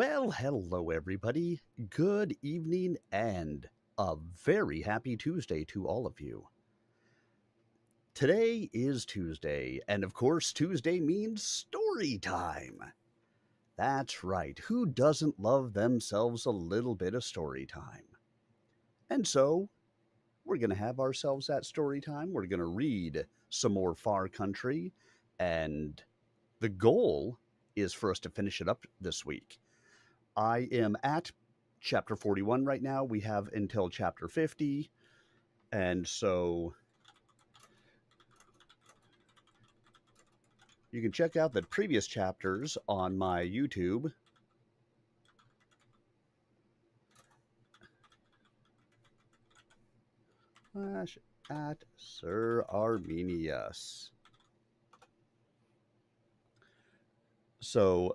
Well, hello, everybody. Good evening and a very happy Tuesday to all of you. Today is Tuesday, and of course, Tuesday means story time. That's right. Who doesn't love themselves a little bit of story time? And so, we're going to have ourselves that story time. We're going to read some more Far Country, and the goal is for us to finish it up this week. I am at chapter 41 right now. We have until chapter 50. And so you can check out the previous chapters on my YouTube. At Sir Arminius. So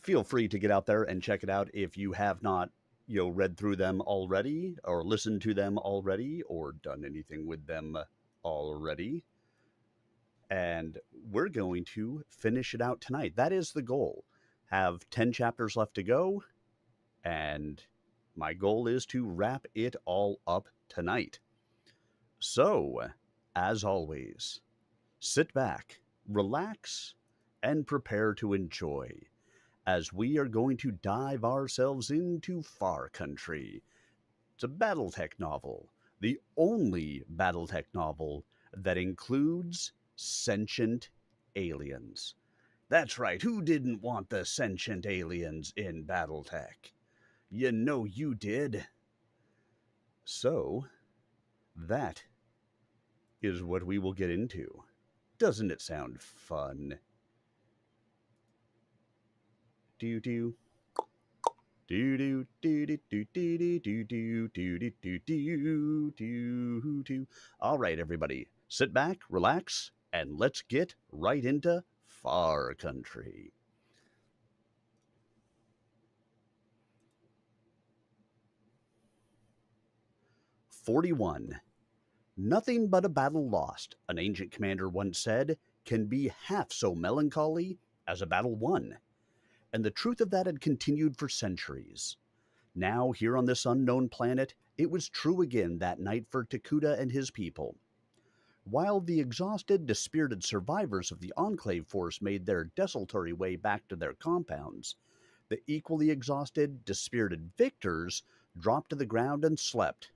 feel free to get out there and check it out if you have not read through them already or listened to them already or done anything with them already. And we're going to finish it out tonight. That is the goal. Have 10 chapters left to go, and my goal is to wrap it all up tonight. So, as always, sit back, relax, and prepare to enjoy as we are going to dive ourselves into Far Country. It's a Battletech novel, the only Battletech novel that includes sentient aliens. That's right, who didn't want the sentient aliens in Battletech? You know you did. So, that is what we will get into. Doesn't it sound fun? Do do do do do do do do do do do do do do do. All right, everybody, sit back, relax, and let's get right into Far Country. "41. Nothing but a battle lost," an ancient commander once said, "can be half so melancholy as a battle won." And the truth of that had continued for centuries. Now, here on this unknown planet, it was true again that night for Takuda and his people. While the exhausted, dispirited survivors of the Enclave force made their desultory way back to their compounds, the equally exhausted, dispirited victors dropped to the ground and slept,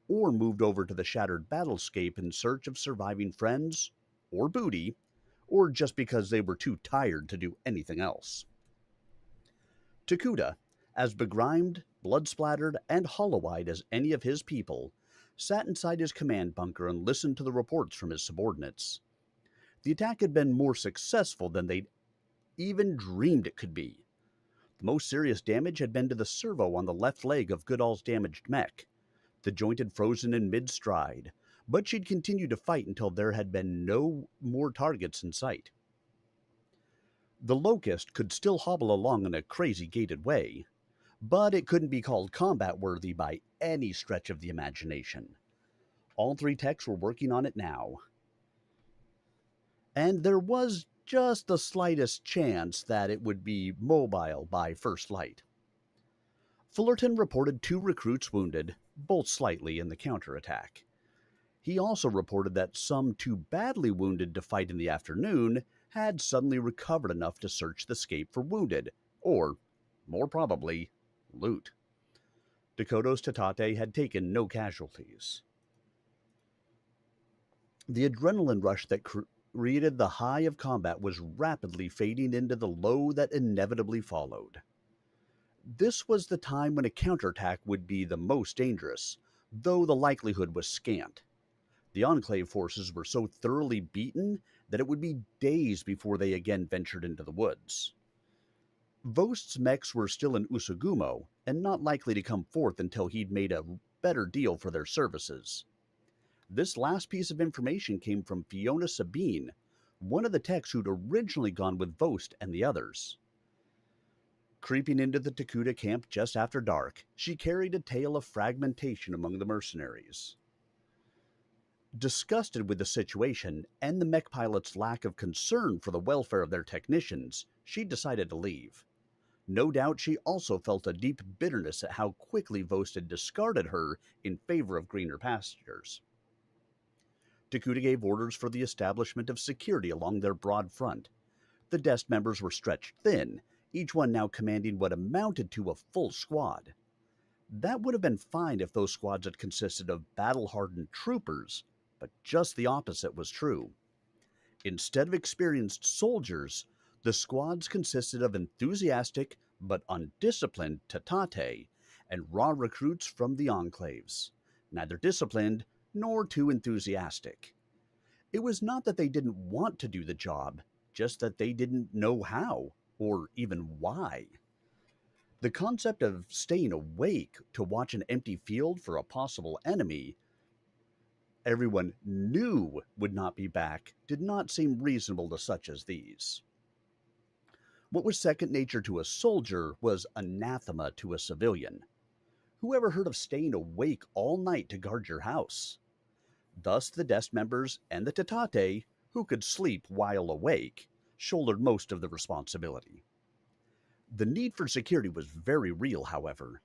or moved over to the shattered battlescape in search of surviving friends, or booty, or just because they were too tired to do anything else. Takuda, as begrimed, blood-splattered, and hollow-eyed as any of his people, sat inside his command bunker and listened to the reports from his subordinates. The attack had been more successful than they'd even dreamed it could be. The most serious damage had been to the servo on the left leg of Goodall's damaged mech. The joint had frozen in mid-stride, but she'd continued to fight until there had been no more targets in sight. The Locust could still hobble along in a crazy gated way, but it couldn't be called combat-worthy by any stretch of the imagination. All three techs were working on it now, and there was just the slightest chance that it would be mobile by first light. Fullerton reported 2 recruits wounded, both slightly, in the counterattack. He also reported that some too badly wounded to fight in the afternoon had suddenly recovered enough to search the scape for wounded, or, more probably, loot. Dakota's Tatate had taken no casualties. The adrenaline rush that created the high of combat was rapidly fading into the low that inevitably followed. This was the time when a counterattack would be the most dangerous, though the likelihood was scant. The Enclave forces were so thoroughly beaten that it would be days before they again ventured into the woods. Vost's mechs were still in Usugumo, and not likely to come forth until he'd made a better deal for their services. This last piece of information came from Fiona Sabine, one of the techs who'd originally gone with Vost and the others. Creeping into the Takuda camp just after dark, she carried a tale of fragmentation among the mercenaries. Disgusted with the situation and the mech pilot's lack of concern for the welfare of their technicians, she decided to leave. No doubt she also felt a deep bitterness at how quickly Vost had discarded her in favor of greener pastures. Takuta gave orders for the establishment of security along their broad front. The desk members were stretched thin, each one now commanding what amounted to a full squad. That would have been fine if those squads had consisted of battle-hardened troopers, but just the opposite was true. Instead of experienced soldiers, the squads consisted of enthusiastic but undisciplined tatate and raw recruits from the enclaves, neither disciplined nor too enthusiastic. It was not that they didn't want to do the job, just that they didn't know how, or even why. The concept of staying awake to watch an empty field for a possible enemy everyone knew would not be back did not seem reasonable to such as these. What was second nature to a soldier was anathema to a civilian. Who ever heard of staying awake all night to guard your house? Thus, the desk members and the tatate, who could sleep while awake, shouldered most of the responsibility. The need for security was very real, however.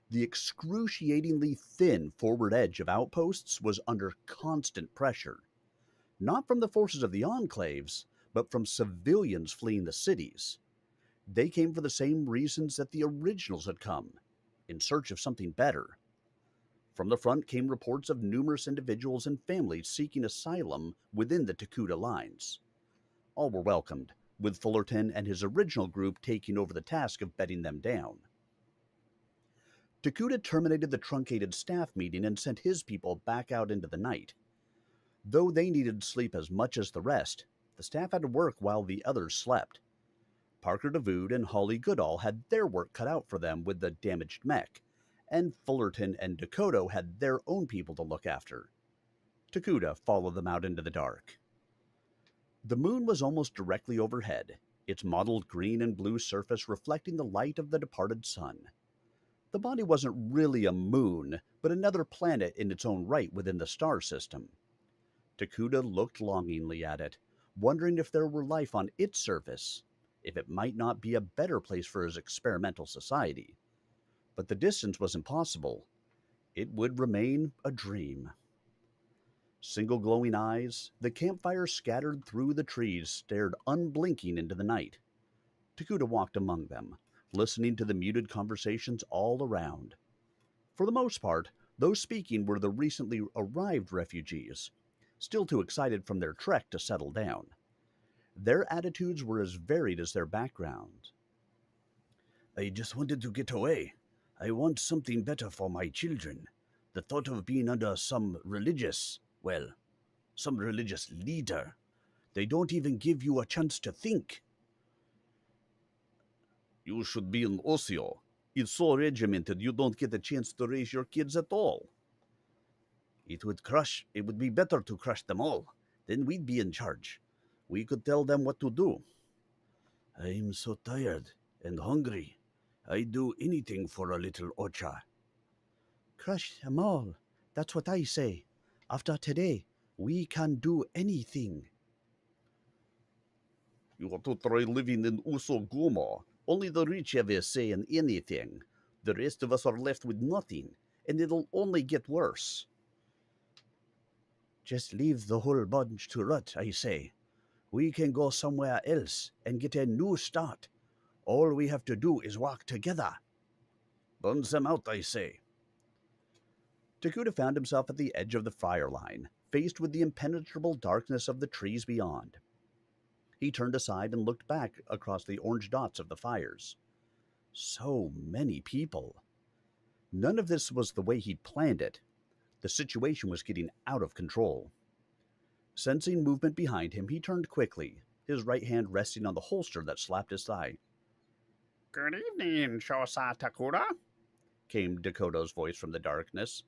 The excruciatingly thin forward edge of outposts was under constant pressure, not from the forces of the enclaves, but from civilians fleeing the cities. They came for the same reasons that the originals had come, in search of something better. From the front came reports of numerous individuals and families seeking asylum within the Takuta lines. All were welcomed, with Fullerton and his original group taking over the task of bedding them down. Takuta terminated the truncated staff meeting and sent his people back out into the night. Though they needed sleep as much as the rest, the staff had to work while the others slept. Parker DeVood and Holly Goodall had their work cut out for them with the damaged mech, and Fullerton and Dakota had their own people to look after. Takuta followed them out into the dark. The moon was almost directly overhead, its mottled green and blue surface reflecting the light of the departed sun. The body wasn't really a moon, but another planet in its own right within the star system. Takuta looked longingly at it, wondering if there were life on its surface, if it might not be a better place for his experimental society. But the distance was impossible. It would remain a dream. Single glowing eyes, the campfire scattered through the trees stared unblinking into the night. Takuta walked among them, listening to the muted conversations all around. For the most part, those speaking were the recently arrived refugees, still too excited from their trek to settle down. Their attitudes were as varied as their backgrounds. I just wanted to get away. I want something better for my children. The thought of being under some religious leader. They don't even give you a chance to think. You should be an Osio. It's so regimented you don't get a chance to raise your kids at all. It would be better to crush them all. Then we'd be in charge. We could tell them what to do. I'm so tired and hungry. I'd do anything for a little Ocha. Crush them all. That's what I say. After today, we can do anything. You want to try living in Usoguma. Only the rich have a say in anything. The rest of us are left with nothing, and it'll only get worse. Just leave the whole bunch to rot, I say. We can go somewhere else and get a new start. All we have to do is work together. Burn them out, I say. Takuta found himself at the edge of the fire line, faced with the impenetrable darkness of the trees beyond. He turned aside and looked back across the orange dots of the fires. So many people. None of this was the way he'd planned it. The situation was getting out of control. Sensing movement behind him, he turned quickly, his right hand resting on the holster that slapped his thigh. Good evening, Shosa Takuta, came Dakota's voice from the darkness.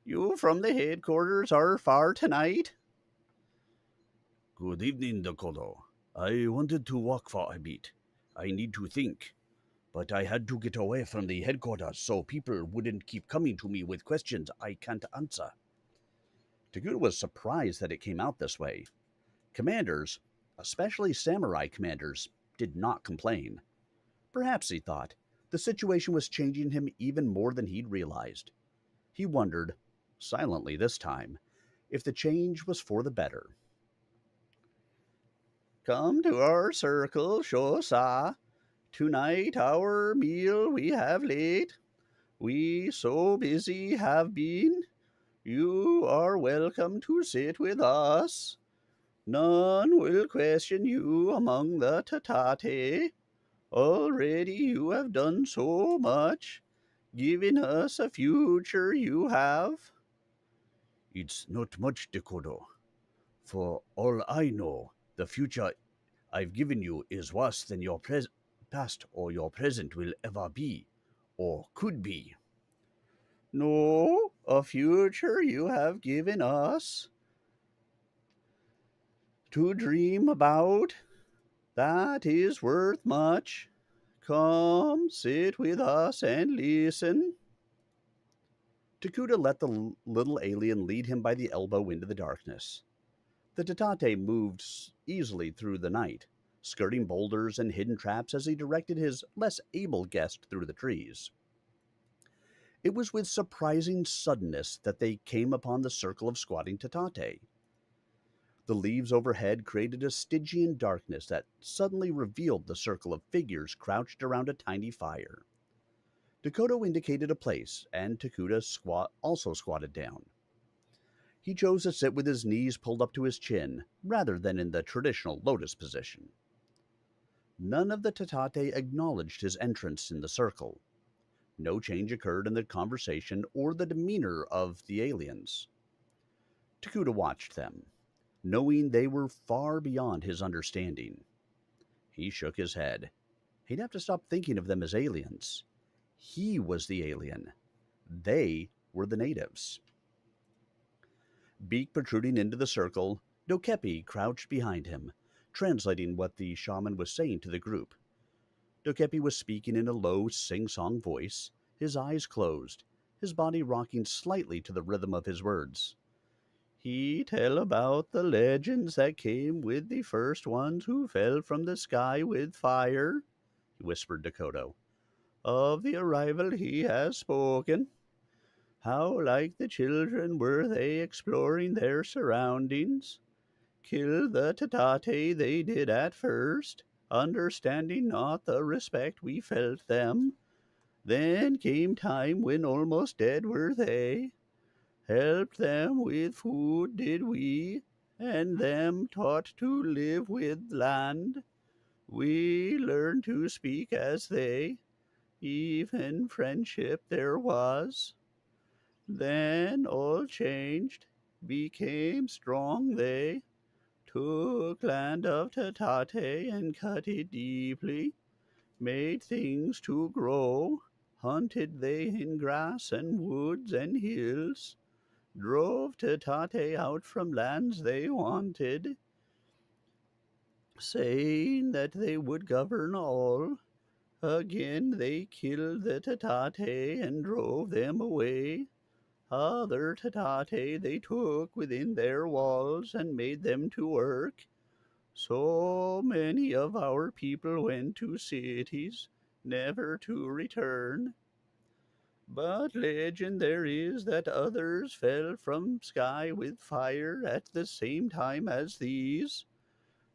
You from the headquarters are far tonight? Good evening, Dakota. I wanted to walk for a bit. I need to think. But I had to get away from the headquarters so people wouldn't keep coming to me with questions I can't answer. Takuta was surprised that it came out this way. Commanders, especially samurai commanders, did not complain. Perhaps, he thought, the situation was changing him even more than he'd realized. He wondered, silently this time, if the change was for the better. Come to our circle, Shosa. Tonight our meal we have late. We so busy have been. You are welcome to sit with us. None will question you among the Tatate. Already you have done so much, giving us a future you have. It's not much, Dekodo. For all I know, the future I've given you is worse than your past or your present will ever be, or could be. No, a future you have given us to dream about. That is worth much. Come, sit with us and listen. Takuta let the little alien lead him by the elbow into the darkness. The Tatate moved easily through the night, skirting boulders and hidden traps as he directed his less able guest through the trees. It was with surprising suddenness that they came upon the circle of squatting Tatate. The leaves overhead created a Stygian darkness that suddenly revealed the circle of figures crouched around a tiny fire. Dakota indicated a place, and Takuta also squatted down. He chose to sit with his knees pulled up to his chin, rather than in the traditional lotus position. None of the Tatate acknowledged his entrance in the circle. No change occurred in the conversation or the demeanor of the aliens. Takuta watched them, knowing they were far beyond his understanding. He shook his head. He'd have to stop thinking of them as aliens. He was the alien. They were the natives. Beak protruding into the circle, Dokepi crouched behind him, translating what the shaman was saying to the group. Dokepi was speaking in a low, sing-song voice, his eyes closed, his body rocking slightly to the rhythm of his words. He tell about the legends that came with the first ones who fell from the sky with fire, whispered Dakota. Of the arrival he has spoken. How like the children were they exploring their surroundings. Kill the Tatate they did at first, understanding not the respect we felt them. Then came time when almost dead were they. Helped them with food did we, and them taught to live with land. We learned to speak as they, even friendship there was. Then all changed, became strong they, took land of Tatate and cut it deeply, made things to grow, hunted they in grass and woods and hills, drove Tatate out from lands they wanted, saying that they would govern all. Again they killed the Tatate and drove them away. Other Tatate they took within their walls and made them to work. So many of our people went to cities, never to return. But legend there is that others fell from sky with fire at the same time as these.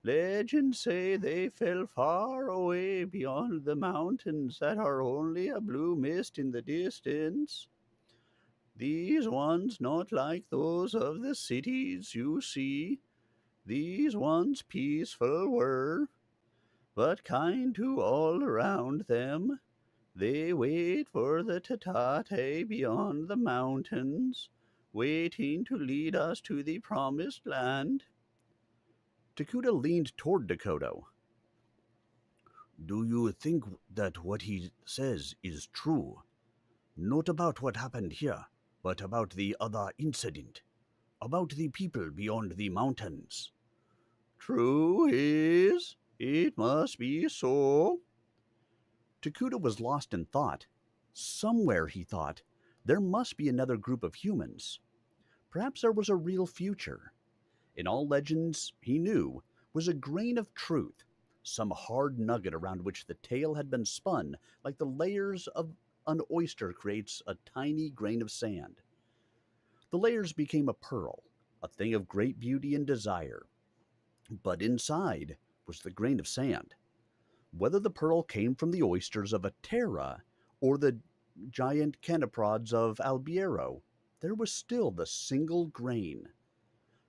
Legends say they fell far away beyond the mountains that are only a blue mist in the distance. These ones not like those of the cities you see. These ones peaceful were, but kind to all around them. They wait for the Tatate beyond the mountains, waiting to lead us to the promised land. Takuta leaned toward Dakota. Do you think that what he says is true? Not about what happened here, but about the other incident, about the people beyond the mountains. True is, it must be so. Takuta was lost in thought. Somewhere, he thought, there must be another group of humans. Perhaps there was a real future. In all legends, he knew, was a grain of truth, some hard nugget around which the tail had been spun like the layers of an oyster creates a tiny grain of sand. The layers became a pearl, a thing of great beauty and desire. But inside was the grain of sand. Whether the pearl came from the oysters of Atera or the giant canopods of Albiero, there was still the single grain.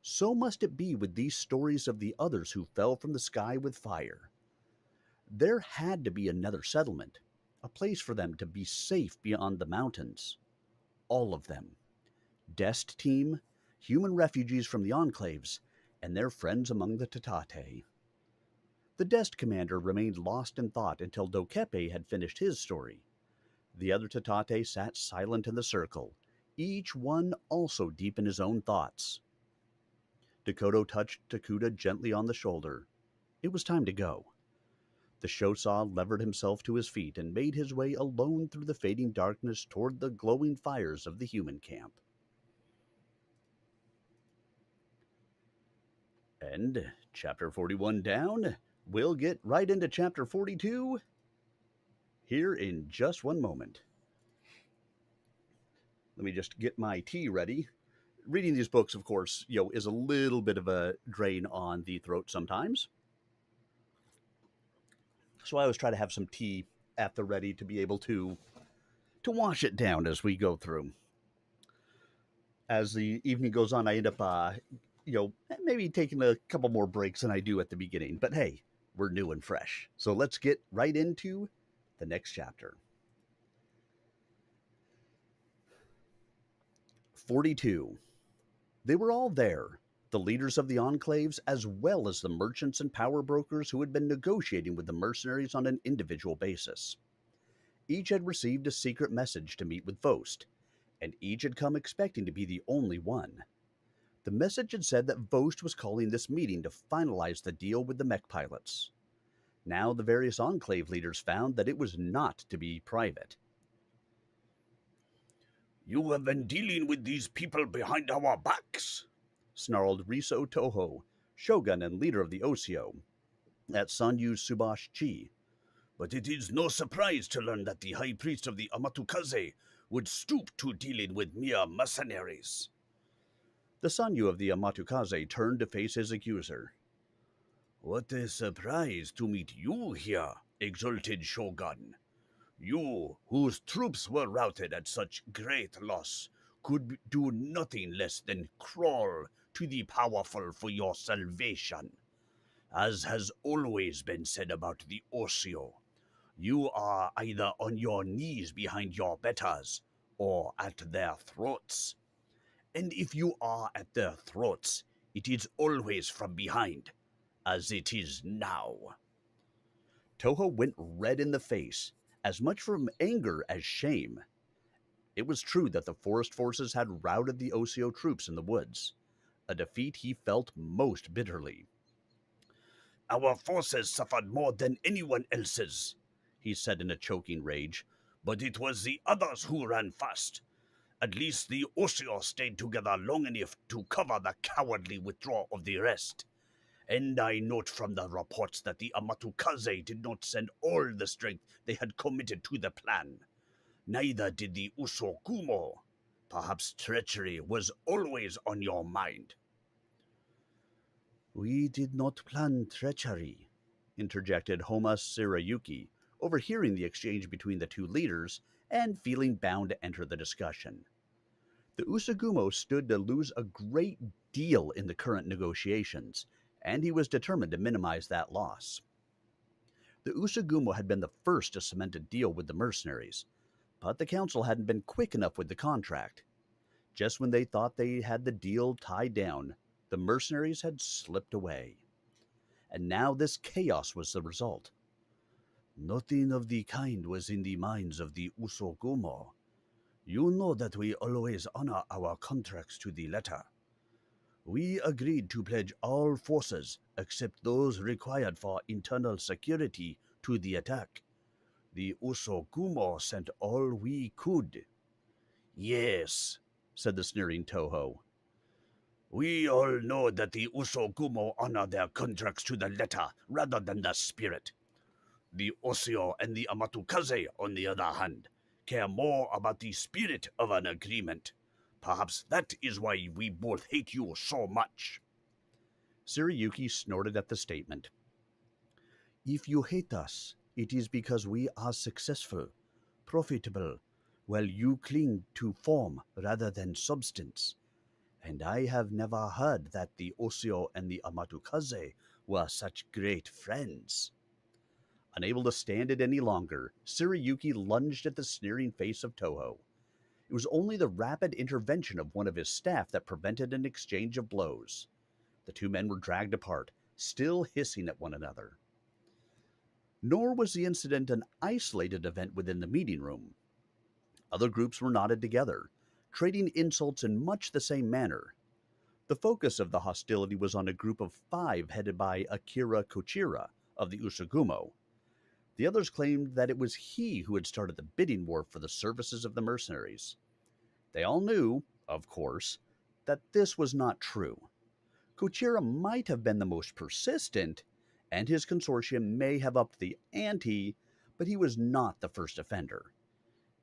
So must it be with these stories of the others who fell from the sky with fire. There had to be another settlement, a place for them to be safe beyond the mountains. All of them. Dest team, human refugees from the enclaves, and their friends among the Tatate. The Dest commander remained lost in thought until Dokepe had finished his story. The other Tatate sat silent in the circle, each one also deep in his own thoughts. Dakoto touched Takuda gently on the shoulder. It was time to go. The Shosaw levered himself to his feet and made his way alone through the fading darkness toward the glowing fires of the human camp. And chapter 41 down, we'll get right into chapter 42 here in just one moment. Let me just get my tea ready. Reading these books, of course, is a little bit of a drain on the throat sometimes. So I always try to have some tea at the ready to be able to wash it down as we go through. As the evening goes on, I end up, maybe taking a couple more breaks than I do at the beginning. But hey, we're new and fresh. So let's get right into the next chapter. 42. They were all there, the leaders of the enclaves, as well as the merchants and power brokers who had been negotiating with the mercenaries on an individual basis. Each had received a secret message to meet with Vost, and each had come expecting to be the only one. The message had said that Vost was calling this meeting to finalize the deal with the mech pilots. Now the various enclave leaders found that it was not to be private. "You have been dealing with these people behind our backs," snarled Riso Toho, shogun and leader of the Osio, at Sanyu Subash Chi. "But it is no surprise to learn that the high priest of the Amatukaze would stoop to dealing with mere mercenaries." The Sanyu of the Amatukaze turned to face his accuser. "What a surprise to meet you here, exalted Shogun. You, whose troops were routed at such great loss, could do nothing less than crawl to the powerful for your salvation. As has always been said about the Osio, you are either on your knees behind your betters or at their throats. And if you are at their throats, it is always from behind, as it is now." Toho went red in the face, as much from anger as shame. It was true that the forest forces had routed the Osio troops in the woods, a defeat he felt most bitterly. "Our forces suffered more than anyone else's," he said in a choking rage, "but it was the others who ran fast. At least the Osio stayed together long enough to cover the cowardly withdrawal of the rest. And I note from the reports that the Amatukaze did not send all the strength they had committed to the plan. Neither did the Usokumo. Perhaps treachery was always on your mind." "We did not plan treachery," interjected Homa Sirayuki, overhearing the exchange between the two leaders and feeling bound to enter the discussion. The Usagumo stood to lose a great deal in the current negotiations, and he was determined to minimize that loss. The Usagumo had been the first to cement a deal with the mercenaries, but the council hadn't been quick enough with the contract. Just when they thought they had the deal tied down, the mercenaries had slipped away. And now this chaos was the result. "Nothing of the kind was in the minds of the Usogumo. You know that we always honor our contracts to the letter. We agreed to pledge all forces except those required for internal security to the attack. The Usogumo sent all we could." "Yes," said the sneering Toho. We all know that the Usogumo honor their contracts to the letter rather than the spirit. The Osio and the Amatukaze, on the other hand, care more about the spirit of an agreement. Perhaps that is why we both hate you so much. Tsurayuki snorted at the statement. If you hate us, it is because we are successful, profitable, while you cling to form rather than substance. And I have never heard that the Osio and the Amatukaze were such great friends. Unable to stand it any longer, Tsurayuki lunged at the sneering face of Toho. It was only the rapid intervention of one of his staff that prevented an exchange of blows. The two men were dragged apart, still hissing at one another. Nor was the incident an isolated event within the meeting room. Other groups were knotted together, trading insults in much the same manner. The focus of the hostility was on a group of 5 headed by Akira Kochira of the Usagumo. The others claimed that it was he who had started the bidding war for the services of the mercenaries. They all knew, of course, that this was not true. Kochira might have been the most persistent, and his consortium may have upped the ante, but he was not the first offender.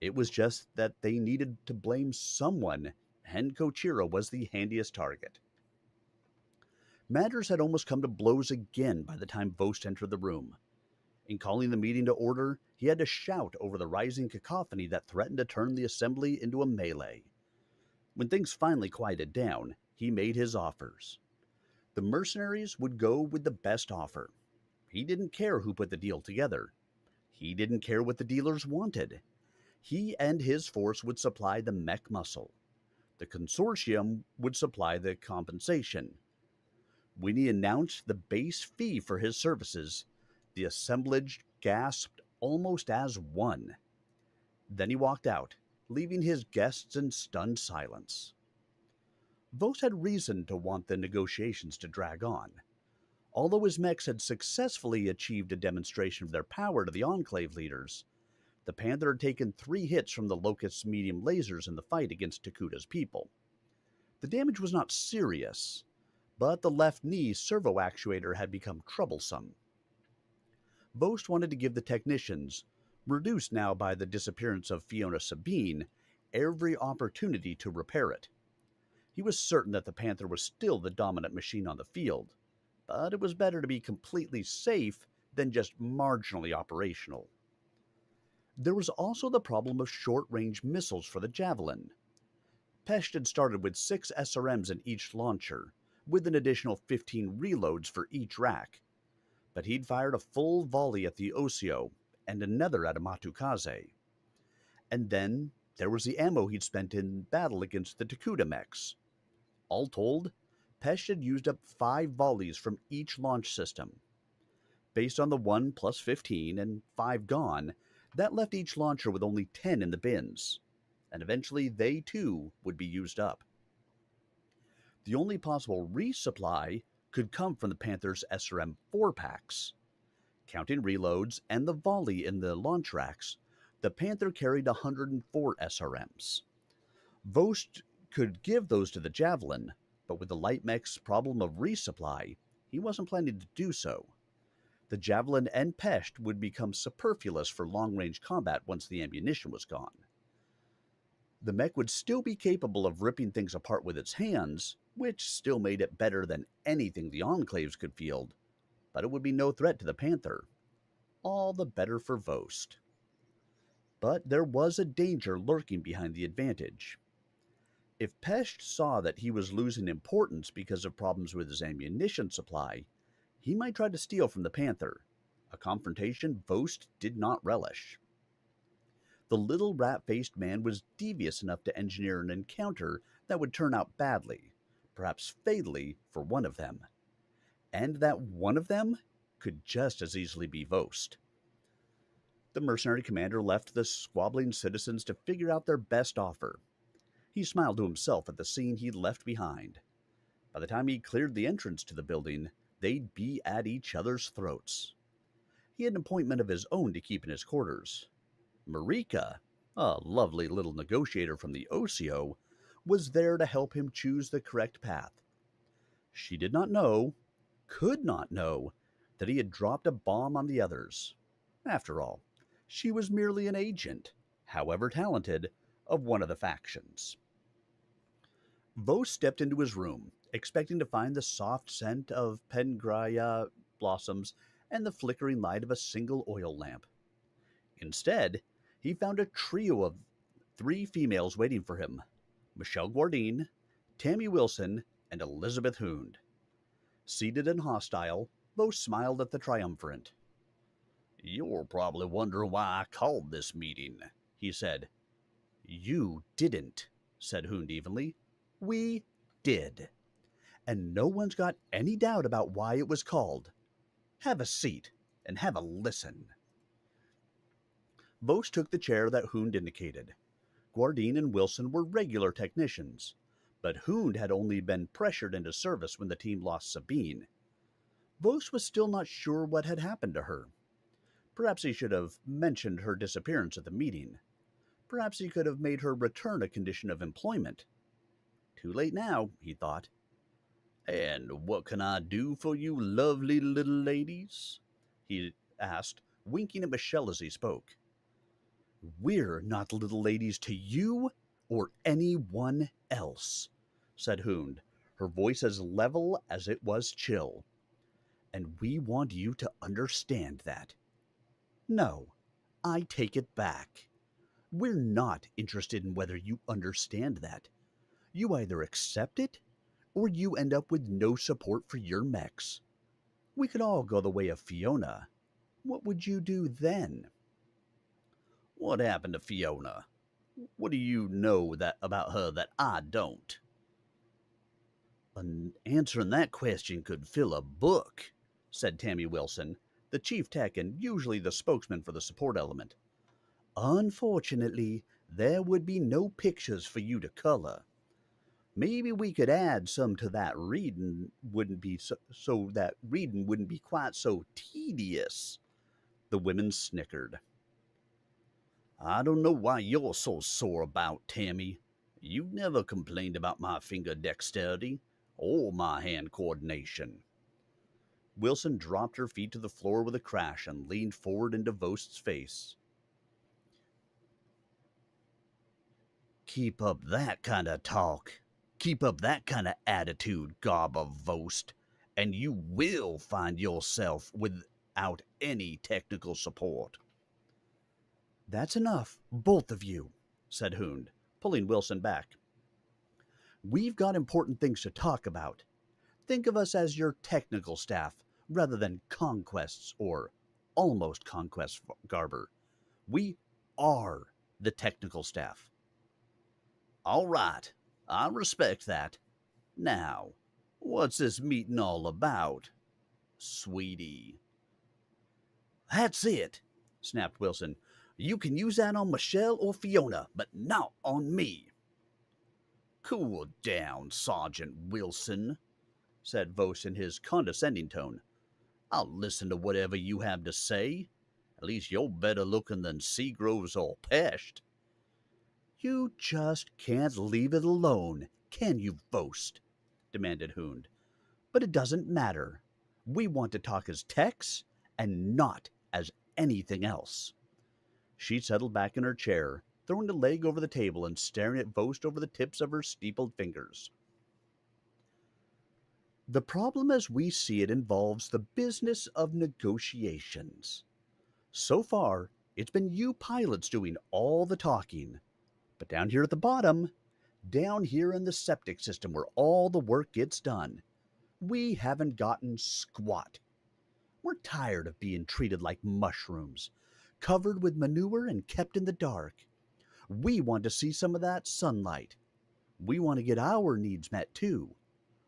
It was just that they needed to blame someone, and Kochira was the handiest target. Matters had almost come to blows again by the time Vost entered the room. In calling the meeting to order, he had to shout over the rising cacophony that threatened to turn the assembly into a melee. When things finally quieted down, he made his offers. The mercenaries would go with the best offer. He didn't care who put the deal together. He didn't care what the dealers wanted. He and his force would supply the mech muscle. The consortium would supply the compensation. When he announced the base fee for his services, the assemblage gasped almost as one. Then he walked out, leaving his guests in stunned silence. Vos had reason to want the negotiations to drag on. Although his mechs had successfully achieved a demonstration of their power to the Enclave leaders, the Panther had taken 3 hits from the Locust's medium lasers in the fight against Takuta's people. The damage was not serious, but the left knee servo actuator had become troublesome. Vost wanted to give the technicians, reduced now by the disappearance of Fiona Sabine, every opportunity to repair it. He was certain that the Panther was still the dominant machine on the field, but it was better to be completely safe than just marginally operational. There was also the problem of short-range missiles for the Javelin. Pesht had started with 6 SRMs in each launcher, with an additional 15 reloads for each rack. But he'd fired a full volley at the Osio and another at a Matukaze. And then there was the ammo he'd spent in battle against the Takuta mechs. All told, Pesht had used up 5 volleys from each launch system. Based on the 1 plus 15 and 5 gone, that left each launcher with only 10 in the bins, and eventually they too would be used up. The only possible resupply could come from the Panther's SRM 4-packs. Counting reloads and the volley in the launch racks, the Panther carried 104 SRMs. Vost could give those to the Javelin, but with the light mech's problem of resupply, he wasn't planning to do so. The Javelin and Pesht would become superfluous for long-range combat once the ammunition was gone. The mech would still be capable of ripping things apart with its hands, which still made it better than anything the Enclaves could field, but it would be no threat to the Panther. All the better for Vost. But there was a danger lurking behind the advantage. If Pesht saw that he was losing importance because of problems with his ammunition supply, he might try to steal from the Panther, a confrontation Vost did not relish. The little rat-faced man was devious enough to engineer an encounter that would turn out badly, perhaps fatally, for one of them. And that one of them could just as easily be Vost. The mercenary commander left the squabbling citizens to figure out their best offer. He smiled to himself at the scene he'd left behind. By the time he cleared the entrance to the building, they'd be at each other's throats. He had an appointment of his own to keep in his quarters. Marika, a lovely little negotiator from the Osio, was there to help him choose the correct path, She did not know, could not know, that he had dropped a bomb on the others. After all, she was merely an agent, however talented, of one of the factions. Vo stepped into his room, expecting to find the soft scent of pengraya blossoms and the flickering light of a single oil lamp. Instead, he found a trio of three females waiting for him: Michelle Guardine, Tammy Wilson, and Elizabeth Hoond. Seated and hostile, Vo smiled at the triumvirate. You're probably wondering why I called this meeting, he said. You didn't, said Hoond evenly. We did. And no one's got any doubt about why it was called. Have a seat and have a listen. Vos took the chair that Hoond indicated. Guardine and Wilson were regular technicians, but Hoond had only been pressured into service when the team lost Sabine. Vos was still not sure what had happened to her. Perhaps he should have mentioned her disappearance at the meeting. Perhaps he could have made her return a condition of employment. Too late now, he thought. And what can I do for you lovely little ladies? He asked, winking at Michelle as he spoke. We're not little ladies to you or anyone else, said Hoond, her voice as level as it was chill. And we want you to understand that. No, I take it back. We're not interested in whether you understand that. You either accept it, or you end up with no support for your mechs. We could all go the way of Fiona. What would you do then? What happened to Fiona? What do you know about her that I don't? Answering that question could fill a book, said Tammy Wilson, the chief tech and usually the spokesman for the support element. Unfortunately, there would be no pictures for you to color. Maybe we could add some to that reading wouldn't be so that reading wouldn't be quite so tedious. The women snickered. I don't know why you're so sore about, Tammy. You've never complained about my finger dexterity or my hand coordination. Wilson dropped her feet to the floor with a crash and leaned forward into Vost's face. Keep up that kind of talk. Keep up that kind of attitude, Gob of Vost, and you will find yourself without any technical support. That's enough, both of you, said Hoond, pulling Wilson back. We've got important things to talk about. Think of us as your technical staff rather than conquests or almost conquests, Garber. We are the technical staff. All right, I respect that. Now, what's this meeting all about, sweetie? That's it, snapped Wilson. You can use that on Michelle or Fiona, but not on me. Cool down, Sergeant Wilson, said Vos in his condescending tone. I'll listen to whatever you have to say. At least you're better looking than Seagroves or Pest. You just can't leave it alone, can you, Vos? Demanded Hoond. But it doesn't matter. We want to talk as techs and not as anything else. She settled back in her chair, throwing a leg over the table and staring at Vost over the tips of her steepled fingers. The problem as we see it involves the business of negotiations. So far, it's been you pilots doing all the talking. But down here at the bottom, down here in the septic system where all the work gets done, we haven't gotten squat. We're tired of being treated like mushrooms, covered with manure and kept in the dark. We want to see some of that sunlight. We want to get our needs met too.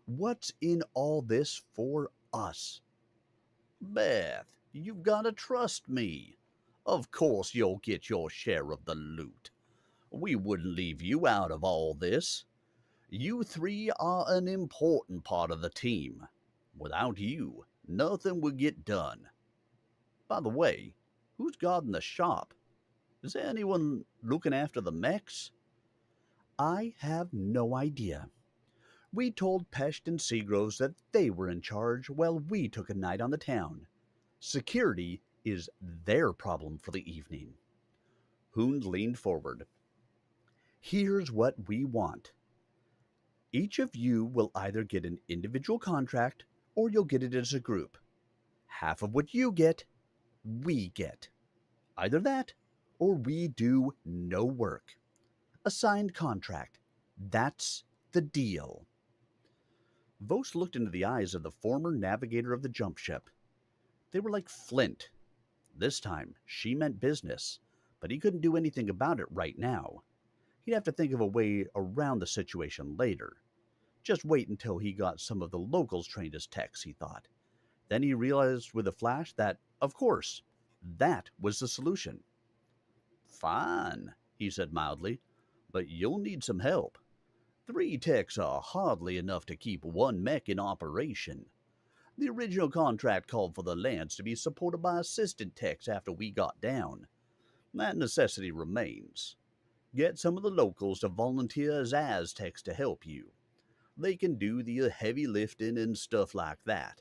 What's in all this for us? Beth, you've got to trust me. Of course you'll get your share of the loot. We wouldn't leave you out of all this. You three are an important part of the team. Without you, nothing would get done. By the way, who's guarding the shop? Is there anyone looking after the mechs? I have no idea. We told Pesht and Seagroves that they were in charge while we took a night on the town. Security is their problem for the evening. Hoond leaned forward. Here's what we want. Each of you will either get an individual contract or you'll get it as a group. Half of what you get, we get. Either that or we do no work. A signed contract. That's the deal. Vos looked into the eyes of the former navigator of the jump ship. They were like flint. This time, she meant business, but he couldn't do anything about it right now. He'd have to think of a way around the situation later. Just wait until he got some of the locals trained as techs, he thought. Then he realized with a flash that, of course, that was the solution. Fine, he said mildly, but you'll need some help. 3 techs are hardly enough to keep one mech in operation. The original contract called for the Lance to be supported by assistant techs after we got down. That necessity remains. Get some of the locals to volunteer as Aztecs to help you. They can do the heavy lifting and stuff like that.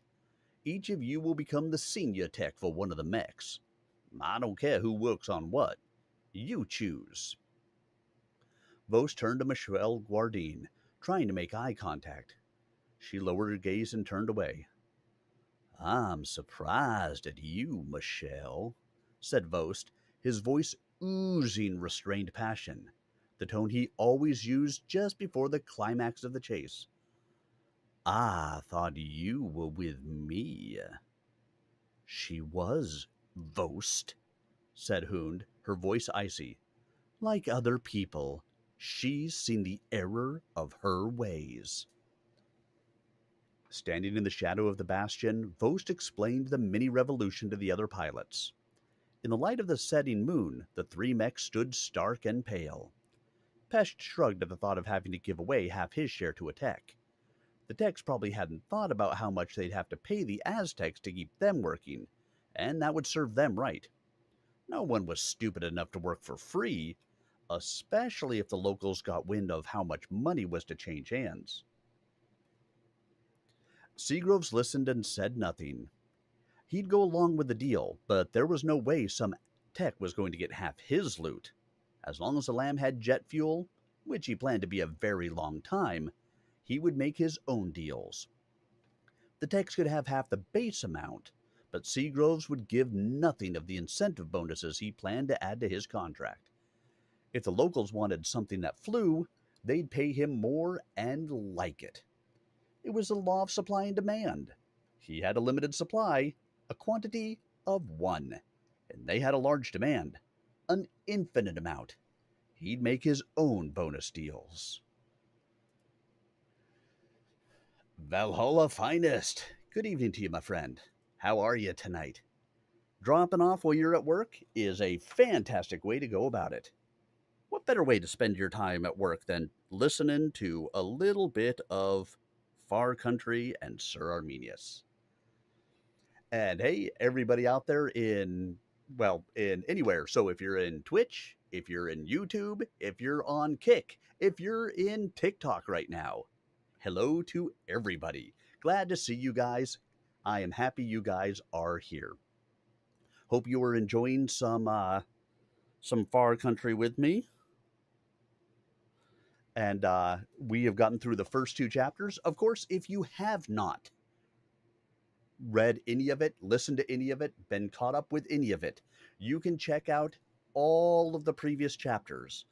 Each of you will become the senior tech for one of the mechs. I don't care who works on what. You choose. Vos turned to Michelle Guardine, trying to make eye contact. She lowered her gaze and turned away. I'm surprised at you, Michelle, said Vost, his voice oozing restrained passion, the tone he always used just before the climax of the chase. I thought you were with me. She was, Vost, said Hoond, her voice icy. Like other people, she's seen the error of her ways. Standing in the shadow of the bastion, Vost explained the mini-revolution to the other pilots. In the light of the setting moon, the 3 mechs stood stark and pale. Pesht shrugged at the thought of having to give away half his share to a tech. The techs probably hadn't thought about how much they'd have to pay the Aztecs to keep them working, and that would serve them right. No one was stupid enough to work for free, especially if the locals got wind of how much money was to change hands. Seagroves listened and said nothing. He'd go along with the deal, but there was no way some tech was going to get half his loot. As long as the Lamb had jet fuel, which he planned to be a very long time, he would make his own deals. The techs could have half the base amount, but Seagroves would give nothing of the incentive bonuses he planned to add to his contract. If the locals wanted something that flew, they'd pay him more and like it. It was the law of supply and demand. He had a limited supply, a quantity of 1, and they had a large demand, an infinite amount. He'd make his own bonus deals. Valhalla Finest, good evening to you, my friend. How are you tonight? Dropping off while you're at work is a fantastic way to go about it. What better way to spend your time at work than listening to a little bit of Far Country and Sir Arminius? And hey, everybody out there in anywhere. So if you're in Twitch, if you're in YouTube, if you're on Kick, if you're in TikTok right now, hello to everybody. Glad to see you guys. I am happy you guys are here. Hope you are enjoying some Far Country with me. And we have gotten through the first 2 chapters. Of course, if you have not read any of it, listened to any of it, been caught up with any of it, you can check out all of the previous chapters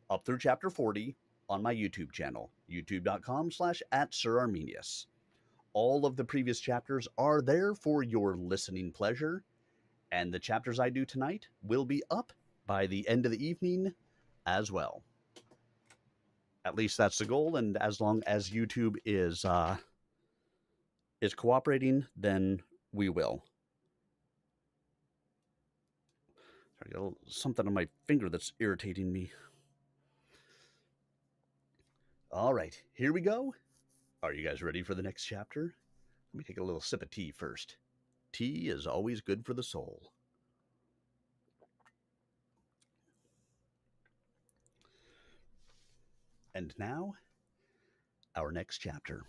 up through chapter 40 on my YouTube channel, youtube.com/@SirArminius. All of the previous chapters are there for your listening pleasure, and the chapters I do tonight will be up by the end of the evening as well. At least that's the goal, and as long as YouTube is cooperating, then we will. I got something on my finger that's irritating me. All right, here we go. Are you guys ready for the next chapter? Let me take a little sip of tea first. Tea is always good for the soul. And now, our next chapter.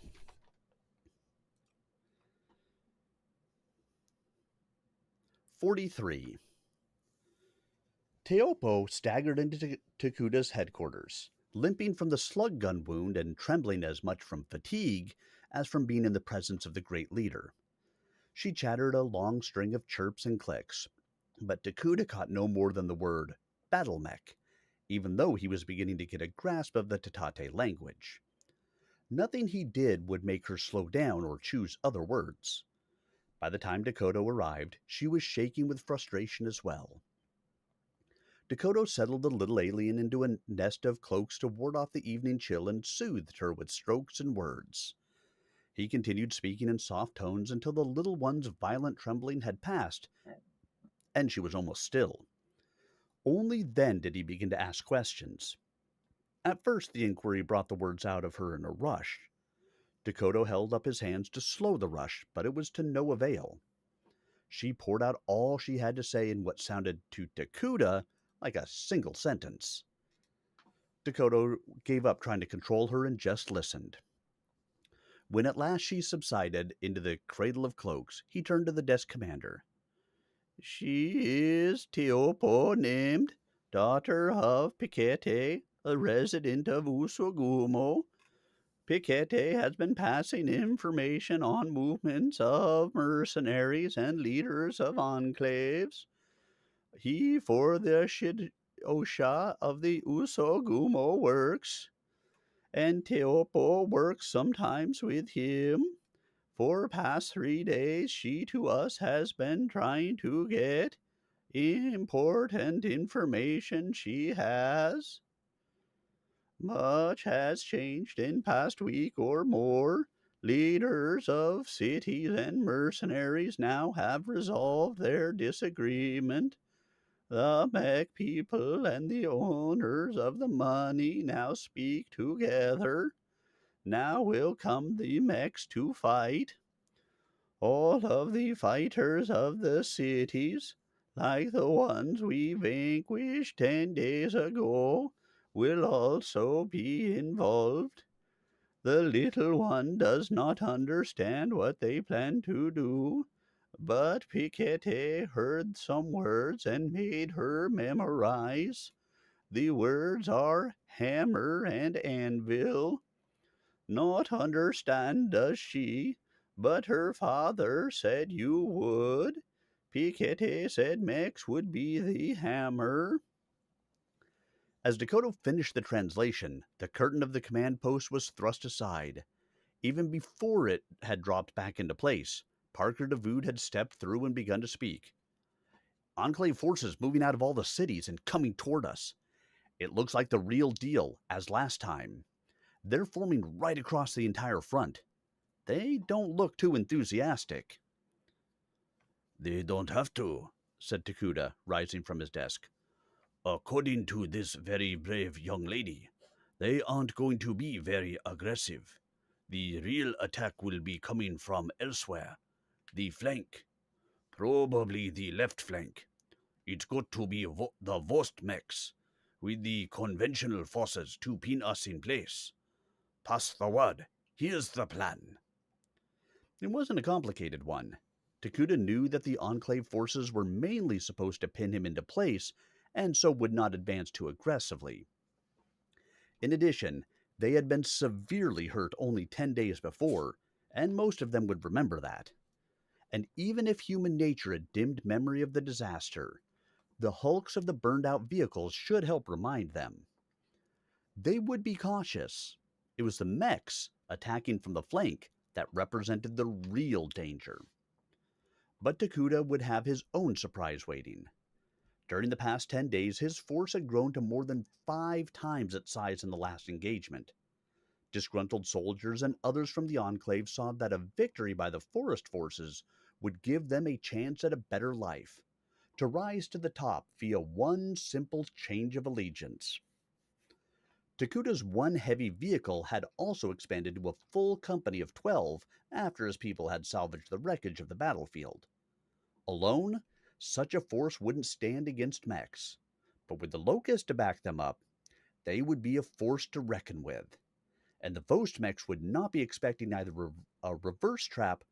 "43. Teopo staggered into Takuda's headquarters, limping from the slug gun wound and trembling as much from fatigue as from being in the presence of the great leader. She chattered a long string of chirps and clicks, but Takuda caught no more than the word Battletech, even though he was beginning to get a grasp of the Tatate language. Nothing he did would make her slow down or choose other words. By the time Dakota arrived, she was shaking with frustration as well. Dakota settled the little alien into a nest of cloaks to ward off the evening chill and soothed her with strokes and words. He continued speaking in soft tones until the little one's violent trembling had passed, and she was almost still. Only then did he begin to ask questions. At first, the inquiry brought the words out of her in a rush. Dakota held up his hands to slow the rush, but it was to no avail. She poured out all she had to say in what sounded to Dakota like a single sentence. Dakota gave up trying to control her and just listened. When at last she subsided into the cradle of cloaks, he turned to the desk commander. "She is Teopo named, daughter of Pikete, a resident of Usogumo. Pikete has been passing information on movements of mercenaries and leaders of enclaves. He for the Shidosha of the Usogumo works, and Teopo works sometimes with him. For past 3 days she to us has been trying to get important information she has. Much has changed in past week or more. Leaders of cities and mercenaries now have resolved their disagreement. The Mech people and the owners of the money now speak together. Now will come the Mechs to fight. All of the fighters of the cities, like the ones we vanquished 10 days ago, will also be involved. The little one does not understand what they plan to do, but Pikete heard some words and made her memorize. The words are hammer and anvil. Not understand does she, but her father said you would. Pikete said Max would be the hammer." As Dakota finished the translation, the curtain of the command post was thrust aside. Even before it had dropped back into place, Parker DeVood had stepped through and begun to speak. "Enclave forces moving out of all the cities and coming toward us. It looks like the real deal, as last time. They're forming right across the entire front. They don't look too enthusiastic." They don't have to, said Takuda, rising from his desk. According to this very brave young lady, they aren't going to be very aggressive. The real attack will be coming from elsewhere. The flank. Probably the left flank. It's got to be the Vost mechs, with the conventional forces to pin us in place. Pass the word. Here's the plan. It wasn't a complicated one. Takuda knew that the Enclave forces were mainly supposed to pin him into place, and so would not advance too aggressively. In addition, they had been severely hurt only 10 days before, and most of them would remember that. And even if human nature had dimmed memory of the disaster, the hulks of the burned-out vehicles should help remind them. They would be cautious. It was the mechs attacking from the flank that represented the real danger. But Takuda would have his own surprise waiting. During the past 10 days, his force had grown to more than 5 times its size in the last engagement. Disgruntled soldiers and others from the Enclave saw that a victory by the forest forces would give them a chance at a better life, to rise to the top via one simple change of allegiance. Takuda's one heavy vehicle had also expanded to a full company of 12 after his people had salvaged the wreckage of the battlefield. Alone, such a force wouldn't stand against mechs, but with the Locust to back them up, they would be a force to reckon with. and the Vost mechs would not be expecting either a reverse trap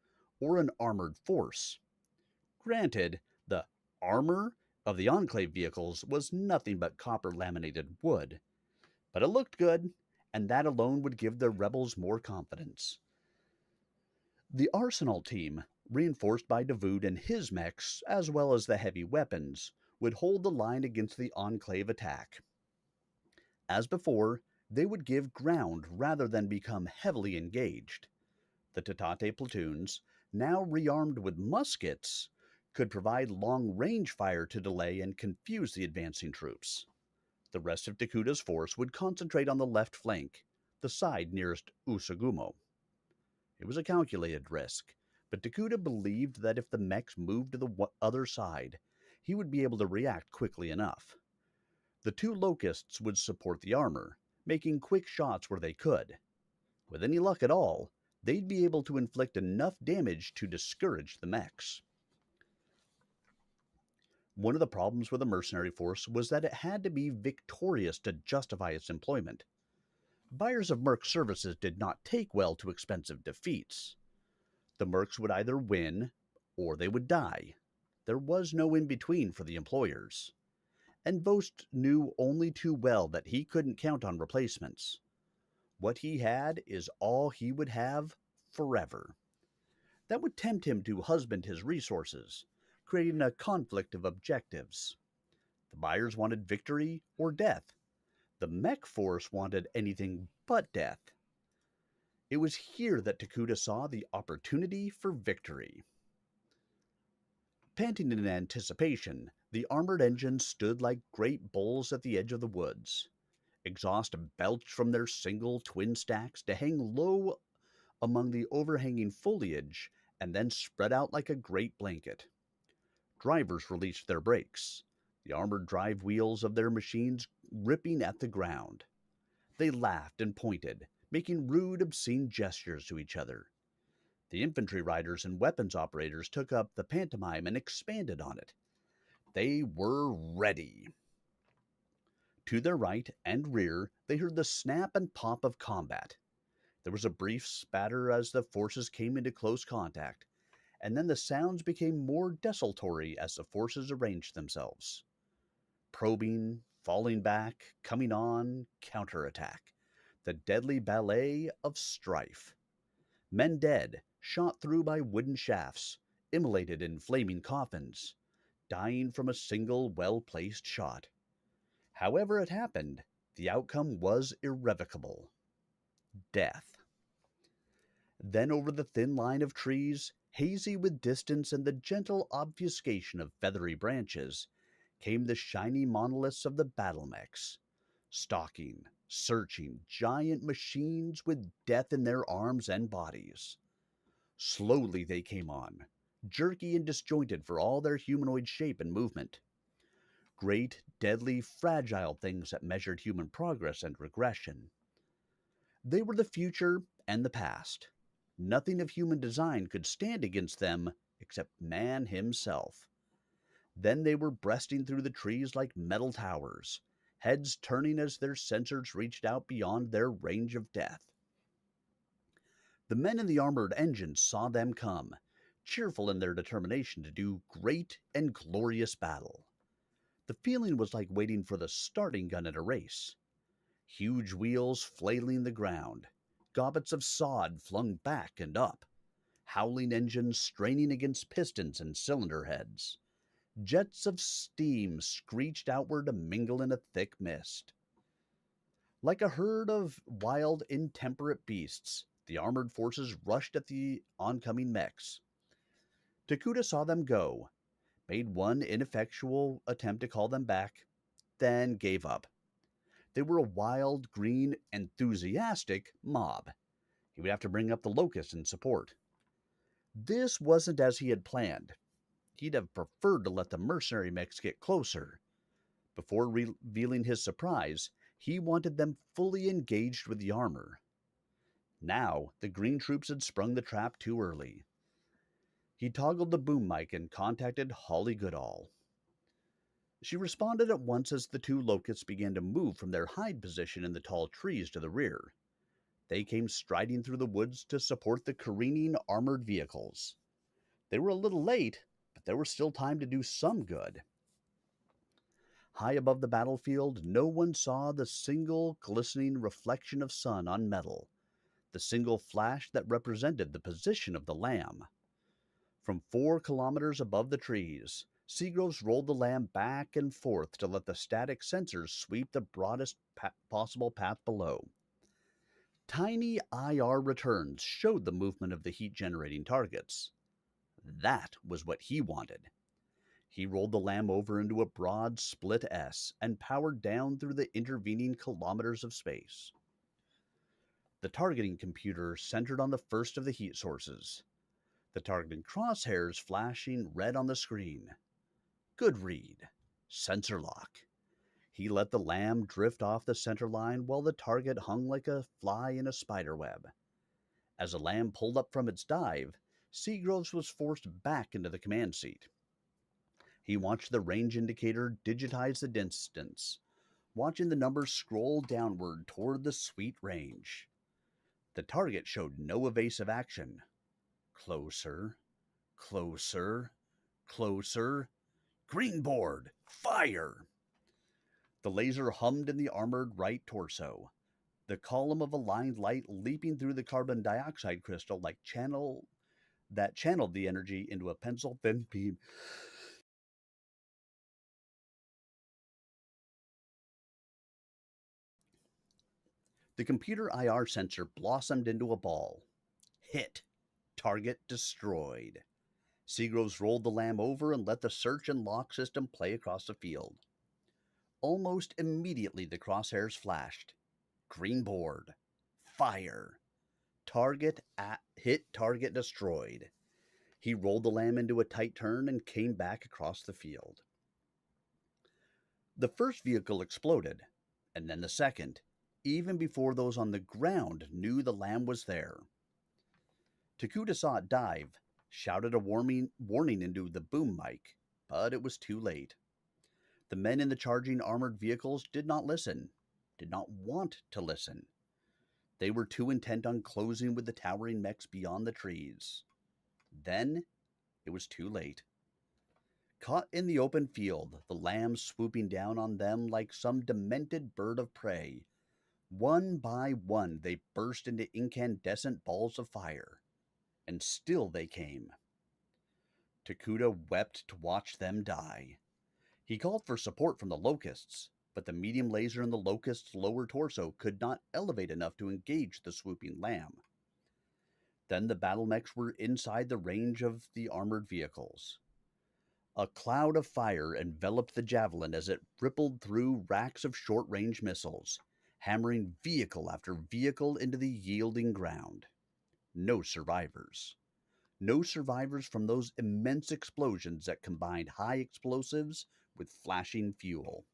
or an armored force. Granted, the armor of the Enclave vehicles was nothing but copper laminated wood, but it looked good, and that alone would give the rebels more confidence. The Arsenal team, reinforced by Davood and his mechs, as well as the heavy weapons, would hold the line against the Enclave attack. As before, they would give ground rather than become heavily engaged. The Tatate platoons, now rearmed with muskets, could provide long-range fire to delay and confuse the advancing troops. The rest of Takuta's force would concentrate on the left flank, the side nearest Usagumo. It was a calculated risk, but Takuta believed that if the mechs moved to the other side, he would be able to react quickly enough. The two locusts would support the armor, making quick shots where they could. With any luck at all, they'd be able to inflict enough damage to discourage the mechs. One of the problems with the mercenary force was that it had to be victorious to justify its employment. Buyers of merc services did not take well to expensive defeats. The mercs would either win or they would die. There was no in between for the employers. And Vost knew only too well that he couldn't count on replacements. What he had is all he would have forever. That would tempt him to husband his resources, creating a conflict of objectives. The buyers wanted victory or death. The mech force wanted anything but death. It was here that Takuta saw the opportunity for victory. Panting in anticipation, the armored engines stood like great bulls at the edge of the woods. Exhaust belched from their single twin stacks to hang low among the overhanging foliage and then spread out like a great blanket. Drivers released their brakes, the armored drive wheels of their machines ripping at the ground. They laughed and pointed, making rude, obscene gestures to each other. The infantry riders and weapons operators took up the pantomime and expanded on it. They were ready. To their right and rear, they heard the snap and pop of combat. There was a brief spatter as the forces came into close contact, and then the sounds became more desultory as the forces arranged themselves. Probing, falling back, coming on, counterattack. The deadly ballet of strife. Men dead, shot through by wooden shafts, immolated in flaming coffins, dying from a single well-placed shot. However it happened, the outcome was irrevocable. Death. Then over the thin line of trees, hazy with distance and the gentle obfuscation of feathery branches, came the shiny monoliths of the battle mechs, stalking, searching giant machines with death in their arms and bodies. Slowly they came on, jerky and disjointed for all their humanoid shape and movement. Great, deadly, fragile things that measured human progress and regression. They were the future and the past. Nothing of human design could stand against them except man himself. Then they were breasting through the trees like metal towers, heads turning as their sensors reached out beyond their range of death. The men in the armored engines saw them come, cheerful in their determination to do great and glorious battle. The feeling was like waiting for the starting gun at a race. Huge wheels flailing the ground, gobbets of sod flung back and up, howling engines straining against pistons and cylinder heads. Jets of steam screeched outward to mingle in a thick mist. Like a herd of wild, intemperate beasts, the armored forces rushed at the oncoming mechs. Takuta saw them go, made one ineffectual attempt to call them back, then gave up. They were a wild, green, enthusiastic mob. He would have to bring up the locusts in support. This wasn't as he had planned. He'd have preferred to let the mercenary mechs get closer. Before revealing his surprise, he wanted them fully engaged with the armor. Now, the green troops had sprung the trap too early. He toggled the boom mic and contacted Holly Goodall. She responded at once as the two locusts began to move from their hide position in the tall trees to the rear. They came striding through the woods to support the careening armored vehicles. They were a little late, but there was still time to do some good. High above the battlefield, no one saw the single glistening reflection of sun on metal, the single flash that represented the position of the lamb. From 4 kilometers above the trees, Seagroves rolled the lamb back and forth to let the static sensors sweep the broadest possible path below. Tiny IR returns showed the movement of the heat-generating targets. That was what he wanted. He rolled the lamb over into a broad split S and powered down through the intervening kilometers of space. The targeting computer centered on the first of the heat sources, the targeting crosshairs flashing red on the screen. Good read. Sensor lock. He let the lamb drift off the center line while the target hung like a fly in a spider web. As the lamb pulled up from its dive, Seagroves was forced back into the command seat. He watched the range indicator digitize the distance, watching the numbers scroll downward toward the sweet range. The target showed no evasive action. Closer, closer, closer. Green board, fire! The laser hummed in the armored right torso, the column of aligned light leaping through the carbon dioxide crystal like channeled the energy into a pencil-thin beam. The computer IR sensor blossomed into a ball. Hit. Target destroyed. Seagroves rolled the lamb over and let the search and lock system play across the field. Almost immediately the crosshairs flashed. Green board. Fire. Hit target destroyed. He rolled the lamb into a tight turn and came back across the field. The first vehicle exploded, and then the second, even before those on the ground knew the lamb was there. Takuda saw it dive, shouted a warning into the boom mic, but it was too late. The men in the charging armored vehicles did not listen, did not want to listen. They were too intent on closing with the towering mechs beyond the trees. Then it was too late. Caught in the open field, the lambs swooping down on them like some demented bird of prey. One by one, they burst into incandescent balls of fire. And still they came. Takuda wept to watch them die. He called for support from the locusts, but the medium laser in the locust's lower torso could not elevate enough to engage the swooping lamb. Then the battle mechs were inside the range of the armored vehicles. A cloud of fire enveloped the javelin as it rippled through racks of short-range missiles, hammering vehicle after vehicle into the yielding ground. No survivors. No survivors from those immense explosions that combined high explosives with flashing fuel.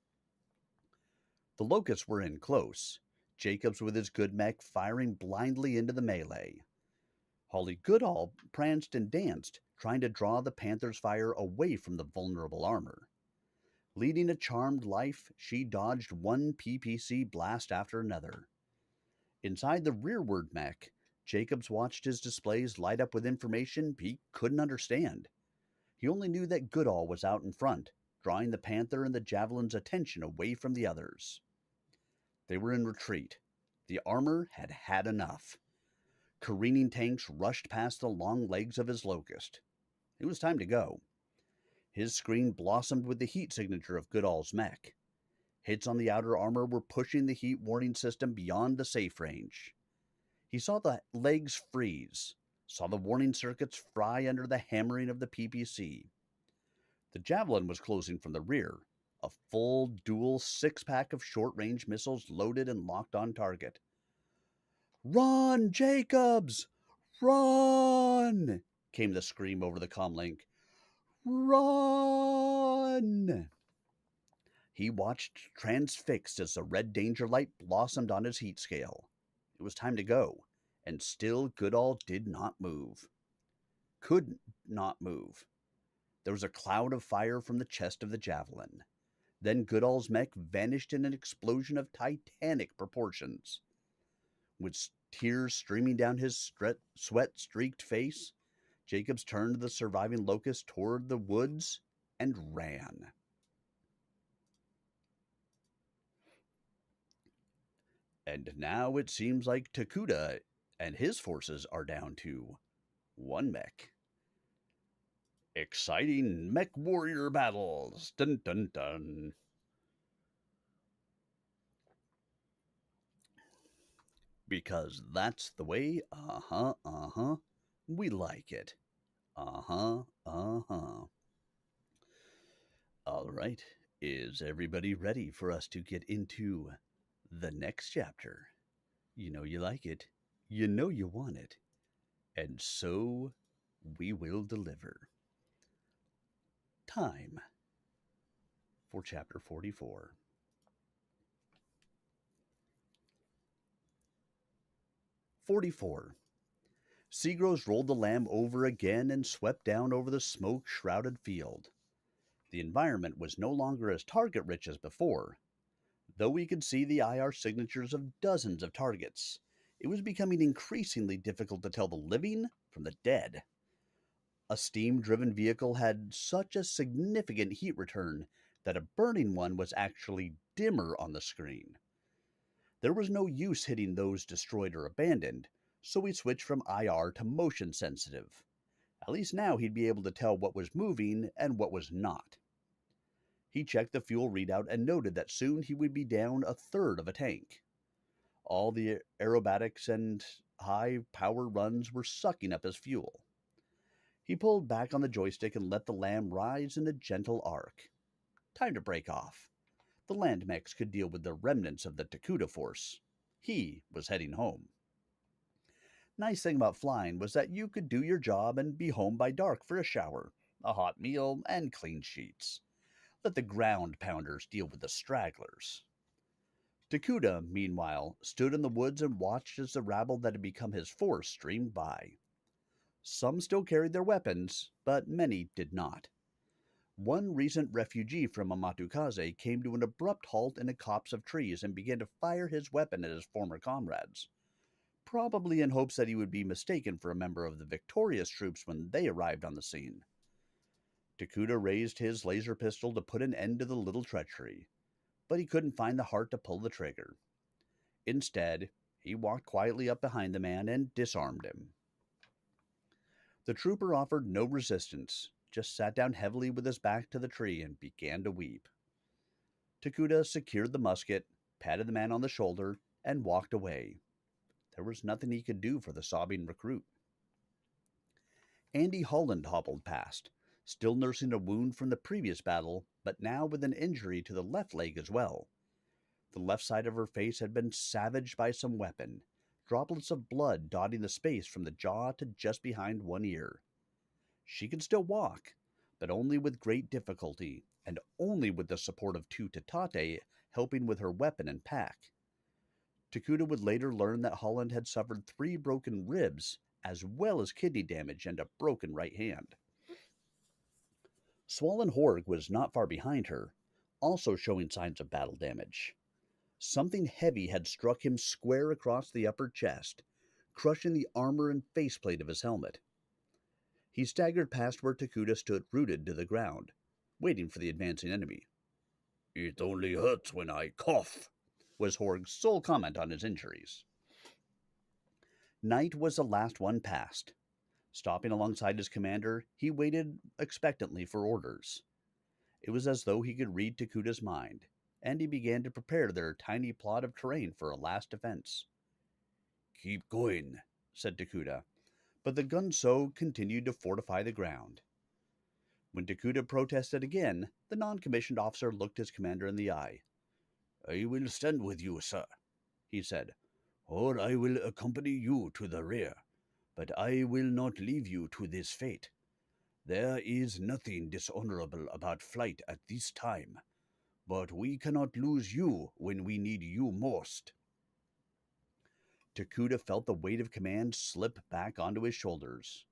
The locusts were in close, Jacobs with his good mech firing blindly into the melee. Holly Goodall pranced and danced, trying to draw the Panther's fire away from the vulnerable armor. Leading a charmed life, she dodged one PPC blast after another. Inside the rearward mech, Jacobs watched his displays light up with information he couldn't understand. He only knew that Goodall was out in front, drawing the Panther and the Javelin's attention away from the others. They were in retreat. The armor had had enough. Careening tanks rushed past the long legs of his Locust. It was time to go. His screen blossomed with the heat signature of Goodall's mech. Hits on the outer armor were pushing the heat warning system beyond the safe range. He saw the legs freeze, saw the warning circuits fry under the hammering of the PPC. The Javelin was closing from the rear, a full dual six-pack of short-range missiles loaded and locked on target. "Run, Jacobs! Run!" came the scream over the comlink. "Run!" He watched transfixed as the red danger light blossomed on his heat scale. It was time to go, and still Goodall did not move. Could not move. There was a cloud of fire from the chest of the Javelin. Then Goodall's mech vanished in an explosion of titanic proportions. With Tears streaming down his sweat-streaked face, Jacobs turned the surviving locust toward the woods and ran. And now it seems like Takuda and his forces are down to one mech. Exciting mech warrior battles! Dun dun dun. Because that's the way, we like it. All right, is everybody ready for us to get into the next chapter? You know you like it, you know you want it, and so we will deliver. Time for chapter 44. 44. Seagrows rolled the lamb over again and swept down over the smoke-shrouded field. The environment was no longer as target-rich as before. Though we could see the IR signatures of dozens of targets, it was becoming increasingly difficult to tell the living from the dead. A steam-driven vehicle had such a significant heat return that a burning one was actually dimmer on the screen. There was no use hitting those destroyed or abandoned, so we switched from IR to motion sensitive. At least now he'd be able to tell what was moving and what was not. He checked the fuel readout and noted that soon he would be down a third of a tank. All the aerobatics and high power runs were sucking up his fuel. He pulled back on the joystick and let the lamb rise in a gentle arc. Time to break off. The land mechs could deal with the remnants of the Takuda force. He was heading home. Nice thing about flying was that you could do your job and be home by dark for a shower, a hot meal, and clean sheets. Let the ground pounders deal with the stragglers. Takuda, meanwhile, stood in the woods and watched as the rabble that had become his force streamed by. Some still carried their weapons, but many did not. One recent refugee from Amatukaze came to an abrupt halt in a copse of trees and began to fire his weapon at his former comrades, probably in hopes that he would be mistaken for a member of the victorious troops when they arrived on the scene. Takuda raised his laser pistol to put an end to the little treachery, but he couldn't find the heart to pull the trigger. Instead, he walked quietly up behind the man and disarmed him. The trooper offered no resistance, just sat down heavily with his back to the tree and began to weep. Takuda secured the musket, patted the man on the shoulder, and walked away. There was nothing he could do for the sobbing recruit. Andy Holland hobbled past, still nursing a wound from the previous battle, but now with an injury to the left leg as well. The left side of her face had been savaged by some weapon, droplets of blood dotting the space from the jaw to just behind one ear. She could still walk, but only with great difficulty, and only with the support of two Tatate helping with her weapon and pack. Takuda would later learn that Holland had suffered 3 broken ribs, as well as kidney damage and a broken right hand. Swollen Horg was not far behind her, also showing signs of battle damage. Something heavy had struck him square across the upper chest, crushing the armor and faceplate of his helmet. He staggered past where Takuda stood rooted to the ground, waiting for the advancing enemy. "It only hurts when I cough," was Horg's sole comment on his injuries. Knight was the last one past. Stopping alongside his commander, he waited expectantly for orders. It was as though he could read Takuda's mind, and he began to prepare their tiny plot of terrain for a last defense. "Keep going," said Takuda, but the Gunso continued to fortify the ground. When Takuda protested again, the non-commissioned officer looked his commander in the eye. "I will stand with you, sir," he said, "or I will accompany you to the rear, but I will not leave you to this fate. There is nothing dishonorable about flight at this time, but we cannot lose you when we need you most." Takuda felt the weight of command slip back onto his shoulders.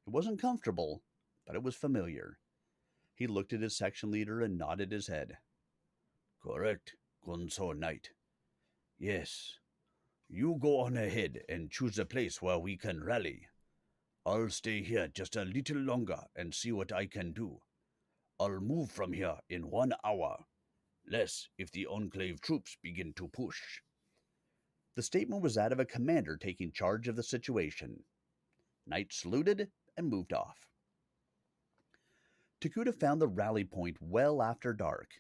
It wasn't comfortable, but it was familiar. He looked at his section leader and nodded his head. "Correct, Gunso Knight. Yes, You go on ahead and choose a place where we can rally. I'll stay here just a little longer and see what I can do. I'll move from here in 1 hour. Less if the Enclave troops begin to push. The statement was that of a commander taking charge of the situation. Knight saluted and moved off. Takuta found the rally point well after dark.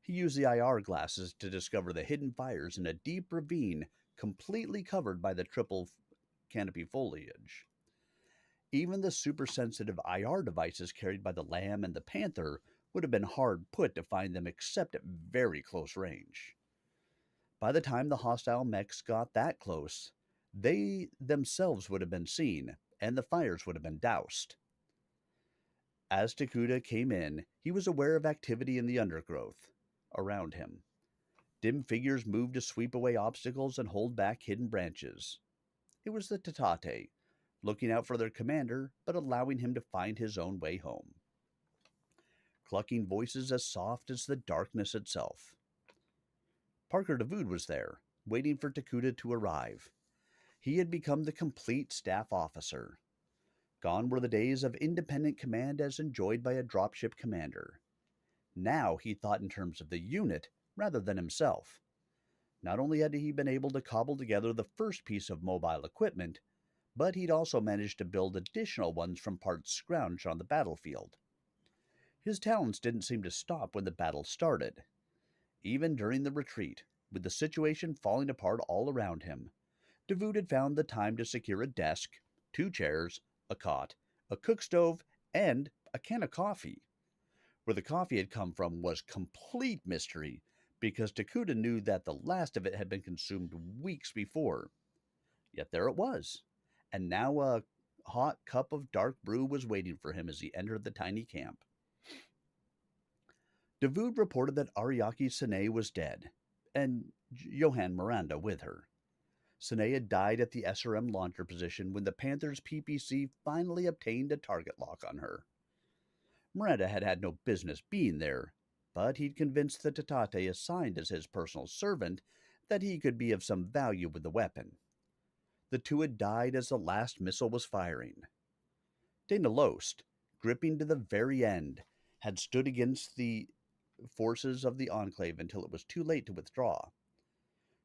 He used the IR glasses to discover the hidden fires in a deep ravine completely covered by the triple canopy foliage. Even the super sensitive IR devices carried by the Lamb and the Panther would have been hard put to find them except at very close range. By the time the hostile mechs got that close, they themselves would have been seen, and the fires would have been doused. As Takuta came in, he was aware of activity in the undergrowth around him. Dim figures moved to sweep away obstacles and hold back hidden branches. It was the Tatate, looking out for their commander, but allowing him to find his own way home. Clucking voices as soft as the darkness itself. Parker DeVood was there, waiting for Takuta to arrive. He had become the complete staff officer. Gone were the days of independent command as enjoyed by a dropship commander. Now he thought in terms of the unit rather than himself. Not only had he been able to cobble together the first piece of mobile equipment, but he'd also managed to build additional ones from parts scrounged on the battlefield. His talents didn't seem to stop when the battle started. Even during the retreat, with the situation falling apart all around him, DeVood had found the time to secure a desk, 2 chairs, a cot, a cook stove, and a can of coffee. Where the coffee had come from was complete mystery, because Takuta knew that the last of it had been consumed weeks before. Yet there it was, and now a hot cup of dark brew was waiting for him as he entered the tiny camp. DeVood reported that Ariaki Sine was dead, and Johan Miranda with her. Sine had died at the SRM launcher position when the Panthers PPC finally obtained a target lock on her. Miranda had had no business being there, but he'd convinced the Tatate assigned as his personal servant that he could be of some value with the weapon. The two had died as the last missile was firing. Dana Lost, gripping to the very end, had stood against the forces of the Enclave until it was too late to withdraw.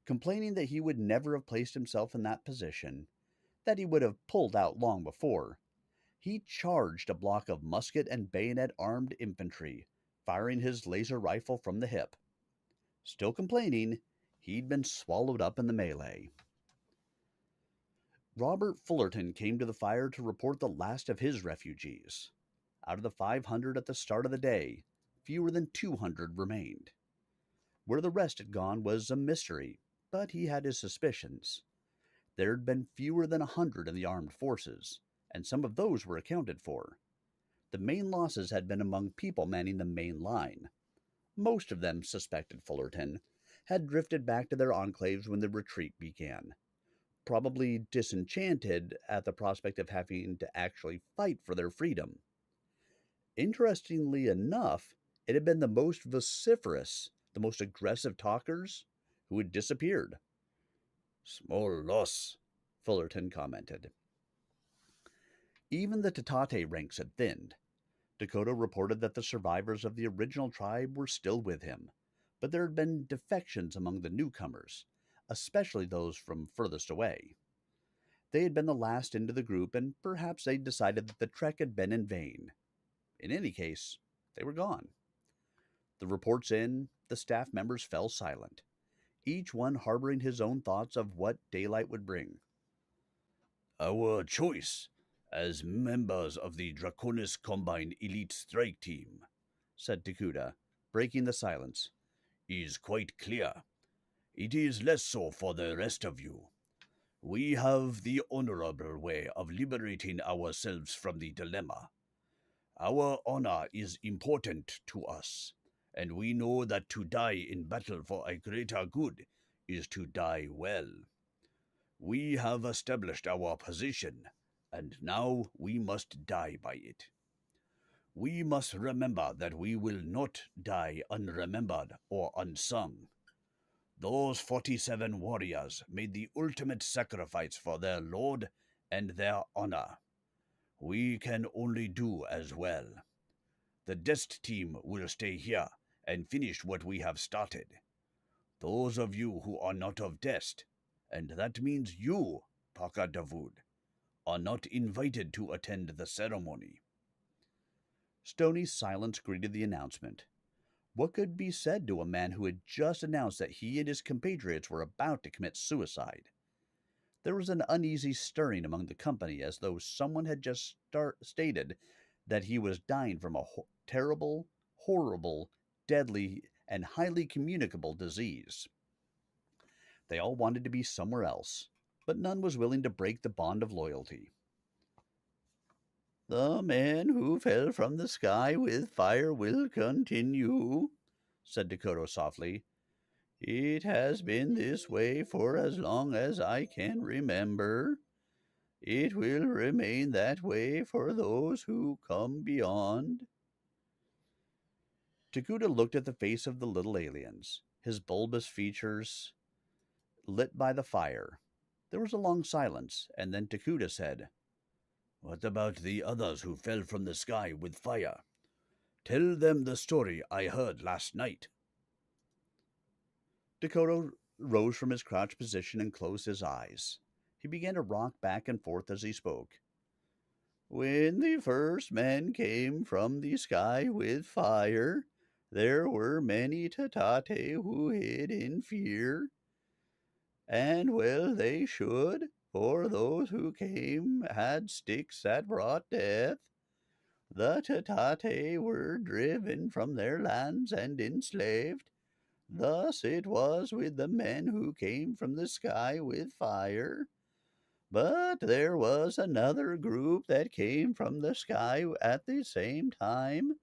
Complaining that he would never have placed himself in that position, that he would have pulled out long before, he charged a block of musket and bayonet-armed infantry, firing his laser rifle from the hip. Still complaining, he'd been swallowed up in the melee. Robert Fullerton came to the fire to report the last of his refugees. Out of the 500 at the start of the day, fewer than 200 remained. Where the rest had gone was a mystery, but he had his suspicions. There had been fewer than 100 in the armed forces, and some of those were accounted for. The main losses had been among people manning the main line. Most of them, suspected Fullerton, had drifted back to their enclaves when the retreat began, probably disenchanted at the prospect of having to actually fight for their freedom. Interestingly enough, it had been the most vociferous, the most aggressive talkers who had disappeared. Small loss, Fullerton commented. Even the Tatate ranks had thinned. Dakota reported that the survivors of the original tribe were still with him, but there had been defections among the newcomers, especially those from furthest away. They had been the last into the group, and perhaps they'd decided that the trek had been in vain. In any case, they were gone. The reports in, the staff members fell silent, each one harboring his own thoughts of what daylight would bring. Our choice, as members of the Draconis Combine Elite Strike Team, said Takuta, breaking the silence, is quite clear. It is less so for the rest of you. We have the honorable way of liberating ourselves from the dilemma. Our honor is important to us, and we know that to die in battle for a greater good is to die well. We have established our position, and now we must die by it. We must remember that we will not die unremembered or unsung. Those 47 warriors made the ultimate sacrifice for their lord and their honor. We can only do as well. The Dest team will stay here and finish what we have started. Those of you who are not of Dest, and that means you, Paka Davud, are not invited to attend the ceremony. Stony silence greeted the announcement. What could be said to a man who had just announced that he and his compatriots were about to commit suicide? There was an uneasy stirring among the company as though someone had just stated that he was dying from a terrible, horrible, deadly, and highly communicable disease. They all wanted to be somewhere else, but none was willing to break the bond of loyalty. "The man who fell from the sky with fire will continue," said Dakota softly. "It has been this way for as long as I can remember. It will remain that way for those who come beyond." Takuda looked at the face of the little aliens, his bulbous features lit by the fire. There was a long silence, and then Takuda said, "What about the others who fell from the sky with fire? Tell them the story I heard last night." Dakota rose from his crouched position and closed his eyes. He began to rock back and forth as he spoke. "When the first men came from the sky with fire, there were many Tatate who hid in fear. And well they should, for those who came had sticks that brought death. The Tatate were driven from their lands and enslaved. Thus it was with the men who came from the sky with fire. But there was another group that came from the sky at the same time.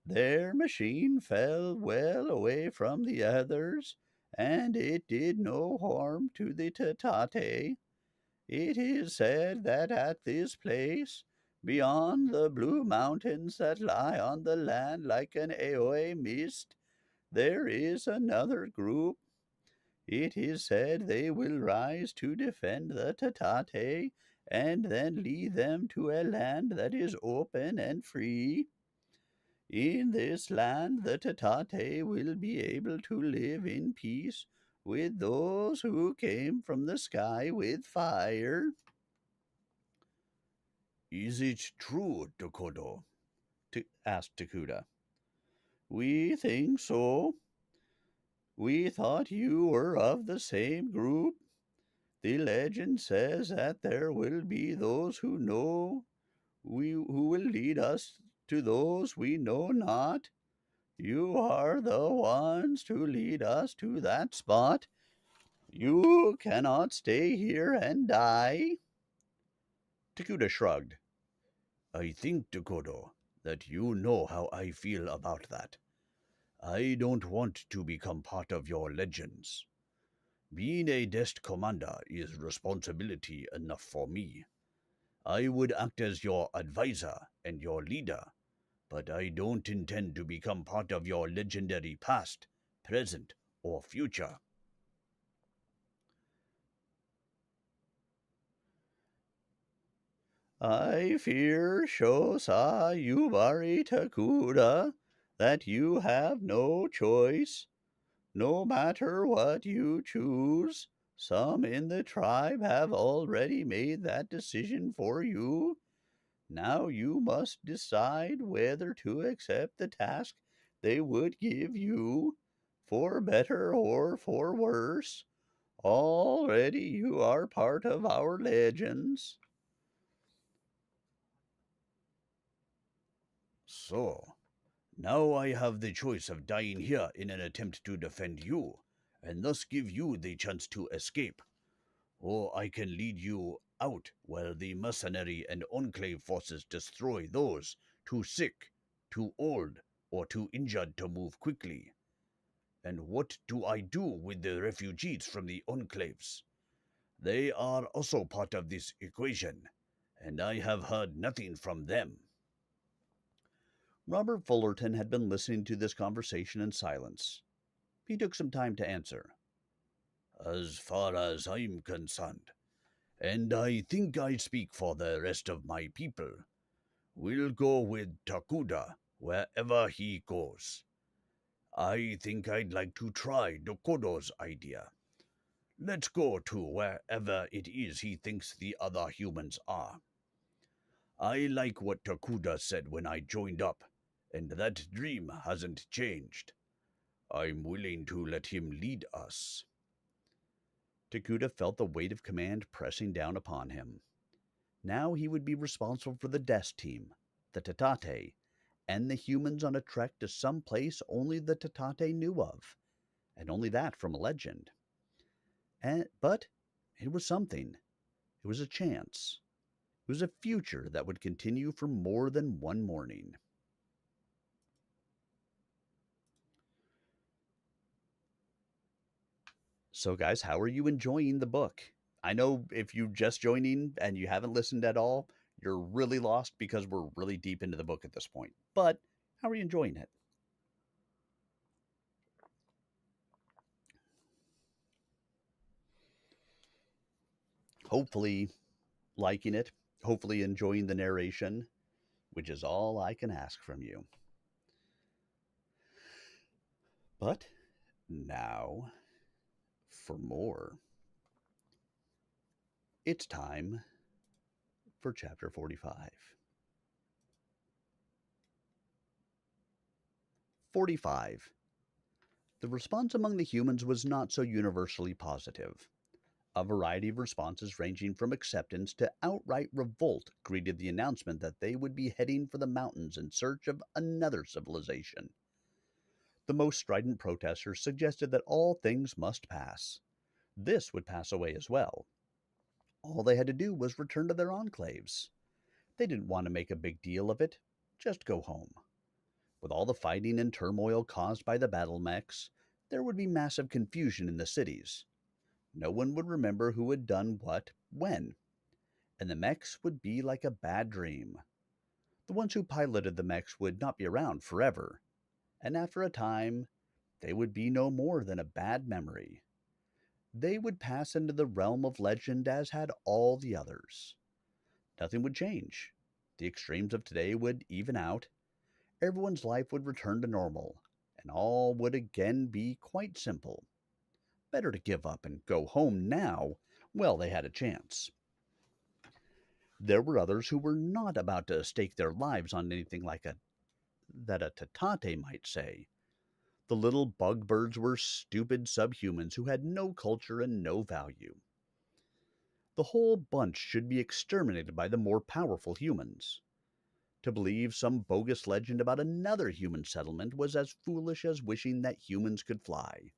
Their machine fell well away from the others, and it did no harm to the Tatate. It is said that at this place, beyond the blue mountains that lie on the land like an Aoi mist, there is another group. It is said they will rise to defend the Tatate and then lead them to a land that is open and free. In this land, the Tatate will be able to live in peace with those who came from the sky with fire." "Is it true, Dokodo?" asked Takuda. "We think so. We thought you were of the same group. The legend says that there will be those who who will lead us to those we know not. You are the ones to lead us to that spot. You cannot stay here and die." Takuda shrugged. "I think, Dokodo, that you know how I feel about that. I don't want to become part of your legends. Being a Dest commander is responsibility enough for me. I would act as your advisor and your leader, but I don't intend to become part of your legendary past, present, or future." "I fear, Shosa Yubari Takuda, that you have no choice. No matter what you choose, some in the tribe have already made that decision for you. Now you must decide whether to accept the task they would give you, for better or for worse. Already you are part of our legends." "So, now I have the choice of dying here in an attempt to defend you, and thus give you the chance to escape, or I can lead you out while the mercenary and enclave forces destroy those too sick, too old, or too injured to move quickly. And what do I do with the refugees from the enclaves? They are also part of this equation, and I have heard nothing from them." Robert Fullerton had been listening to this conversation in silence. He took some time to answer. as far as I'm concerned, and I think I speak for the rest of my people. We'll go with Takuda wherever he goes. I think I'd like to try Dokodo's idea. Let's go to wherever it is he thinks the other humans are. I like what Takuda said when I joined up, and that dream hasn't changed. I'm willing to let him lead us. Takuda felt the weight of command pressing down upon him. Now he would be responsible for the Death Team, the Tatate, and the humans on a trek to some place only the Tatate knew of, and only that from a legend. But it was something. It was a chance. It was a future that would continue for more than one morning. So, guys, how are you enjoying the book? I know if you're just joining and you haven't listened at all, you're really lost because we're really deep into the book at this point. But how are you enjoying it? Hopefully, liking it, hopefully, enjoying the narration, which is all I can ask from you. But now, for more, it's time for Chapter 45. 45. The response among the humans was not so universally positive. A variety of responses ranging from acceptance to outright revolt greeted the announcement that they would be heading for the mountains in search of another civilization. The most strident protesters suggested that all things must pass. This would pass away as well. All they had to do was return to their enclaves. They didn't want to make a big deal of it, just go home. With all the fighting and turmoil caused by the battle mechs, there would be massive confusion in the cities. No one would remember who had done what, when, and the mechs would be like a bad dream. The ones who piloted the mechs would not be around forever, and after a time, they would be no more than a bad memory. They would pass into the realm of legend as had all the others. Nothing would change. The extremes of today would even out. Everyone's life would return to normal, and all would again be quite simple. Better to give up and go home now while they had a chance. There were others who were not about to stake their lives on anything like that a Tatate might say. The little bug birds were stupid subhumans who had no culture and no value. The whole bunch should be exterminated by the more powerful humans. To believe some bogus legend about another human settlement was as foolish as wishing that humans could fly.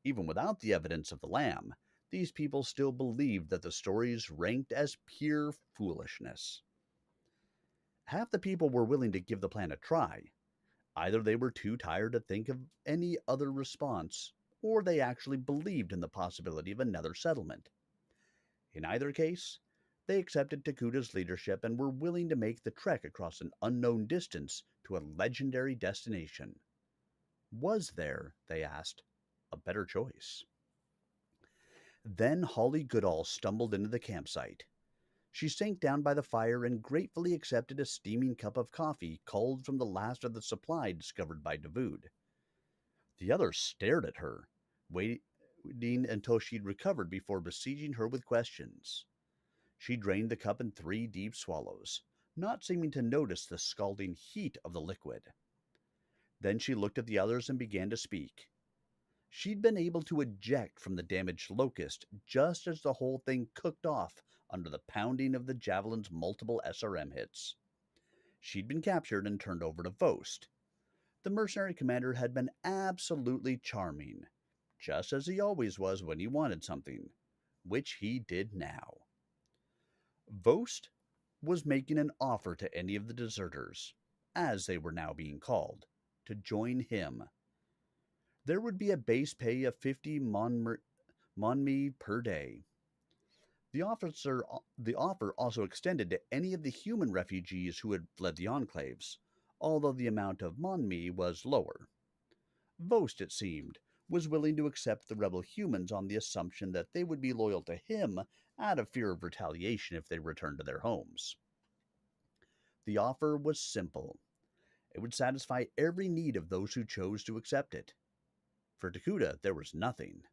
Even without the evidence of the lamb, these people still believed that the stories ranked as pure foolishness. Half the people were willing to give the plan a try. Either they were too tired to think of any other response, or they actually believed in the possibility of another settlement. In either case, they accepted Takuda's leadership and were willing to make the trek across an unknown distance to a legendary destination. Was there, they asked, a better choice? Then Holly Goodall stumbled into the campsite. She sank down by the fire and gratefully accepted a steaming cup of coffee culled from the last of the supply discovered by Davood. The others stared at her, waiting until she'd recovered before besieging her with questions. She drained the cup in 3 deep swallows, not seeming to notice the scalding heat of the liquid. Then she looked at the others and began to speak. She'd been able to eject from the damaged locust just as the whole thing cooked off under the pounding of the javelin's multiple SRM hits. She'd been captured and turned over to Vost. The mercenary commander had been absolutely charming, just as he always was when he wanted something, which he did now. Vost was making an offer to any of the deserters, as they were now being called, to join him. There would be a base pay of 50 monmi per day. The offer also extended to any of the human refugees who had fled the enclaves, although the amount of monmi was lower. Vost, it seemed, was willing to accept the rebel humans on the assumption that they would be loyal to him out of fear of retaliation if they returned to their homes. The offer was simple. It would satisfy every need of those who chose to accept it. For Takuda, there was nothing,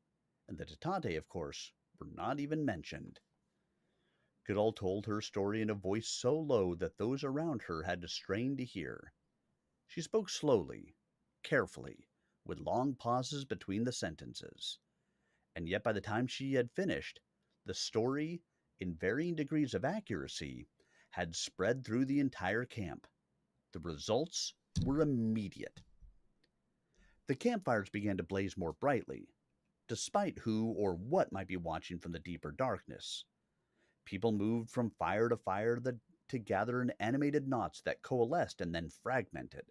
and the Tatate, of course, were not even mentioned. Goodall told her story in a voice so low that those around her had to strain to hear. She spoke slowly, carefully, with long pauses between the sentences. And yet by the time she had finished, the story, in varying degrees of accuracy, had spread through the entire camp. The results were immediate. The campfires began to blaze more brightly, despite who or what might be watching from the deeper darkness. People moved from fire to fire to gather in animated knots that coalesced and then fragmented.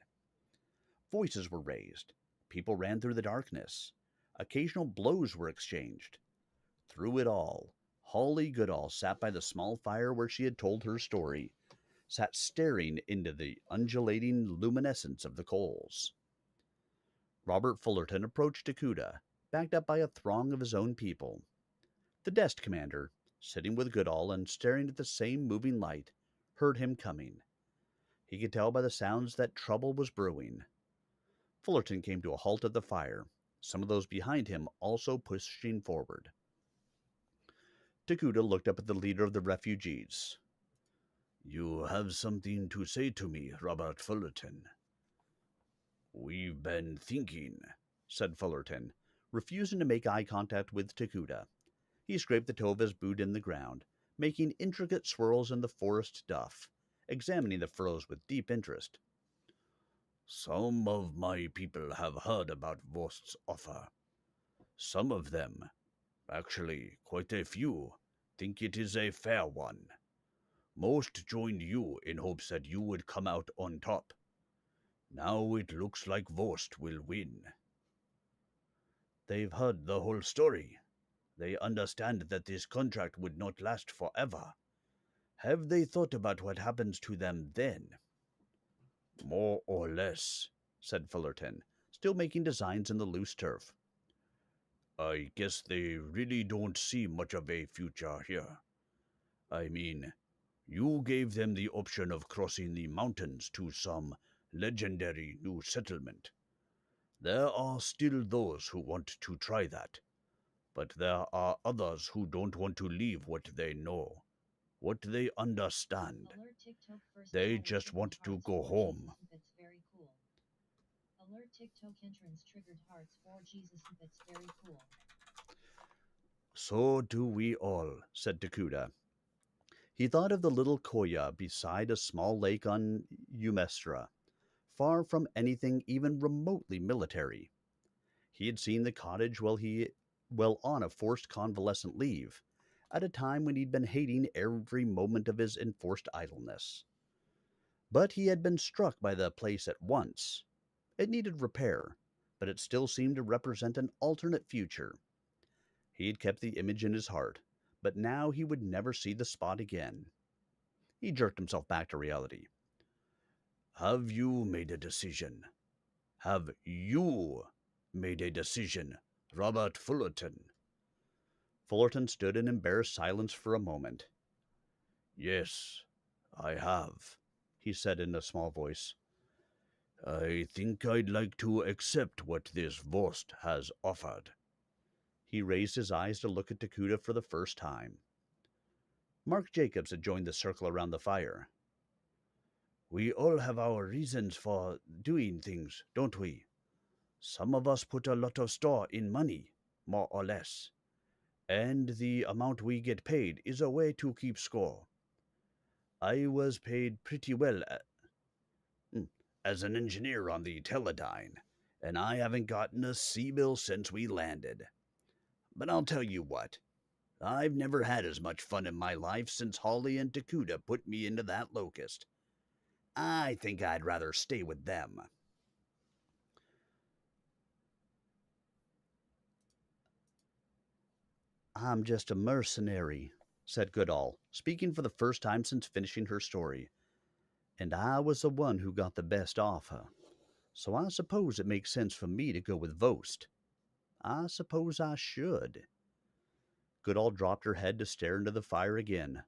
Voices were raised. People ran through the darkness. Occasional blows were exchanged. Through it all, Holly Goodall sat by the small fire where she had told her story, sat staring into the undulating luminescence of the coals. Robert Fullerton approached Takuda, backed up by a throng of his own people. The desk commander, sitting with Goodall and staring at the same moving light, heard him coming. He could tell by the sounds that trouble was brewing. Fullerton came to a halt at the fire, some of those behind him also pushing forward. Takuda looked up at the leader of the refugees. You have something to say to me, Robert Fullerton. We've been thinking, said Fullerton, refusing to make eye contact with Takuda. He scraped the toe of his boot in the ground, making intricate swirls in the forest duff, examining the furrows with deep interest. Some of my people have heard about Vost's offer. Some of them, actually quite a few, think it is a fair one. Most joined you in hopes that you would come out on top. Now it looks like Vost will win. They've heard the whole story. They understand that this contract would not last forever. Have they thought about what happens to them then? More or less, said Fullerton, still making designs in the loose turf. I guess they really don't see much of a future here. I mean, you gave them the option of crossing the mountains to some legendary new settlement. There are still those who want to try that, but there are others who don't want to leave what they know, what they understand. They just want to go home. Alert TikTok entrance triggered hearts for Jesus. That's very cool. So do we all, said Takuda. He thought of the little koya beside a small lake on Umestra, far from anything even remotely military. He had seen the cottage while on a forced convalescent leave, at a time when he'd been hating every moment of his enforced idleness. But he had been struck by the place at once. It needed repair, but it still seemed to represent an alternate future. He had kept the image in his heart, but now he would never see the spot again. He jerked himself back to reality. Have you made a decision? Have you made a decision, Robert Fullerton? Fullerton stood in embarrassed silence for a moment. Yes, I have, he said in a small voice. I think I'd like to accept what this Vost has offered. He raised his eyes to look at Takuda for the first time. Mark Jacobs had joined the circle around the fire. We all have our reasons for doing things, don't we? Some of us put a lot of store in money, more or less. And the amount we get paid is a way to keep score. I was paid pretty well as an engineer on the Teledyne, and I haven't gotten a C-bill since we landed. But I'll tell you what, I've never had as much fun in my life since Holly and Takuda put me into that locust. I think I'd rather stay with them. I'm just a mercenary, said Goodall, speaking for the first time since finishing her story. And I was the one who got the best offer. So I suppose it makes sense for me to go with Vost. I suppose I should. Goodall dropped her head to stare into the fire again.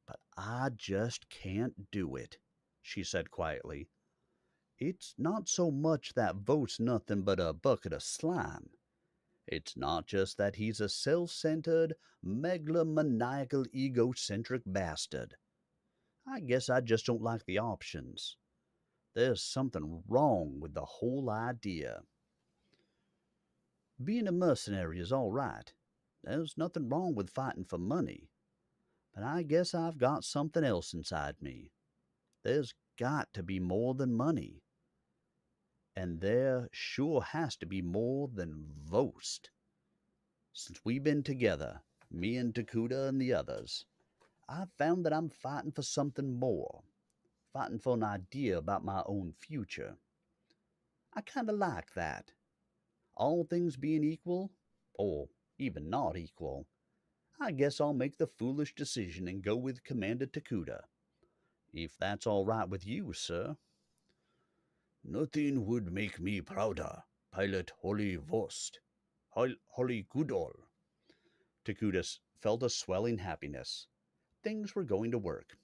But I just can't do it, she said quietly. It's not so much that Vogt's nothing but a bucket of slime. It's not just that he's a self-centered, megalomaniacal, egocentric bastard. I guess I just don't like the options. There's something wrong with the whole idea. Being a mercenary is all right. There's nothing wrong with fighting for money. But I guess I've got something else inside me. There's got to be more than money. And there sure has to be more than Vost. Since we've been together, me and Takuda and the others, I've found that I'm fighting for something more. Fighting for an idea about my own future. I kinda like that. All things being equal, or even not equal, I guess I'll make the foolish decision and go with Commander Takuda. If that's all right with you, sir. Nothing would make me prouder, Pilot Holly Vost. Holly Goodall. Takuda felt a swelling happiness. Things were going to work.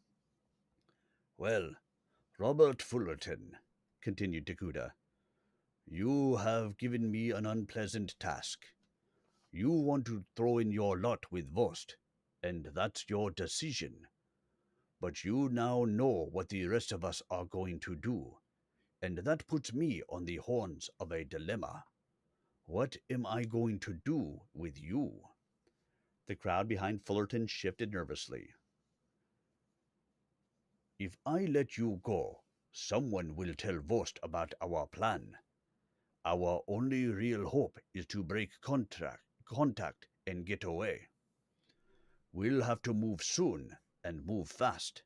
Well, Robert Fullerton, continued Takuda, you have given me an unpleasant task. You want to throw in your lot with Vost, and that's your decision. But you now know what the rest of us are going to do, and that puts me on the horns of a dilemma. What am I going to do with you? The crowd behind Fullerton shifted nervously. If I let you go, someone will tell Vost about our plan. Our only real hope is to break contact and get away. We'll have to move soon and move fast.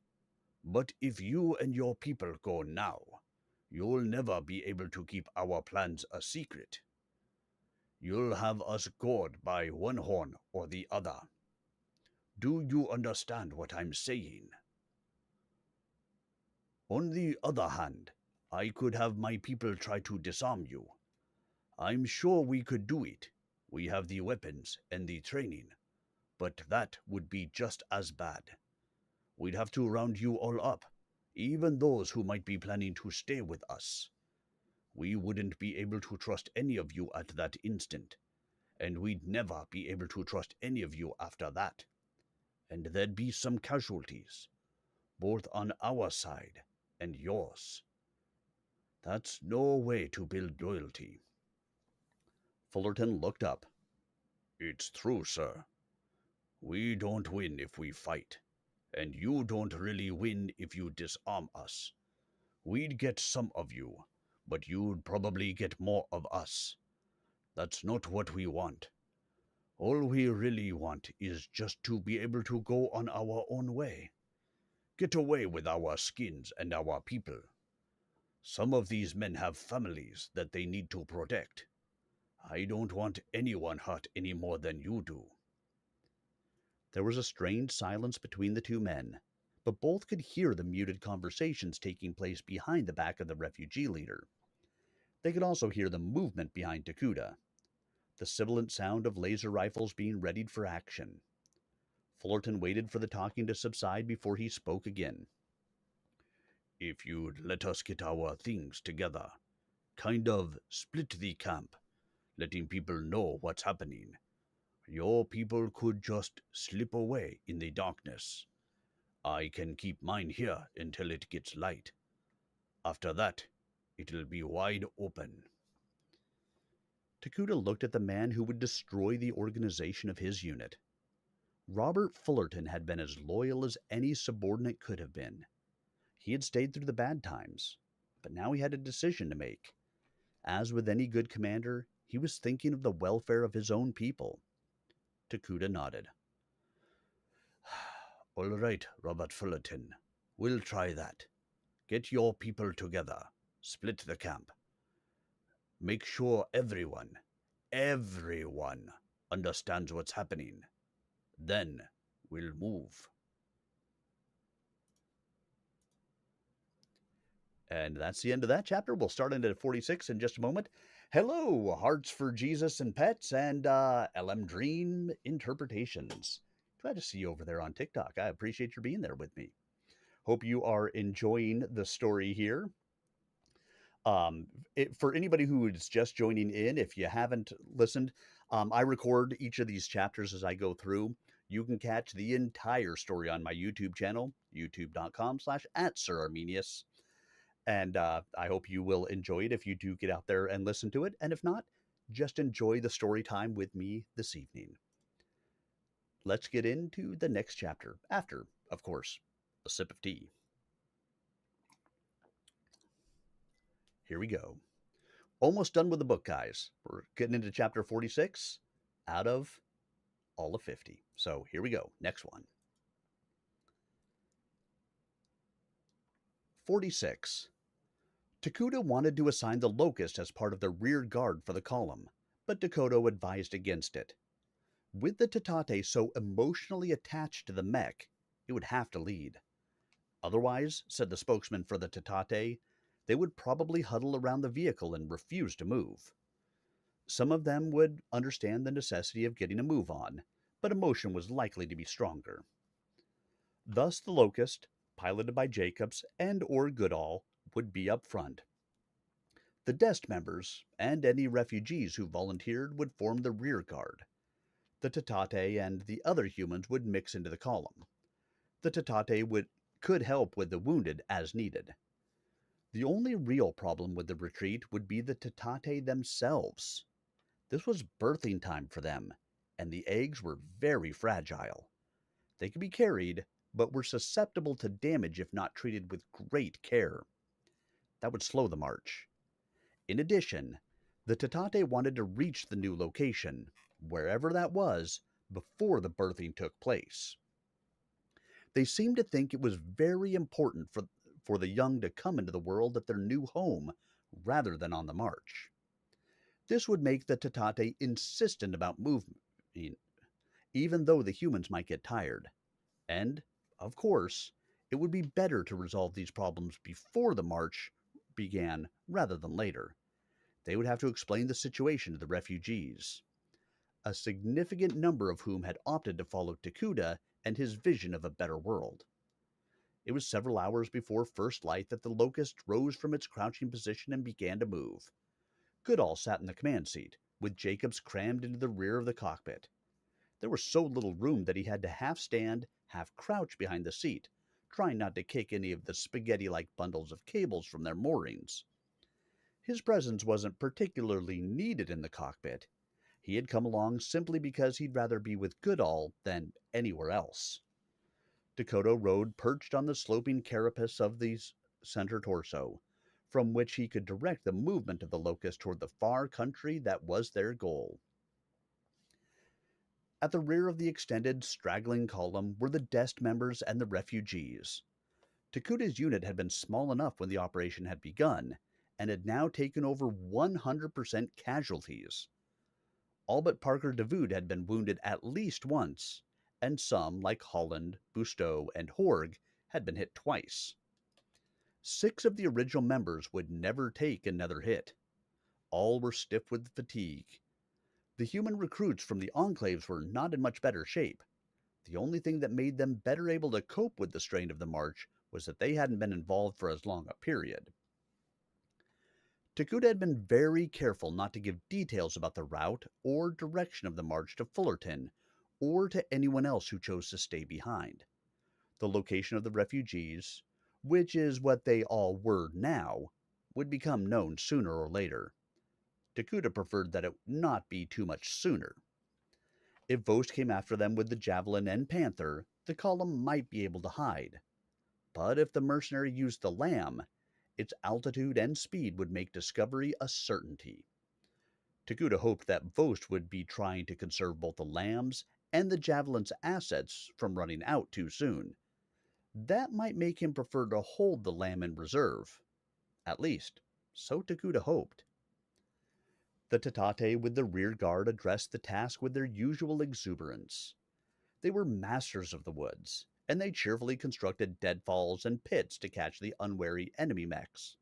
But if you and your people go now, you'll never be able to keep our plans a secret. You'll have us gored by one horn or the other. Do you understand what I'm saying? On the other hand, I could have my people try to disarm you. I'm sure we could do it. We have the weapons and the training. But that would be just as bad. We'd have to round you all up, even those who might be planning to stay with us. We wouldn't be able to trust any of you at that instant, and we'd never be able to trust any of you after that. And there'd be some casualties, both on our side and yours. That's no way to build loyalty. Fullerton looked up. It's true, sir. We don't win if we fight, and you don't really win if you disarm us. We'd get some of you, but you'd probably get more of us. That's not what we want. All we really want is just to be able to go on our own way. Get away with our skins and our people. Some of these men have families that they need to protect. I don't want anyone hurt any more than you do. There was a strained silence between the two men, but both could hear the muted conversations taking place behind the back of the refugee leader. They could also hear the movement behind Takuda, the sibilant sound of laser rifles being readied for action. Fullerton waited for the talking to subside before he spoke again. If you'd let us get our things together, kind of split the camp, letting people know what's happening, your people could just slip away in the darkness. I can keep mine here until it gets light. After that, it'll be wide open. Takuda looked at the man who would destroy the organization of his unit. Robert Fullerton had been as loyal as any subordinate could have been. He had stayed through the bad times, but now he had a decision to make. As with any good commander, he was thinking of the welfare of his own people. Takuda nodded. All right, Robert Fullerton. We'll try that. Get your people together. Split the camp. Make sure everyone understands what's happening. Then we'll move. And that's the end of that chapter. We'll start into 46 in just a moment. Hello, Hearts for Jesus and Pets and LM Dream Interpretations. Glad to see you over there on TikTok. I appreciate your being there with me. Hope you are enjoying the story here. For anybody who is just joining in, if you haven't listened, I record each of these chapters as I go through. You can catch the entire story on my YouTube channel, youtube.com/@SirArminius. And I hope you will enjoy it if you do get out there and listen to it. And if not, just enjoy the story time with me this evening. Let's get into the next chapter after, of course, a sip of tea. Here we go. Almost done with the book, guys. We're getting into chapter 46 out of all of 50. So here we go. Next one. 46. Takuda wanted to assign the Locust as part of the rear guard for the column, but Dakota advised against it. With the Tatate so emotionally attached to the mech, it would have to lead. Otherwise, said the spokesman for the Tatate, they would probably huddle around the vehicle and refuse to move. Some of them would understand the necessity of getting a move on, but emotion was likely to be stronger. Thus the Locust, piloted by Jacobs and or Goodall, would be up front. The Dest members and any refugees who volunteered would form the rear guard. The Tatate and the other humans would mix into the column. The Tatate could help with the wounded as needed. The only real problem with the retreat would be the Tatate themselves. This was birthing time for them, and the eggs were very fragile. They could be carried, but were susceptible to damage if not treated with great care. That would slow the march. In addition, the Tatate wanted to reach the new location, wherever that was, before the birthing took place. They seemed to think it was very important for the young to come into the world at their new home rather than on the march. This would make the Tatate insistent about movement, even though the humans might get tired. And, of course, it would be better to resolve these problems before the march began rather than later. They would have to explain the situation to the refugees, a significant number of whom had opted to follow Takuda and his vision of a better world. It was several hours before first light that the Locust rose from its crouching position and began to move. Goodall sat in the command seat, with Jacobs crammed into the rear of the cockpit. There was so little room that he had to half stand, half crouch behind the seat, trying not to kick any of the spaghetti-like bundles of cables from their moorings. His presence wasn't particularly needed in the cockpit. He had come along simply because he'd rather be with Goodall than anywhere else. Dakota rode perched on the sloping carapace of the center torso, from which he could direct the movement of the Locust toward the far country that was their goal. At the rear of the extended, straggling column were the Dest members and the refugees. Takuda's unit had been small enough when the operation had begun, and had now taken over 100% casualties. All but Parker DeVood had been wounded at least once, and some, like Holland, Busteau, and Horg, had been hit twice. 6 of the original members would never take another hit. All were stiff with fatigue. The human recruits from the enclaves were not in much better shape. The only thing that made them better able to cope with the strain of the march was that they hadn't been involved for as long a period. Takuda had been very careful not to give details about the route or direction of the march to Fullerton, or to anyone else who chose to stay behind. The location of the refugees, which is what they all were now, would become known sooner or later. Takuda preferred that it not be too much sooner. If Vost came after them with the Javelin and Panther, the column might be able to hide. But if the mercenary used the Lamb, its altitude and speed would make discovery a certainty. Takuda hoped that Vost would be trying to conserve both the Lamb's and the Javelin's assets from running out too soon. That might make him prefer to hold the Lamb in reserve. At least, so Takuda hoped. The Tatate with the rear guard addressed the task with their usual exuberance. They were masters of the woods, and they cheerfully constructed deadfalls and pits to catch the unwary enemy mechs.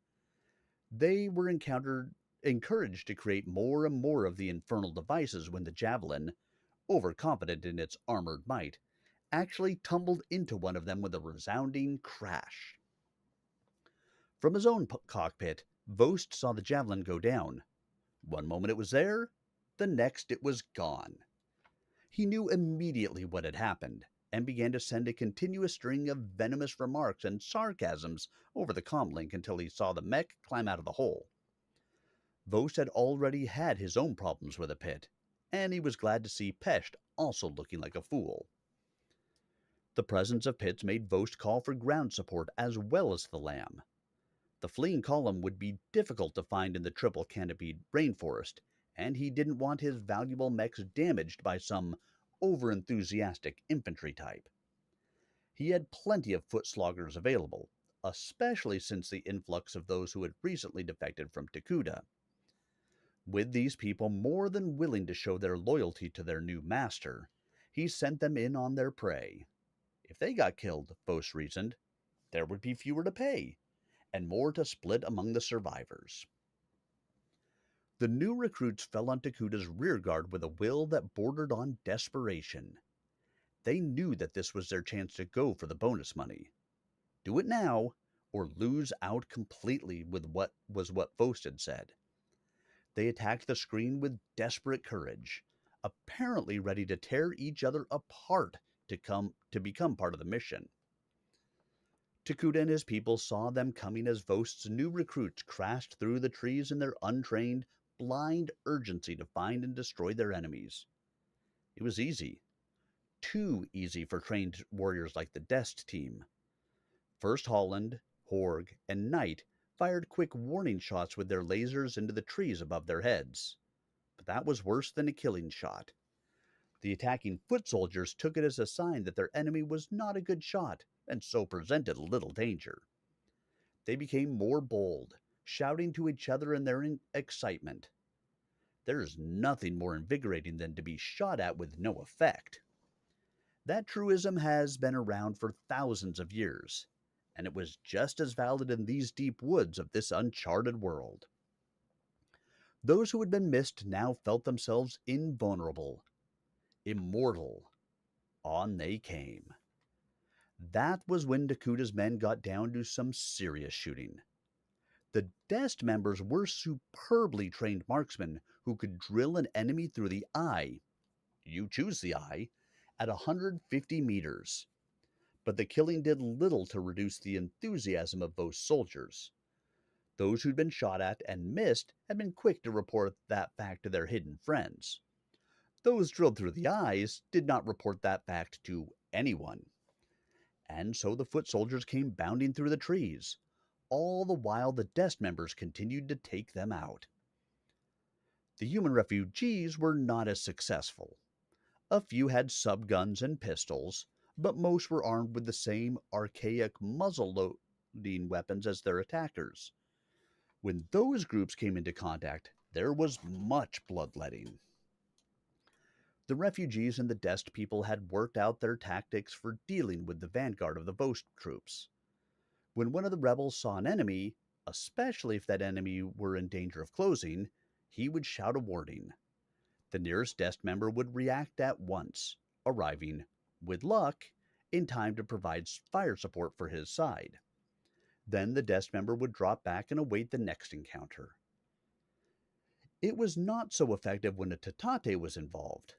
They were encouraged to create more and more of the infernal devices when the javelin, overconfident in its armored might, actually tumbled into one of them with a resounding crash. From his own cockpit, Vost saw the javelin go down. One moment it was there, the next it was gone. He knew immediately what had happened and began to send a continuous string of venomous remarks and sarcasms over the comlink until he saw the mech climb out of the hole. Vost had already had his own problems with the pit, and he was glad to see Pesht also looking like a fool. The presence of pits made Vost call for ground support as well as the lamb. The fleeing column would be difficult to find in the triple canopied rainforest, and he didn't want his valuable mechs damaged by some overenthusiastic infantry type. He had plenty of foot sloggers available, especially since the influx of those who had recently defected from Takuda. With these people more than willing to show their loyalty to their new master, he sent them in on their prey. If they got killed, Vost reasoned, there would be fewer to pay, and more to split among the survivors. The new recruits fell on Takuda's rearguard with a will that bordered on desperation. They knew that this was their chance to go for the bonus money. Do it now, or lose out completely with what Vost had said. They attacked the screen with desperate courage, apparently ready to tear each other apart to become part of the mission. Takuda and his people saw them coming as Vost's new recruits crashed through the trees in their untrained, blind urgency to find and destroy their enemies. It was easy. Too easy for trained warriors like the Dest team. First Holland, Horg, and Knight fired quick warning shots with their lasers into the trees above their heads. But that was worse than a killing shot. The attacking foot soldiers took it as a sign that their enemy was not a good shot, and so presented little danger. They became more bold, shouting to each other in their excitement. There is nothing more invigorating than to be shot at with no effect. That truism has been around for thousands of years, and it was just as valid in these deep woods of this uncharted world. Those who had been missed now felt themselves invulnerable, immortal. On they came. That was when Takuda's men got down to some serious shooting. The Dest members were superbly trained marksmen who could drill an enemy through the eye, you choose the eye, at 150 meters. But the killing did little to reduce the enthusiasm of those soldiers. Those who'd been shot at and missed had been quick to report that fact to their hidden friends. Those drilled through the eyes did not report that fact to anyone. And so the foot soldiers came bounding through the trees. All the while the Dest members continued to take them out. The human refugees were not as successful. A few had subguns and pistols, but most were armed with the same archaic muzzle-loading weapons as their attackers. When those groups came into contact, there was much bloodletting. The refugees and the Dest people had worked out their tactics for dealing with the vanguard of the Vost troops. When one of the rebels saw an enemy, especially if that enemy were in danger of closing, he would shout a warning. The nearest Dest member would react at once, arriving, with luck, in time to provide fire support for his side. Then the Dest member would drop back and await the next encounter. It was not so effective when a Tatate was involved.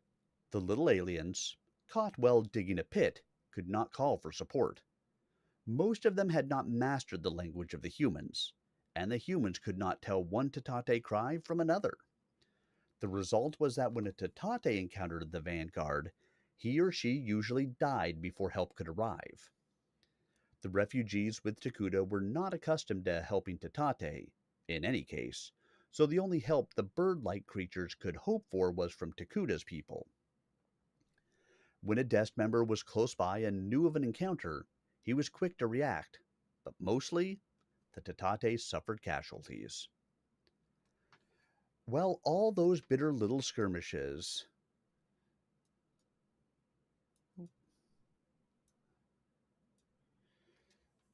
The little aliens, caught while digging a pit, could not call for support. Most of them had not mastered the language of the humans, and the humans could not tell one Tatate cry from another. The result was that when a Tatate encountered the vanguard, he or she usually died before help could arrive. The refugees with Takuda were not accustomed to helping Tatate, in any case, so the only help the bird-like creatures could hope for was from Takuda's people. When a Dest member was close by and knew of an encounter, he was quick to react, but mostly, the Tatate suffered casualties. Well, all those bitter little skirmishes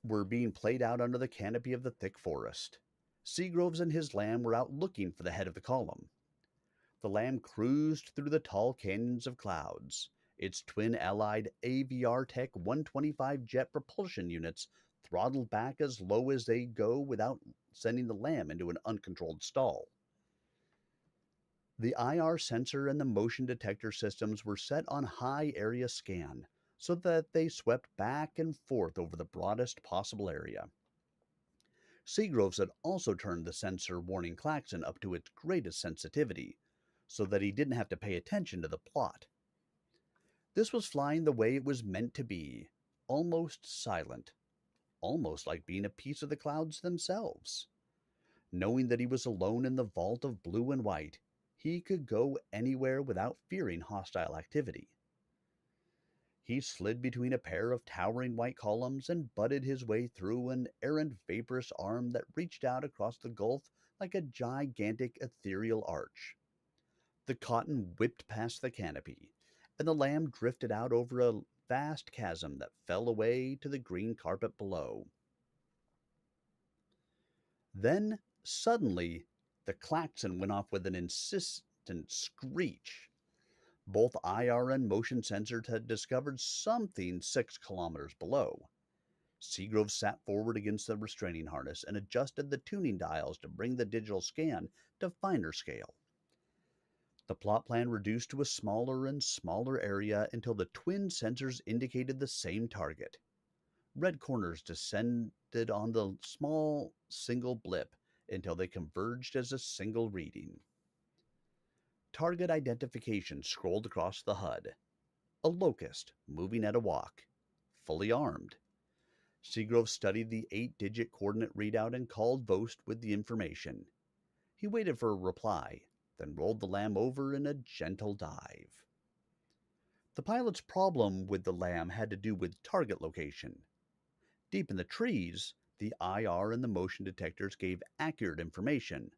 were being played out under the canopy of the thick forest. Seagroves and his lamb were out looking for the head of the column. The lamb cruised through the tall canyons of clouds, its twin allied AVR-Tech 125 jet propulsion units throttled back as low as they go without sending the lamb into an uncontrolled stall. The IR sensor and the motion detector systems were set on high area scan so that they swept back and forth over the broadest possible area. Seagroves had also turned the sensor warning klaxon up to its greatest sensitivity so that he didn't have to pay attention to the plot. This was flying the way it was meant to be, almost silent, almost like being a piece of the clouds themselves. Knowing that he was alone in the vault of blue and white, he could go anywhere without fearing hostile activity. He slid between a pair of towering white columns and butted his way through an errant vaporous arm that reached out across the gulf like a gigantic ethereal arch. The cotton whipped past the canopy, and the lamb drifted out over a vast chasm that fell away to the green carpet below. Then, suddenly, the klaxon went off with an insistent screech. Both IR and motion sensors had discovered something 6 kilometers below. Seagrove sat forward against the restraining harness and adjusted the tuning dials to bring the digital scan to finer scale. The plot plan reduced to a smaller and smaller area until the twin sensors indicated the same target. Red corners descended on the small single blip until they converged as a single reading. Target identification scrolled across the HUD. A locust, moving at a walk, fully armed. Seagrove studied the 8-digit coordinate readout and called Vost with the information. He waited for a reply, then rolled the lamb over in a gentle dive. The pilot's problem with the lamb had to do with target location. Deep in the trees, the IR and the motion detectors gave accurate information,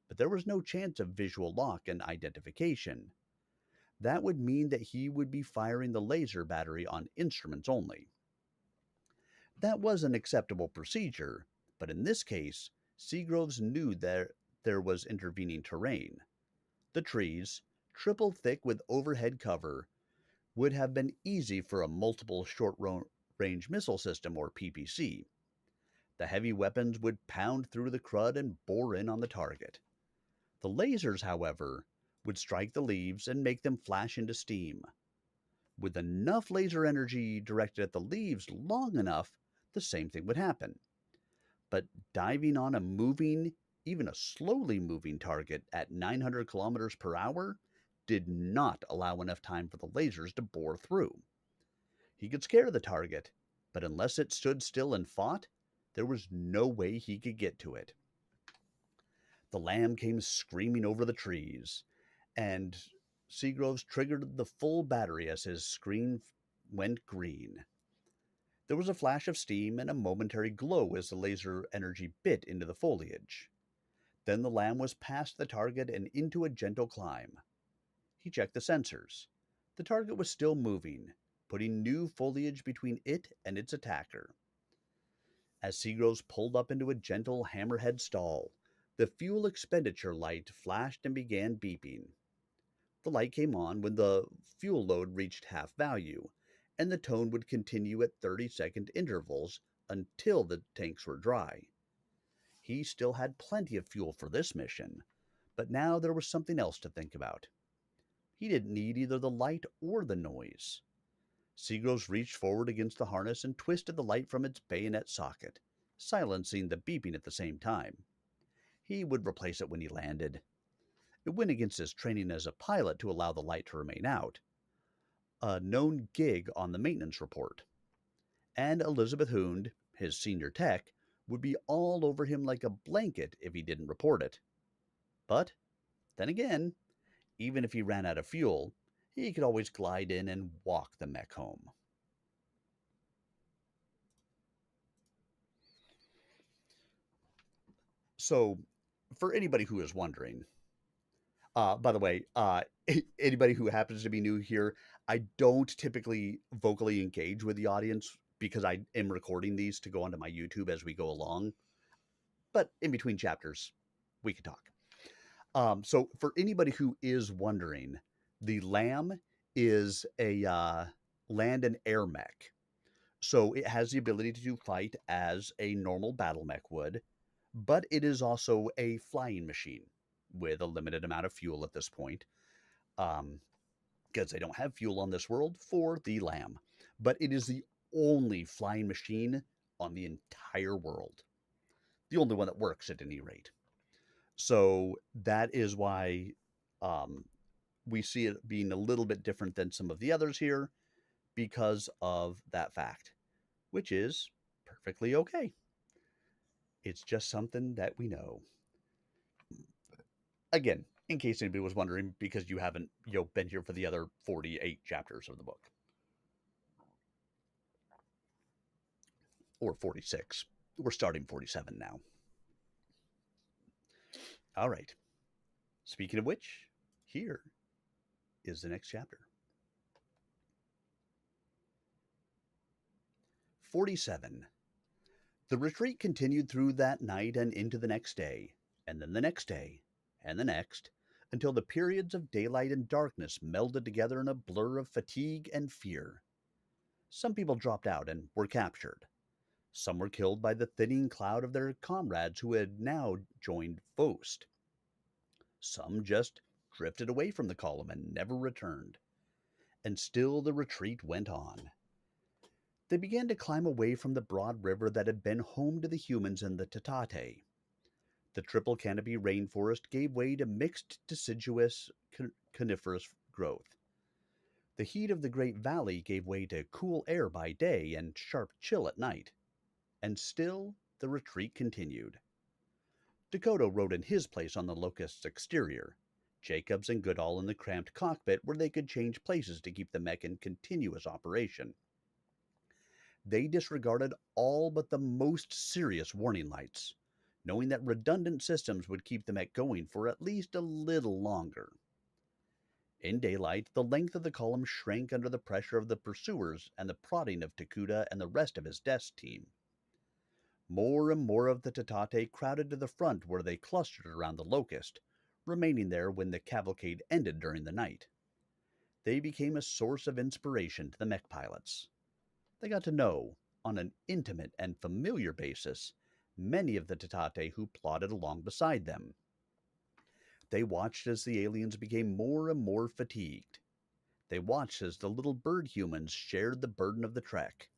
but there was no chance of visual lock and identification. That would mean that he would be firing the laser battery on instruments only. That was an acceptable procedure, but in this case, Seagroves knew that there was intervening terrain. The trees, triple thick with overhead cover, would have been easy for a multiple short-range missile system or PPC. The heavy weapons would pound through the crud and bore in on the target. The lasers, however, would strike the leaves and make them flash into steam. With enough laser energy directed at the leaves long enough, the same thing would happen. But diving on a moving, even a slowly moving target at 900 kilometers per hour did not allow enough time for the lasers to bore through. He could scare the target, but unless it stood still and fought, there was no way he could get to it. The lamb came screaming over the trees, and Seagroves triggered the full battery as his screen went green. There was a flash of steam and a momentary glow as the laser energy bit into the foliage. Then the lamb was past the target and into a gentle climb. He checked the sensors. The target was still moving, putting new foliage between it and its attacker. As Seagroves pulled up into a gentle hammerhead stall, the fuel expenditure light flashed and began beeping. The light came on when the fuel load reached half value, and the tone would continue at 30-second intervals until the tanks were dry. He still had plenty of fuel for this mission, but now there was something else to think about. He didn't need either the light or the noise. Seagroves reached forward against the harness and twisted the light from its bayonet socket, silencing the beeping at the same time. He would replace it when he landed. It went against his training as a pilot to allow the light to remain out, a known gig on the maintenance report. And Elizabeth Hund, his senior tech, would be all over him like a blanket if he didn't report it. But, then again, even if he ran out of fuel, he could always glide in and walk the mech home. So, for anybody who is wondering, by the way, anybody who happens to be new here, I don't typically vocally engage with the audience because I am recording these to go onto my YouTube as we go along. But in between chapters, we can talk. So for anybody who is wondering, the Lamb is a land and air mech. So it has the ability to fight as a normal battle mech would, but it is also a flying machine with a limited amount of fuel at this point, because they don't have fuel on this world for the Lamb. But it is the only flying machine on the entire world, the only one that works at any rate. So that is why um, we see it being a little bit different than some of the others here because of that fact, which is perfectly okay. It's just something that we know. Again, in case anybody was wondering, because you haven't been here for the other 48 chapters of the book, or 46. We're starting 47 now. All right. Speaking of which, here is the next chapter. 47. The retreat continued through that night and into the next day, and then the next day, and the next, until the periods of daylight and darkness melded together in a blur of fatigue and fear. Some people dropped out and were captured. Some were killed by the thinning cloud of their comrades who had now joined Fost. Some just drifted away from the column and never returned. And still the retreat went on. They began to climb away from the broad river that had been home to the humans and the Tatate. The triple canopy rainforest gave way to mixed deciduous coniferous growth. The heat of the great valley gave way to cool air by day and sharp chill at night. And still the retreat continued. Dakota rode in his place on the Locust's exterior, Jacobs and Goodall in the cramped cockpit where they could change places to keep the mech in continuous operation. They disregarded all but the most serious warning lights, knowing that redundant systems would keep the mech going for at least a little longer. In daylight, the length of the column shrank under the pressure of the pursuers and the prodding of Takuda and the rest of his desk team. More and more of the Tatate crowded to the front where they clustered around the Locust, remaining there when the cavalcade ended during the night. They became a source of inspiration to the mech pilots. They got to know, on an intimate and familiar basis, many of the Tatate who plodded along beside them. They watched as the aliens became more and more fatigued. They watched as the little bird humans shared the burden of the trek.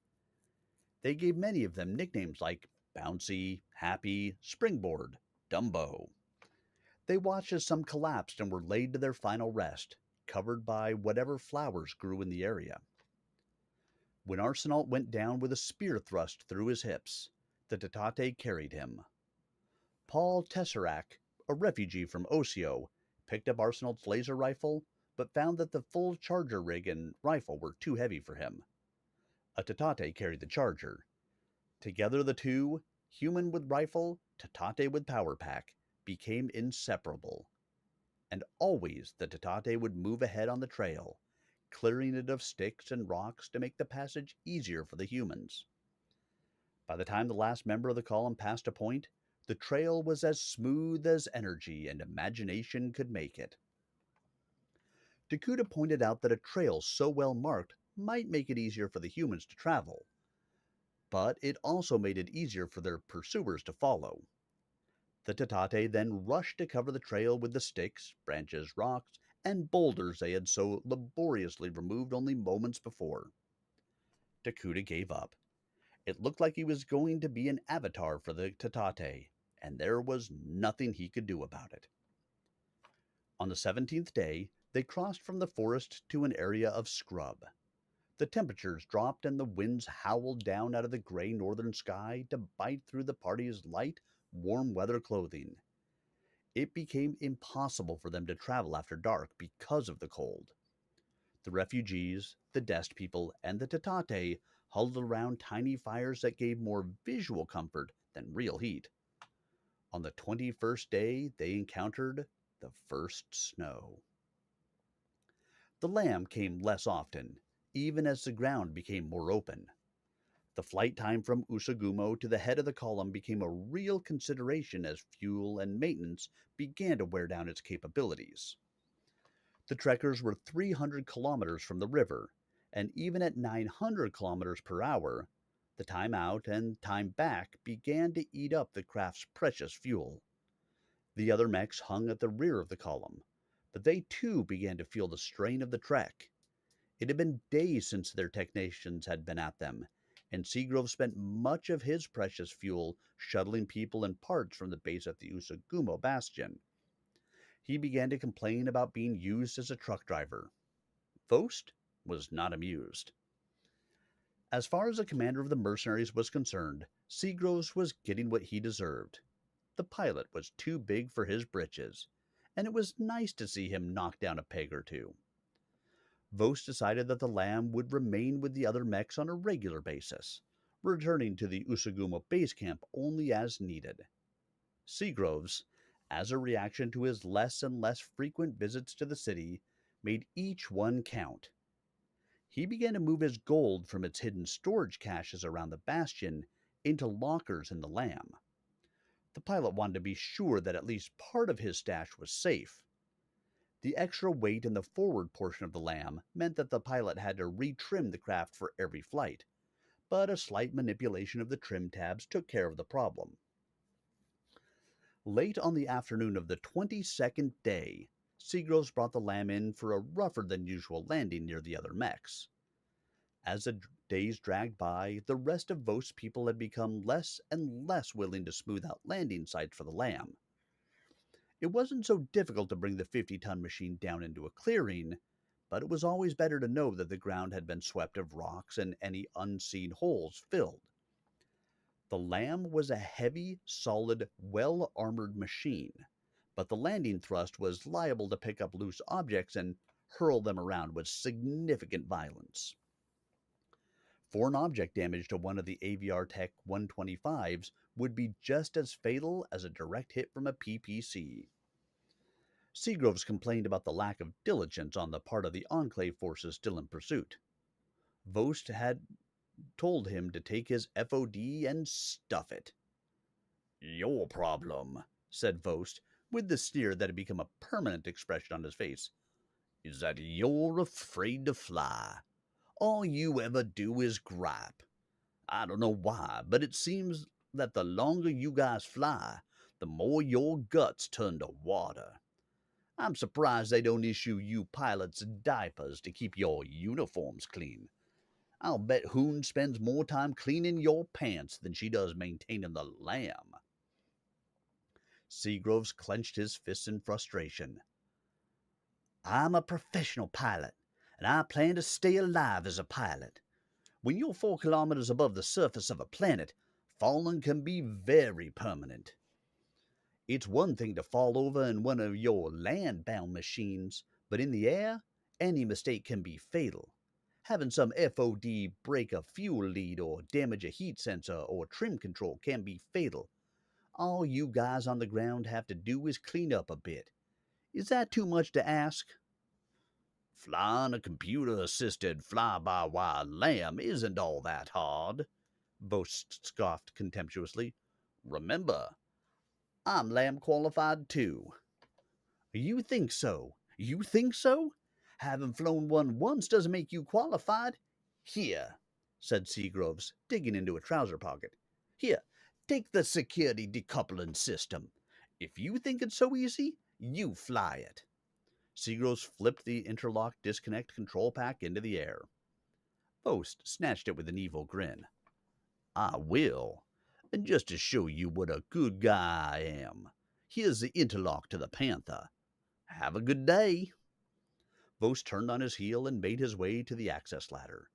They gave many of them nicknames like Bouncy, Happy, Springboard, Dumbo. They watched as some collapsed and were laid to their final rest, covered by whatever flowers grew in the area. When Arsenault went down with a spear thrust through his hips, the Tatate carried him. Paul Tesserac, a refugee from Osio, picked up Arsenault's laser rifle, but found that the full charger rig and rifle were too heavy for him. A Tatate carried the charger. Together the two, human with rifle, Tatate with power pack, became inseparable. And always the Tatate would move ahead on the trail, clearing it of sticks and rocks to make the passage easier for the humans. By the time the last member of the column passed a point, the trail was as smooth as energy and imagination could make it. Takuda pointed out that a trail so well marked might make it easier for the humans to travel, but it also made it easier for their pursuers to follow. The Tatate then rushed to cover the trail with the sticks, branches, rocks, and boulders they had so laboriously removed only moments before. Takuda gave up. It looked like he was going to be an avatar for the Tatate, and there was nothing he could do about it. On the 17th day, they crossed from the forest to an area of scrub. The temperatures dropped and the winds howled down out of the gray northern sky to bite through the party's light, warm weather clothing. It became impossible for them to travel after dark because of the cold. The refugees, the Dest people, and the Tatate huddled around tiny fires that gave more visual comfort than real heat. On the 21st day, they encountered the first snow. The Lamb came less often, even as the ground became more open. The flight time from Usagumo to the head of the column became a real consideration as fuel and maintenance began to wear down its capabilities. The trekkers were 300 kilometers from the river, and even at 900 kilometers per hour, the time out and time back began to eat up the craft's precious fuel. The other mechs hung at the rear of the column, but they too began to feel the strain of the trek. It had been days since their technicians had been at them, and Seagrove spent much of his precious fuel shuttling people and parts from the base at the Usagumo bastion. He began to complain about being used as a truck driver. Vost was not amused. As far as the commander of the mercenaries was concerned, Seagroves was getting what he deserved. The pilot was too big for his britches, and it was nice to see him knock down a peg or two. Vost decided that the Lamb would remain with the other mechs on a regular basis, returning to the Usagumo base camp only as needed. Seagroves, as a reaction to his less and less frequent visits to the city, made each one count. He began to move his gold from its hidden storage caches around the bastion into lockers in the Lamb. The pilot wanted to be sure that at least part of his stash was safe. The extra weight in the forward portion of the Lamb meant that the pilot had to retrim the craft for every flight, but a slight manipulation of the trim tabs took care of the problem. Late on the afternoon of the 22nd day, Seagroves brought the Lamb in for a rougher than usual landing near the other mechs. As the days dragged by, the rest of Vost's people had become less and less willing to smooth out landing sites for the Lamb. It wasn't so difficult to bring the 50-ton machine down into a clearing, but it was always better to know that the ground had been swept of rocks and any unseen holes filled. The Lamb was a heavy, solid, well-armored machine, but the landing thrust was liable to pick up loose objects and hurl them around with significant violence. Foreign object damage to one of the Aviartech 125s would be just as fatal as a direct hit from a PPC. Seagroves complained about the lack of diligence on the part of the Enclave forces still in pursuit. Vost had told him to take his FOD and stuff it. "Your problem," said Vost, with the sneer that had become a permanent expression on his face, "is that you're afraid to fly. All you ever do is gripe. I don't know why, but it seems that the longer you guys fly, the more your guts turn to water. I'm surprised they don't issue you pilots diapers to keep your uniforms clean. I'll bet Hoon spends more time cleaning your pants than she does maintaining the Lamb." Seagroves clenched his fists in frustration. "I'm a professional pilot, and I plan to stay alive as a pilot. When you're 4 kilometers above the surface of a planet, falling can be very permanent. It's one thing to fall over in one of your land-bound machines, but in the air, any mistake can be fatal. Having some FOD break a fuel lead or damage a heat sensor or trim control can be fatal. All you guys on the ground have to do is clean up a bit. Is that too much to ask?" "Flying a computer-assisted fly-by-wire Lamb isn't all that hard," Vost scoffed contemptuously. "Remember, I'm Lamb qualified too." "You think so? You think so? Having flown one once doesn't make you qualified. Here," said Seagroves, digging into a trouser pocket. "Here, take the security decoupling system. If you think it's so easy, you fly it." Seagroves flipped the interlock disconnect control pack into the air. Vost snatched it with an evil grin. "I will. And just to show you what a good guy I am, here's the interlock to the Panther. Have a good day." Vost turned on his heel and made his way to the access ladder.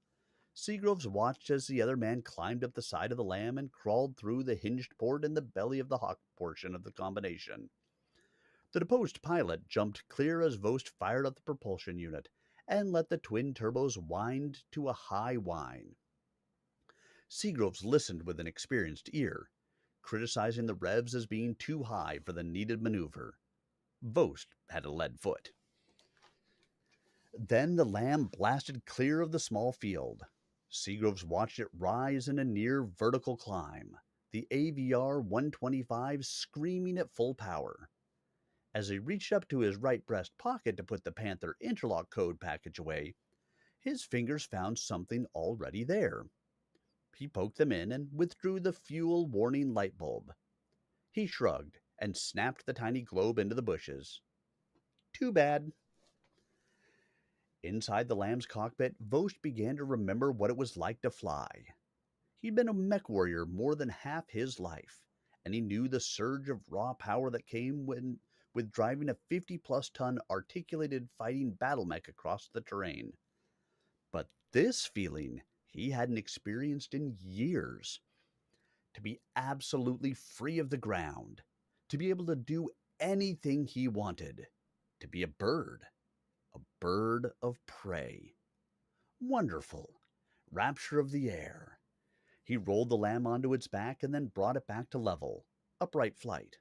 Seagroves watched as the other man climbed up the side of the Lamb and crawled through the hinged port in the belly of the hawk portion of the combination. The deposed pilot jumped clear as Vost fired up the propulsion unit and let the twin turbos wind to a high whine. Seagroves listened with an experienced ear, criticizing the revs as being too high for the needed maneuver. Vost had a lead foot. Then the Lamb blasted clear of the small field. Seagroves watched it rise in a near vertical climb, the AVR 125 screaming at full power. As he reached up to his right breast pocket to put the Panther interlock code package away, his fingers found something already there. He poked them in and withdrew the fuel warning light bulb. He shrugged and snapped the tiny globe into the bushes. Too bad. Inside the Lamb's cockpit, Vost began to remember what it was like to fly. He'd been a mech warrior more than half his life, and he knew the surge of raw power that came with driving a 50-plus ton articulated fighting battle mech across the terrain. But this feeling he hadn't experienced in years. To be absolutely free of the ground, to be able to do anything he wanted, to be a bird of prey. Wonderful. Rapture of the air. He rolled the Lamb onto its back and then brought it back to level, upright flight.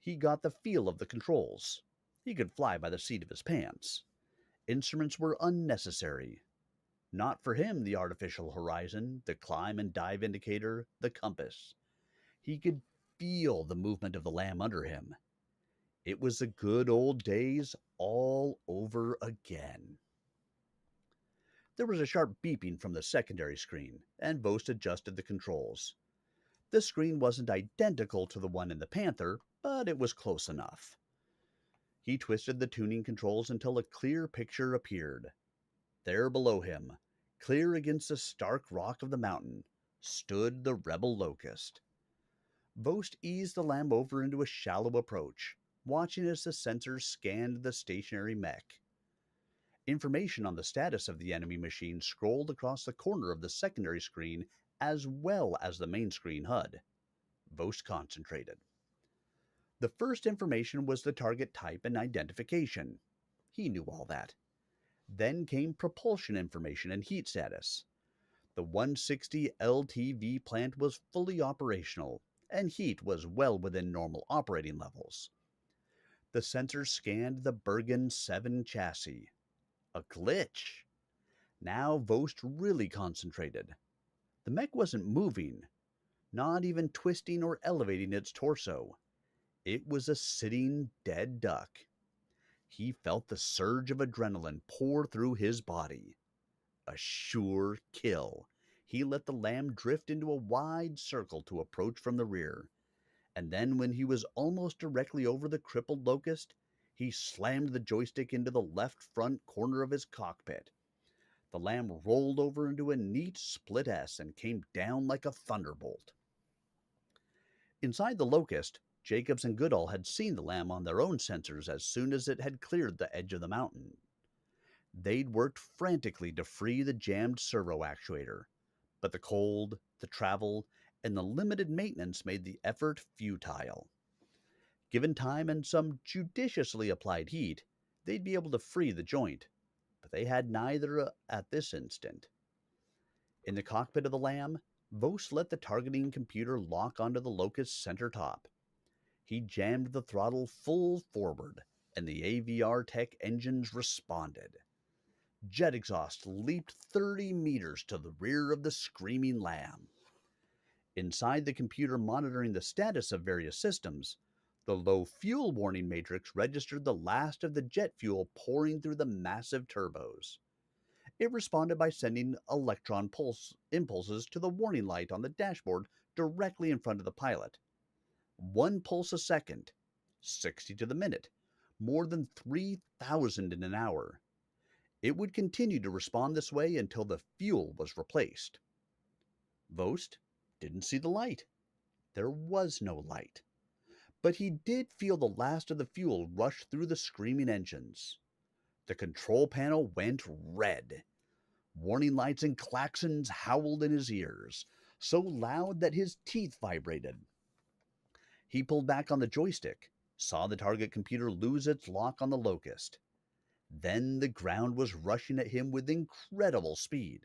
He got the feel of the controls. He could fly by the seat of his pants. Instruments were unnecessary. Not for him the artificial horizon, the climb and dive indicator, the compass. He could feel the movement of the Lamb under him. It was the good old days all over again. There was a sharp beeping from the secondary screen, and Vost adjusted the controls. The screen wasn't identical to the one in the Panther, but it was close enough. He twisted the tuning controls until a clear picture appeared. There below him, clear against the stark rock of the mountain, stood the rebel Locust. Vost eased the Lamb over into a shallow approach, watching as the sensors scanned the stationary mech. Information on the status of the enemy machine scrolled across the corner of the secondary screen as well as the main screen HUD. Vost concentrated. The first information was the target type and identification. He knew all that. Then came propulsion information and heat status. The 160 LTV plant was fully operational, and heat was well within normal operating levels. The sensors scanned the Bergen 7 chassis. A glitch. Now Vost really concentrated. The mech wasn't moving, not even twisting or elevating its torso. It was a sitting dead duck. He felt the surge of adrenaline pour through his body. A sure kill. He let the Lamb drift into a wide circle to approach from the rear. And then when he was almost directly over the crippled Locust, he slammed the joystick into the left front corner of his cockpit. The Lamb rolled over into a neat split S and came down like a thunderbolt. Inside the Locust, Jacobs and Goodall had seen the Lamb on their own sensors as soon as it had cleared the edge of the mountain. They'd worked frantically to free the jammed servo actuator, but the cold, the travel, and the limited maintenance made the effort futile. Given time and some judiciously applied heat, they'd be able to free the joint, but they had neither at this instant. In the cockpit of the Lamb, Vost let the targeting computer lock onto the Locust's center top. He jammed the throttle full forward, and the AVR Tech engines responded. Jet exhaust leaped 30 meters to the rear of the screaming Lamb. Inside the computer monitoring the status of various systems, the low fuel warning matrix registered the last of the jet fuel pouring through the massive turbos. It responded by sending electron impulses to the warning light on the dashboard directly in front of the pilot. 1 pulse a second, 60 to the minute, more than 3,000 in an hour. It would continue to respond this way until the fuel was replaced. Vost didn't see the light. There was no light. But he did feel the last of the fuel rush through the screaming engines. The control panel went red. Warning lights and claxons howled in his ears, so loud that his teeth vibrated. He pulled back on the joystick, saw the target computer lose its lock on the Locust. Then the ground was rushing at him with incredible speed.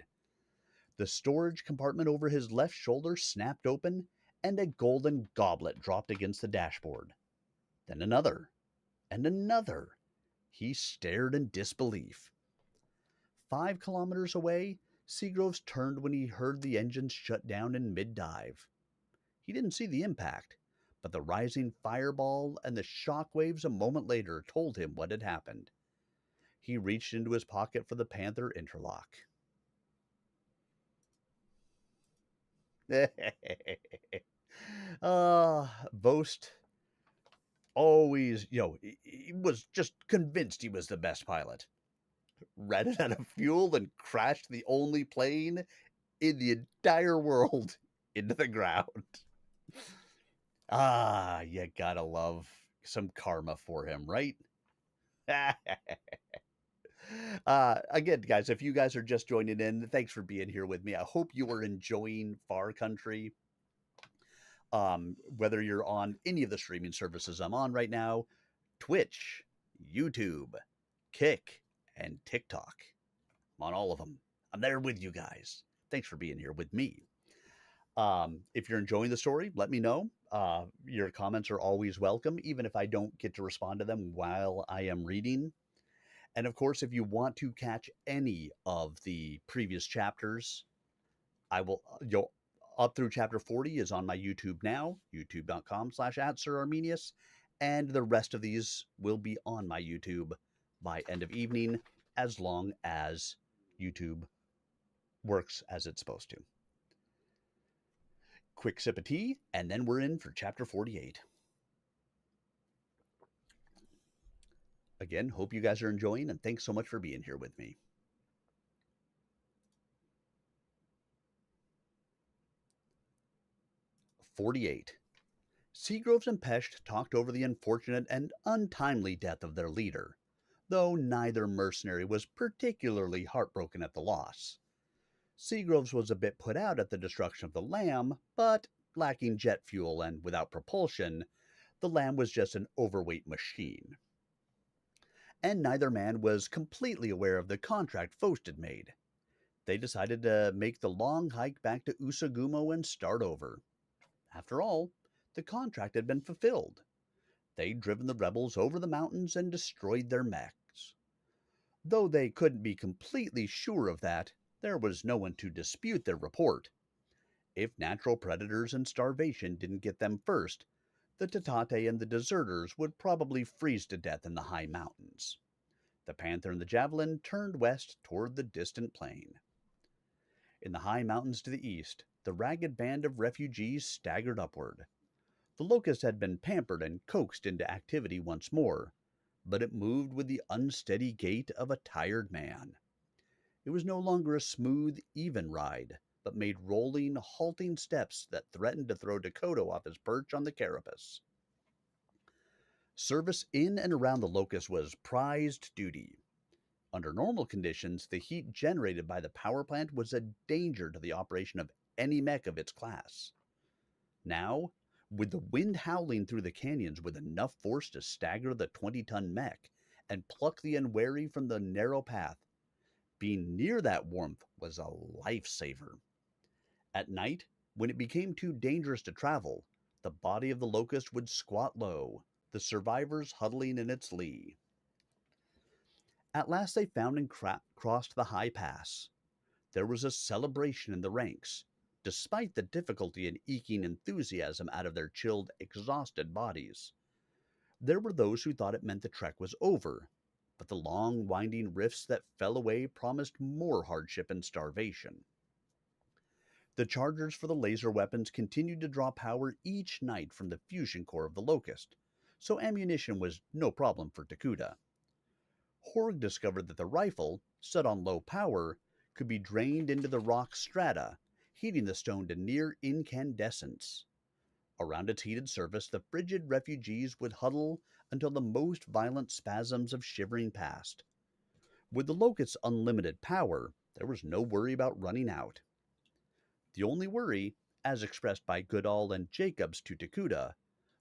The storage compartment over his left shoulder snapped open, and a golden goblet dropped against the dashboard. Then another, and another. He stared in disbelief. 5 kilometers away, Seagroves turned when he heard the engines shut down in mid-dive. He didn't see the impact, but the rising fireball and the shock waves a moment later told him what had happened. He reached into his pocket for the Panther interlock. Boast always, he was just convinced he was the best pilot. Ran out of fuel and crashed the only plane in the entire world into the ground. You gotta love some karma for him, right? Again, guys, if you guys are just joining in, thanks for being here with me. I hope you are enjoying Far Country. Whether you're on any of the streaming services I'm on right now, Twitch, YouTube, Kick, and TikTok. I'm on all of them. I'm there with you guys. Thanks for being here with me. If you're enjoying the story, let me know. Your comments are always welcome, even if I don't get to respond to them while I am reading. And of course, if you want to catch any of the previous chapters, I will, up through chapter 40 is on my YouTube now, youtube.com/@SirArminius. And the rest of these will be on my YouTube by end of evening, as long as YouTube works as it's supposed to. Quick sip of tea, and then we're in for chapter 48. Again, hope you guys are enjoying, and thanks so much for being here with me. '48. Seagroves and Pesht talked over the unfortunate and untimely death of their leader, though neither mercenary was particularly heartbroken at the loss. Seagroves was a bit put out at the destruction of the Lamb, but lacking jet fuel and without propulsion, the Lamb was just an overweight machine. And neither man was completely aware of the contract Faust had made. They decided to make the long hike back to Usagumo and start over. After all, the contract had been fulfilled. They'd driven the rebels over the mountains and destroyed their mechs. Though they couldn't be completely sure of that, there was no one to dispute their report. If natural predators and starvation didn't get them first, the Tatate and the deserters would probably freeze to death in the high mountains. The Panther and the Javelin turned west toward the distant plain. In the high mountains to the east, the ragged band of refugees staggered upward. The Locust had been pampered and coaxed into activity once more, but it moved with the unsteady gait of a tired man. It was no longer a smooth, even ride, but made rolling, halting steps that threatened to throw Dakota off his perch on the carapace. Service in and around the Locust was prized duty. Under normal conditions, the heat generated by the power plant was a danger to the operation of any mech of its class. Now, with the wind howling through the canyons with enough force to stagger the 20-ton mech and pluck the unwary from the narrow path, being near that warmth was a lifesaver. At night, when it became too dangerous to travel, the body of the Locust would squat low, the survivors huddling in its lee. At last they found and crossed the high pass. There was a celebration in the ranks, despite the difficulty in eking enthusiasm out of their chilled, exhausted bodies. There were those who thought it meant the trek was over, but the long, winding rifts that fell away promised more hardship and starvation. The chargers for the laser weapons continued to draw power each night from the fusion core of the Locust, so ammunition was no problem for Takuda. Horg discovered that the rifle, set on low power, could be drained into the rock strata, heating the stone to near incandescence. Around its heated surface, the frigid refugees would huddle until the most violent spasms of shivering passed. With the Locust's unlimited power, there was no worry about running out. The only worry, as expressed by Goodall and Jacobs to Takuda,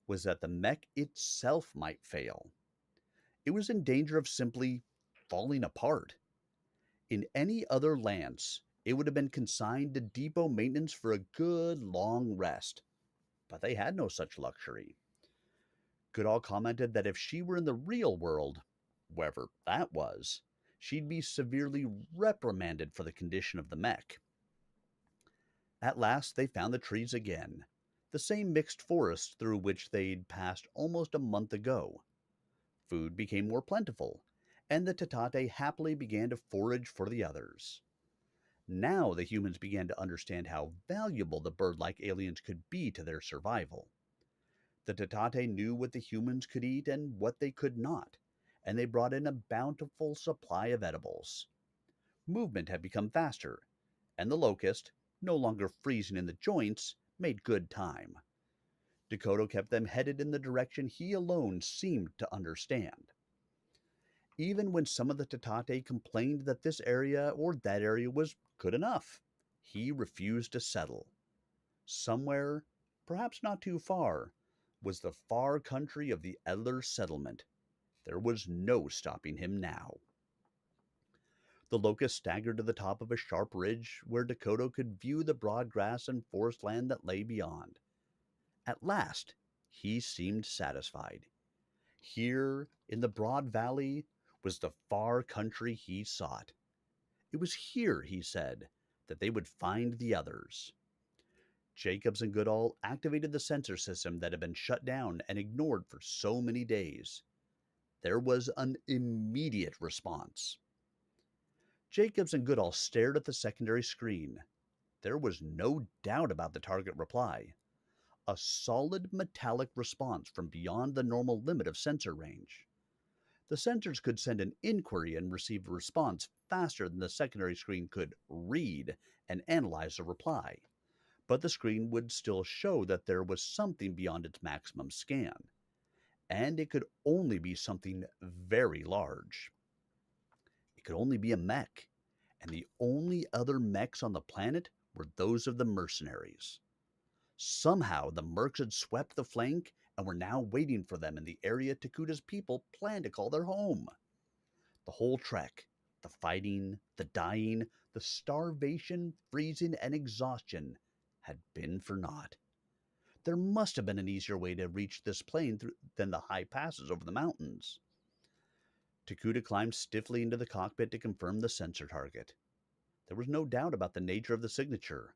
was that the mech itself might fail. It was in danger of simply falling apart. In any other lance, it would have been consigned to depot maintenance for a good long rest, but they had no such luxury. Goodall commented that if she were in the real world, wherever that was, she'd be severely reprimanded for the condition of the mech. At last they found the trees again, the same mixed forest through which they'd passed almost a month ago. Food became more plentiful, and the Tatate happily began to forage for the others. Now the humans began to understand how valuable the bird-like aliens could be to their survival. The Tatate knew what the humans could eat and what they could not, and they brought in a bountiful supply of edibles. Movement had become faster, and the locust, no longer freezing in the joints, made good time. Dakota kept them headed in the direction he alone seemed to understand. Even when some of the Tatate complained that this area or that area was good enough, he refused to settle. Somewhere, perhaps not too far, was the far country of the Edler settlement. There was no stopping him now. The locust staggered to the top of a sharp ridge where Dakota could view the broad grass and forest land that lay beyond. At last, he seemed satisfied. Here, in the broad valley, was the far country he sought. It was here, he said, that they would find the others. Jacobs and Goodall activated the sensor system that had been shut down and ignored for so many days. There was an immediate response. Jacobs and Goodall stared at the secondary screen. There was no doubt about the target reply. A solid metallic response from beyond the normal limit of sensor range. The sensors could send an inquiry and receive a response faster than the secondary screen could read and analyze the reply, but the screen would still show that there was something beyond its maximum scan, and it could only be something very large. It could only be a mech, and the only other mechs on the planet were those of the mercenaries. Somehow the mercs had swept the flank and were now waiting for them in the area Takuta's people planned to call their home. The whole trek, the fighting, the dying, the starvation, freezing, and exhaustion had been for naught. There must have been an easier way to reach this plain than the high passes over the mountains. Takuta climbed stiffly into the cockpit to confirm the sensor target. There was no doubt about the nature of the signature.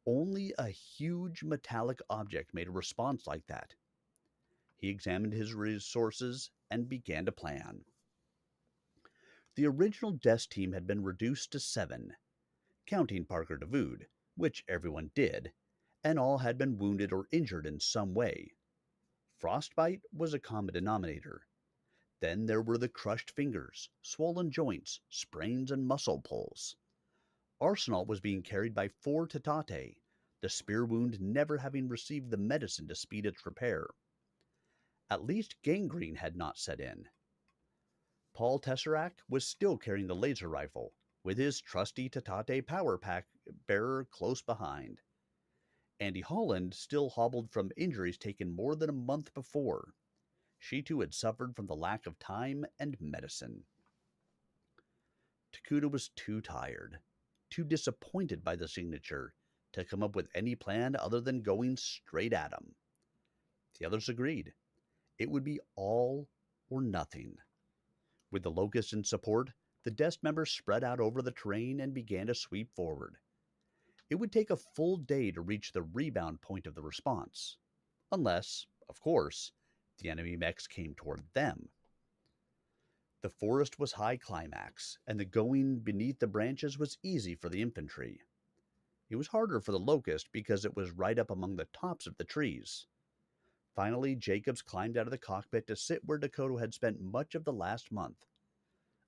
Only a huge metallic object made a response like that. He examined his resources and began to plan. The original desk team had been reduced to 7, counting Parker DeVood, which everyone did, and all had been wounded or injured in some way. Frostbite was a common denominator. Then there were the crushed fingers, swollen joints, sprains, and muscle pulls. Arsenal was being carried by 4 Tatate, the spear wound never having received the medicine to speed its repair. At least gangrene had not set in. Paul Tesseract was still carrying the laser rifle, with his trusty Tatate power pack bearer close behind. Andy Holland still hobbled from injuries taken more than a month before. She too had suffered from the lack of time and medicine. Takuta was too tired, too disappointed by the signature, to come up with any plan other than going straight at him. The others agreed. It would be all or nothing. With the Locust in support, the desk members spread out over the terrain and began to sweep forward. It would take a full day to reach the rebound point of the response, unless, of course, the enemy mechs came toward them. The forest was high climax, and the going beneath the branches was easy for the infantry. It was harder for the Locust because it was right up among the tops of the trees. Finally, Jacobs climbed out of the cockpit to sit where Dakota had spent much of the last month.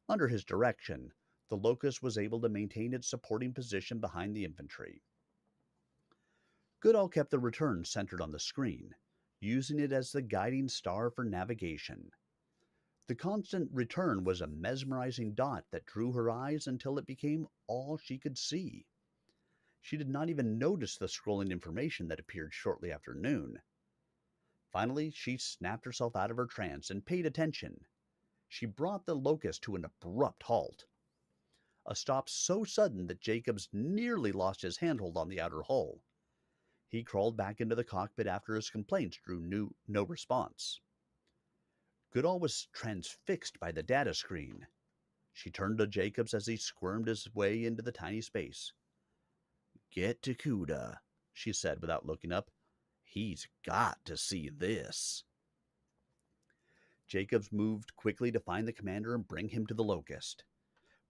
Under his direction, the Locust was able to maintain its supporting position behind the infantry. Goodall kept the return centered on the screen, using it as the guiding star for navigation. The constant return was a mesmerizing dot that drew her eyes until it became all she could see. She did not even notice the scrolling information that appeared shortly after noon. Finally, she snapped herself out of her trance and paid attention. She brought the Locust to an abrupt halt. A stop so sudden that Jacobs nearly lost his handhold on the outer hull. He crawled back into the cockpit after his complaints drew no response. Goodall was transfixed by the data screen. She turned to Jacobs as he squirmed his way into the tiny space. Get to Kuda, she said without looking up. He's got to see this. Jacobs moved quickly to find the commander and bring him to the Locust.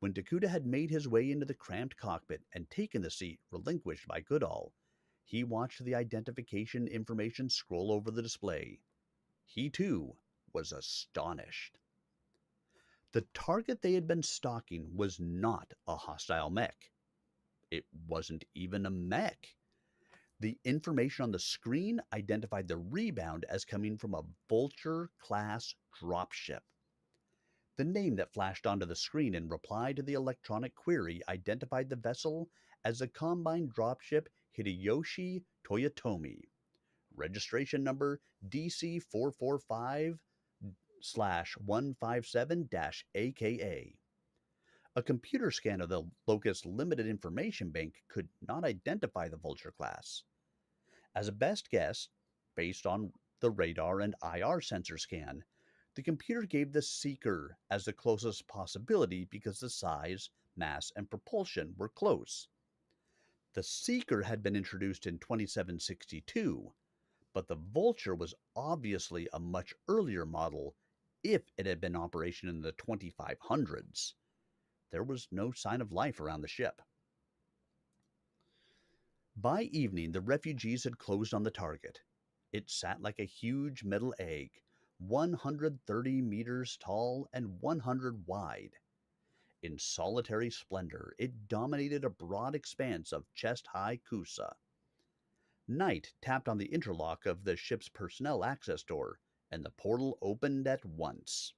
When Takuda had made his way into the cramped cockpit and taken the seat relinquished by Goodall, he watched the identification information scroll over the display. He, too, was astonished. The target they had been stalking was not a hostile mech. It wasn't even a mech. The information on the screen identified the rebound as coming from a Vulture-class dropship. The name that flashed onto the screen in reply to the electronic query identified the vessel as the Combine dropship Hideyoshi Toyotomi, registration number DC445/157-AKA. A computer scan of the Locust's limited information bank could not identify the Vulture class. As a best guess, based on the radar and IR sensor scan, the computer gave the Seeker as the closest possibility because the size, mass, and propulsion were close. The Seeker had been introduced in 2762, but the Vulture was obviously a much earlier model if it had been in operation in the 2500s. There was no sign of life around the ship. By evening, the refugees had closed on the target. It sat like a huge metal egg, 130 meters tall and 100 wide. In solitary splendor, it dominated a broad expanse of chest-high Kusa. Night tapped on the interlock of the ship's personnel access door, and the portal opened at once.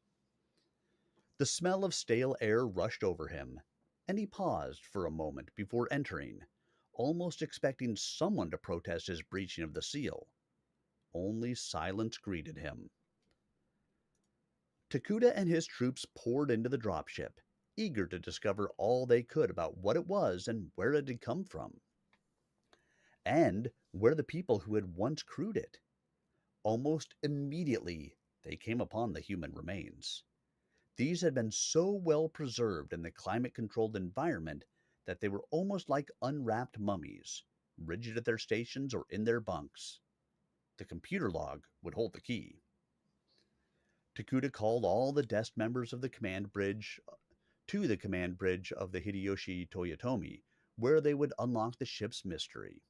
The smell of stale air rushed over him, and he paused for a moment before entering, almost expecting someone to protest his breaching of the seal. Only silence greeted him. Takuda and his troops poured into the dropship, eager to discover all they could about what it was and where it had come from, and where the people who had once crewed it. Almost immediately, they came upon the human remains. These had been so well preserved in the climate-controlled environment that they were almost like unwrapped mummies, rigid at their stations or in their bunks. The computer log would hold the key. Takuda called all the desk members of the command bridge to the command bridge of the Hideyoshi Toyotomi, where they would unlock the ship's mystery.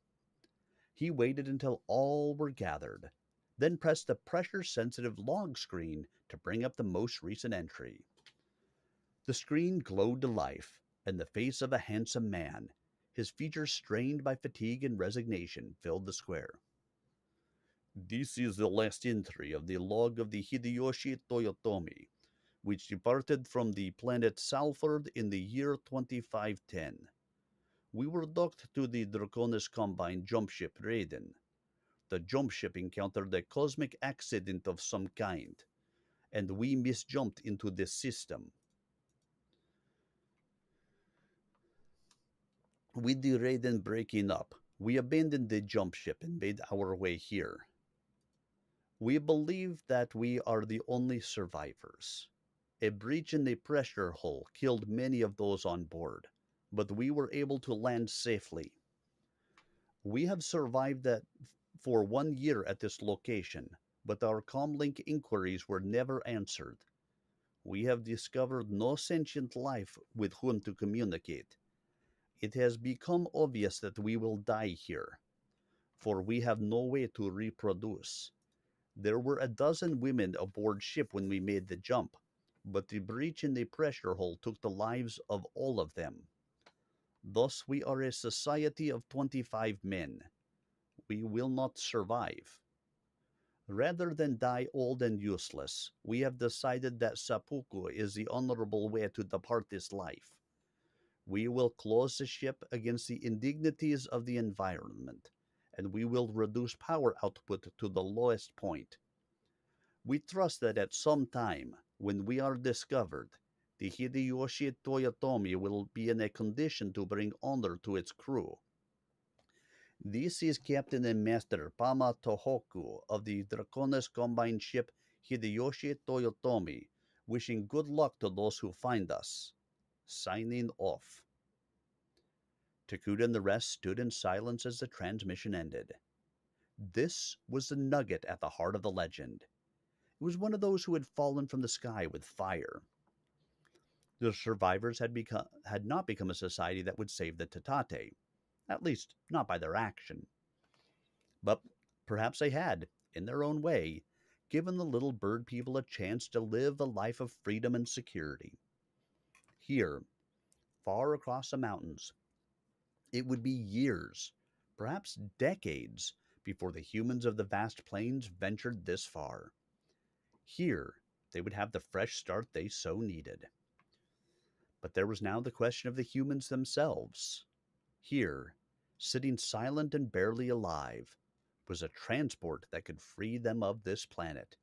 He waited until all were gathered, then pressed the pressure-sensitive log screen to bring up the most recent entry. The screen glowed to life, and the face of a handsome man, his features strained by fatigue and resignation, filled the square. This is the last entry of the log of the Hideyoshi Toyotomi, which departed from the planet Salford in the year 2510. We were docked to the Draconis Combine jumpship Raiden. The jumpship encountered a cosmic accident of some kind, and we misjumped into this system. With the Raiden breaking up, we abandoned the jumpship and made our way here. We believe that we are the only survivors. A breach in the pressure hull killed many of those on board, but we were able to land safely. We have survived that for 1 year at this location, but our comlink inquiries were never answered. We have discovered no sentient life with whom to communicate. It has become obvious that we will die here, for we have no way to reproduce. There were a dozen women aboard ship when we made the jump, but the breach in the pressure hull took the lives of all of them. Thus we are a society of 25 men. We will not survive. Rather than die old and useless, we have decided that seppuku is the honorable way to depart this life. We will close the ship against the indignities of the environment, and we will reduce power output to the lowest point. We trust that at some time, when we are discovered, the Hideyoshi Toyotomi will be in a condition to bring honor to its crew. This is Captain and Master Pama Tohoku of the Draconis Combine ship Hideyoshi Toyotomi, wishing good luck to those who find us. signing off. Takuda and the rest stood in silence as the transmission ended. This was the nugget at the heart of the legend. It was one of those who had fallen from the sky with fire. The survivors had not become a society that would save the Tatate, at least not by their action. But perhaps they had, in their own way, given the little bird people a chance to live a life of freedom and security. Here, far across the mountains, it would be years, perhaps decades, before the humans of the vast plains ventured this far. Here, they would have the fresh start they so needed. But there was now the question of the humans themselves. Here, sitting silent and barely alive, was a transport that could free them of this planet.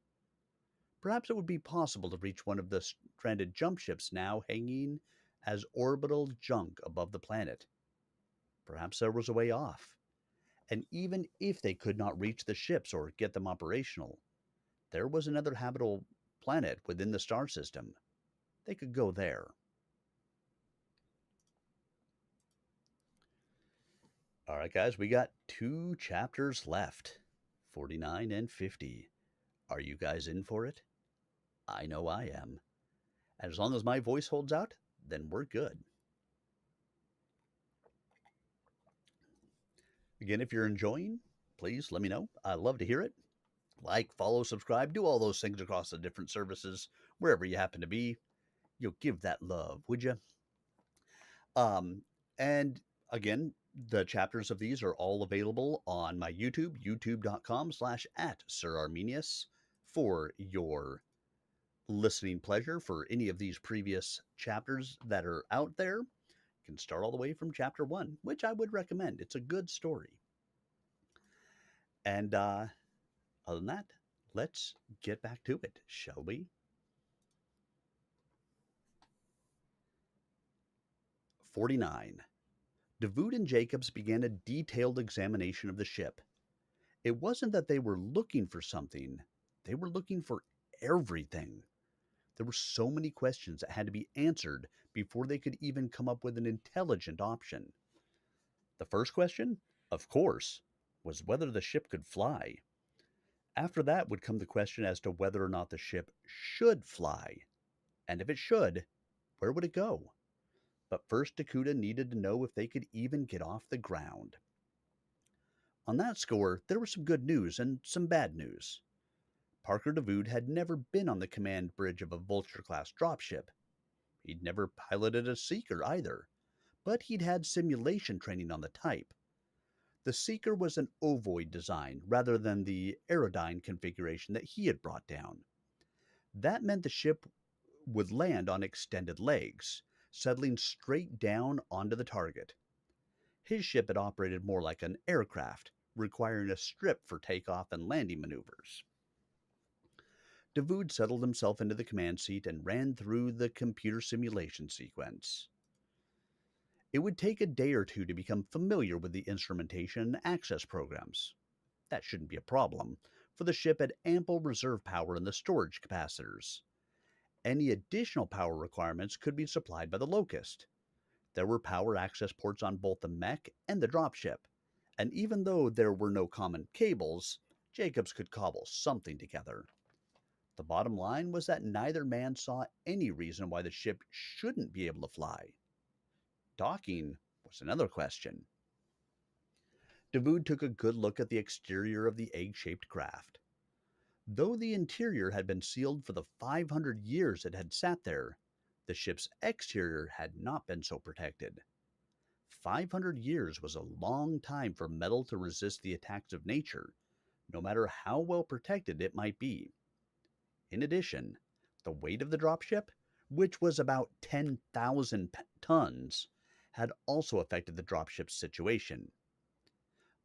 Perhaps it would be possible to reach one of the stranded jump ships now hanging as orbital junk above the planet. Perhaps there was a way off. And even if they could not reach the ships or get them operational, there was another habitable planet within the star system. They could go there. All right, guys, we got 2 chapters left, 49 and 50. Are you guys in for it? I know I am. And as long as my voice holds out, then we're good. Again, if you're enjoying, please let me know. I'd love to hear it. Like, follow, subscribe, do all those things across the different services, wherever you happen to be. You'll give that love, would you? And again, the chapters of these are all available on my YouTube, youtube.com/@SirArminius, for your listening pleasure. For any of these previous chapters that are out there, you can start all the way from chapter 1, which I would recommend. It's a good story. And other than that, let's get back to it, shall we? 49. Davoud and Jacobs began a detailed examination of the ship. It wasn't that they were looking for something, they were looking for everything. There were so many questions that had to be answered before they could even come up with an intelligent option. The first question, of course, was whether the ship could fly. After that would come the question as to whether or not the ship should fly. And if it should, where would it go? But first, Takuda needed to know if they could even get off the ground. On that score, there was some good news and some bad news. Parker Davoud had never been on the command bridge of a Vulture-class dropship. He'd never piloted a Seeker either, but he'd had simulation training on the type. The Seeker was an ovoid design rather than the aerodyne configuration that he had brought down. That meant the ship would land on extended legs, settling straight down onto the target. His ship had operated more like an aircraft, requiring a strip for takeoff and landing maneuvers. Davoud settled himself into the command seat and ran through the computer simulation sequence. It would take a day or two to become familiar with the instrumentation and access programs. That shouldn't be a problem, for the ship had ample reserve power in the storage capacitors. Any additional power requirements could be supplied by the Locust. There were power access ports on both the mech and the dropship, and even though there were no common cables, Jacobs could cobble something together. The bottom line was that neither man saw any reason why the ship shouldn't be able to fly. Docking was another question. Davoud took a good look at the exterior of the egg-shaped craft. Though the interior had been sealed for the 500 years it had sat there, the ship's exterior had not been so protected. 500 years was a long time for metal to resist the attacks of nature, no matter how well protected it might be. In addition, the weight of the dropship, which was about 10,000 tons, had also affected the dropship's situation.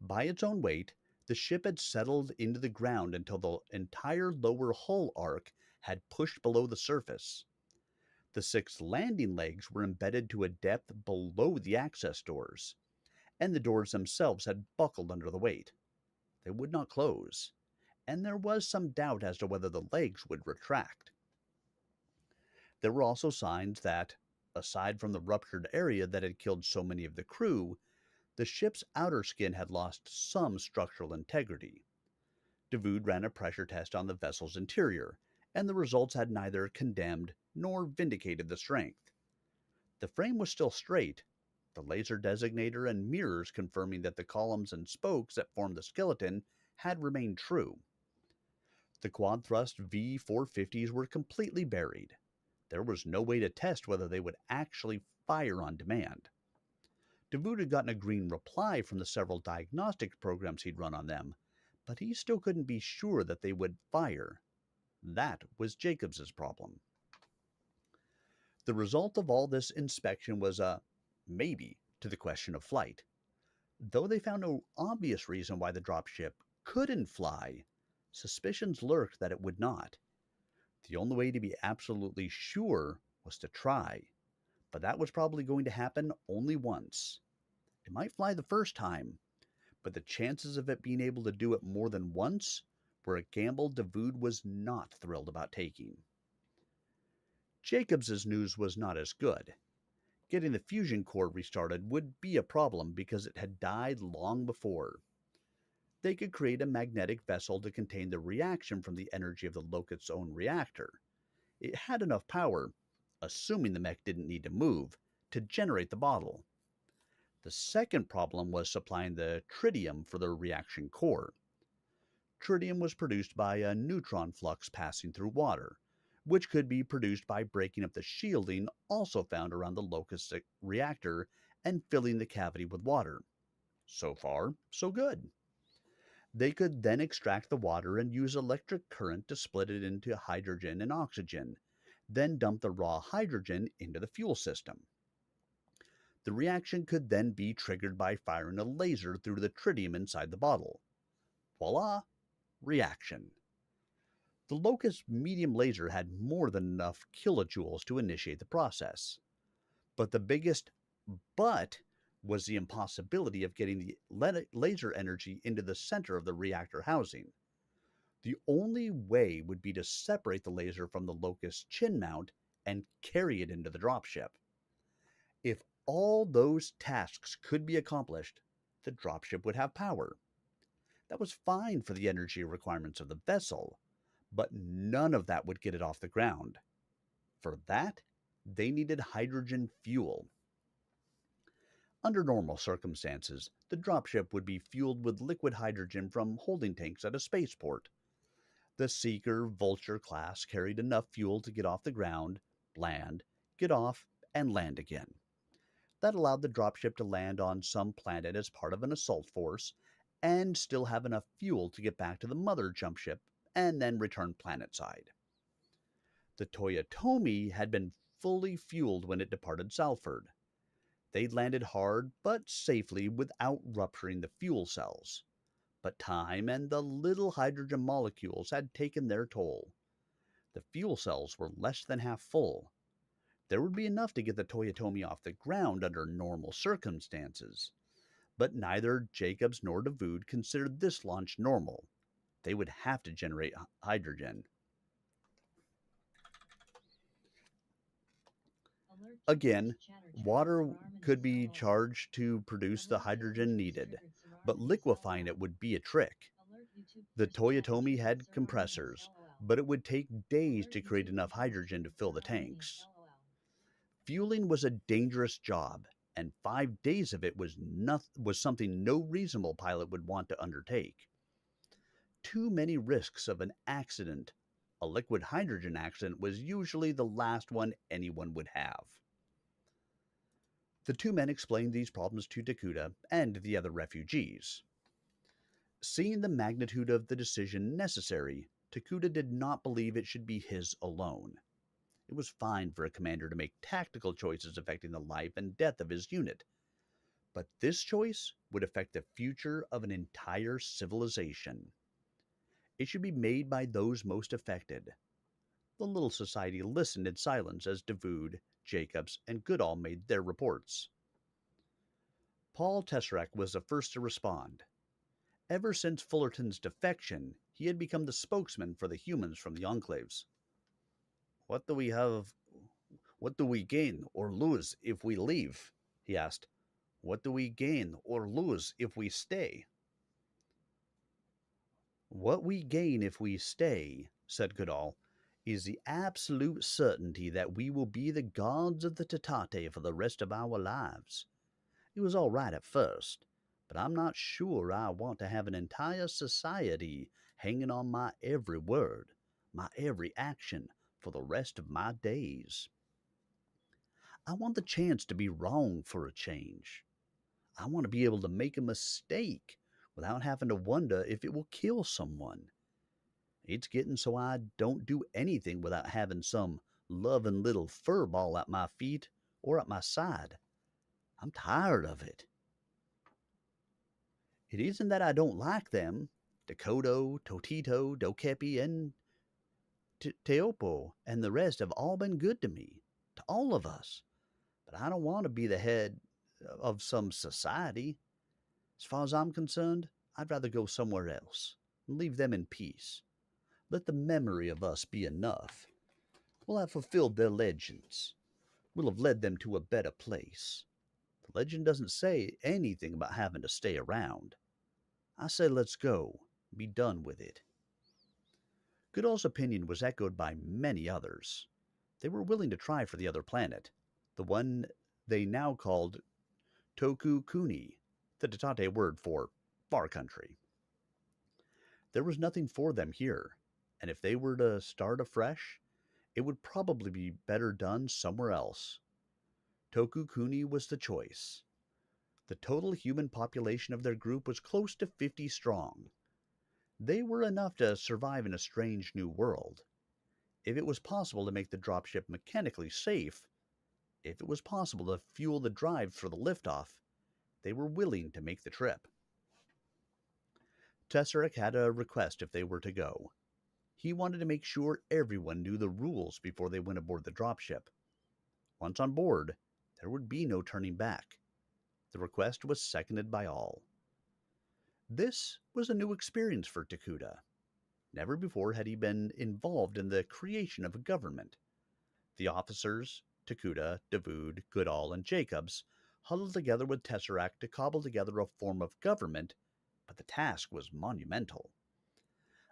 By its own weight, the ship had settled into the ground until the entire lower hull arc had pushed below the surface. The 6 landing legs were embedded to a depth below the access doors, and the doors themselves had buckled under the weight. They would not close, and there was some doubt as to whether the legs would retract. There were also signs that, Aside from the ruptured area that had killed so many of the crew, the ship's outer skin had lost some structural integrity. Davoud ran a pressure test on the vessel's interior, and the results had neither condemned nor vindicated the strength. The frame was still straight, the laser designator and mirrors confirming that the columns and spokes that formed the skeleton had remained true. The quad thrust V450s were completely buried. There was no way to test whether they would actually fire on demand. Davoud had gotten a green reply from the several diagnostic programs he'd run on them, but he still couldn't be sure that they would fire. That was Jacobs's problem. The result of all this inspection was a maybe to the question of flight. Though they found no obvious reason why the dropship couldn't fly, suspicions lurked that it would not. The only way to be absolutely sure was to try, but that was probably going to happen only once. It might fly the first time, but the chances of it being able to do it more than once were a gamble Davoud was not thrilled about taking. Jacobs's news was not as good. Getting the fusion core restarted would be a problem because it had died long before. They could create a magnetic vessel to contain the reaction from the energy of the Locust's own reactor. It had enough power, assuming the mech didn't need to move, to generate the bottle. The second problem was supplying the tritium for the reaction core. Tritium was produced by a neutron flux passing through water, which could be produced by breaking up the shielding also found around the Locust reactor and filling the cavity with water. So far, so good. They could then extract the water and use electric current to split it into hydrogen and oxygen, then dump the raw hydrogen into the fuel system. The reaction could then be triggered by firing a laser through the tritium inside the bottle. Voila! Reaction. The Locust medium laser had more than enough kilojoules to initiate the process. But the biggest but was the impossibility of getting the laser energy into the center of the reactor housing. The only way would be to separate the laser from the Locust's chin mount and carry it into the dropship. If all those tasks could be accomplished, the dropship would have power. That was fine for the energy requirements of the vessel, but none of that would get it off the ground. For that, they needed hydrogen fuel. Under normal circumstances, the dropship would be fueled with liquid hydrogen from holding tanks at a spaceport. The Seeker Vulture class carried enough fuel to get off the ground, land, get off, and land again. That allowed the dropship to land on some planet as part of an assault force and still have enough fuel to get back to the mother jump ship and then return planetside. The Toyotomi had been fully fueled when it departed Salford. They'd landed hard but safely without rupturing the fuel cells. But time and the little hydrogen molecules had taken their toll. The fuel cells were less than half full. There would be enough to get the Toyotomi off the ground under normal circumstances. But neither Jacobs nor Davoud considered this launch normal. They would have to generate hydrogen. Again, water could be charged to produce the hydrogen needed, but liquefying it would be a trick. The Toyotomi had compressors, but it would take days to create enough hydrogen to fill the tanks. Fueling was a dangerous job, and 5 days of it was something no reasonable pilot would want to undertake. Too many risks of an accident. A liquid hydrogen accident was usually the last one anyone would have. The two men explained these problems to Takuda and the other refugees. Seeing the magnitude of the decision necessary, Takuda did not believe it should be his alone. It was fine for a commander to make tactical choices affecting the life and death of his unit, but this choice would affect the future of an entire civilization. It should be made by those most affected. The little society listened in silence as Davoud, Jacobs, and Goodall made their reports. Paul Tesseract was the first to respond. Ever since Fullerton's defection, he had become the spokesman for the humans from the enclaves. What do we gain or lose if we leave? He asked. What do we gain or lose if we stay? What we gain if we stay, said Goodall, is the absolute certainty that we will be the gods of the Tatate for the rest of our lives. It was all right at first, but I'm not sure I want to have an entire society hanging on my every word, my every action, for the rest of my days. I want the chance to be wrong for a change. I want to be able to make a mistake without having to wonder if it will kill someone. It's getting so I don't do anything without having some loving little furball at my feet or at my side. I'm tired of it. It isn't that I don't like them. Dakota, Totito, Dokepi, and Teopo and the rest have all been good to me, to all of us. But I don't want to be the head of some society. As far as I'm concerned, I'd rather go somewhere else and leave them in peace. Let the memory of us be enough. We'll have fulfilled their legends. We'll have led them to a better place. The legend doesn't say anything about having to stay around. I say let's go. Be done with it. Goodall's opinion was echoed by many others. They were willing to try for the other planet, the one they now called Toku Kuni, the Tatate word for far country. There was nothing for them here, and if they were to start afresh, it would probably be better done somewhere else. Toku Kuni was the choice. The total human population of their group was close to 50 strong. They were enough to survive in a strange new world. If it was possible to make the dropship mechanically safe, if it was possible to fuel the drive for the liftoff, they were willing to make the trip. Tesseract had a request if they were to go. He wanted to make sure everyone knew the rules before they went aboard the dropship. Once on board, there would be no turning back. The request was seconded by all. This was a new experience for Takuda. Never before had he been involved in the creation of a government. The officers, Takuda, Davood, Goodall, and Jacobs, huddled together with Tesseract to cobble together a form of government, but the task was monumental.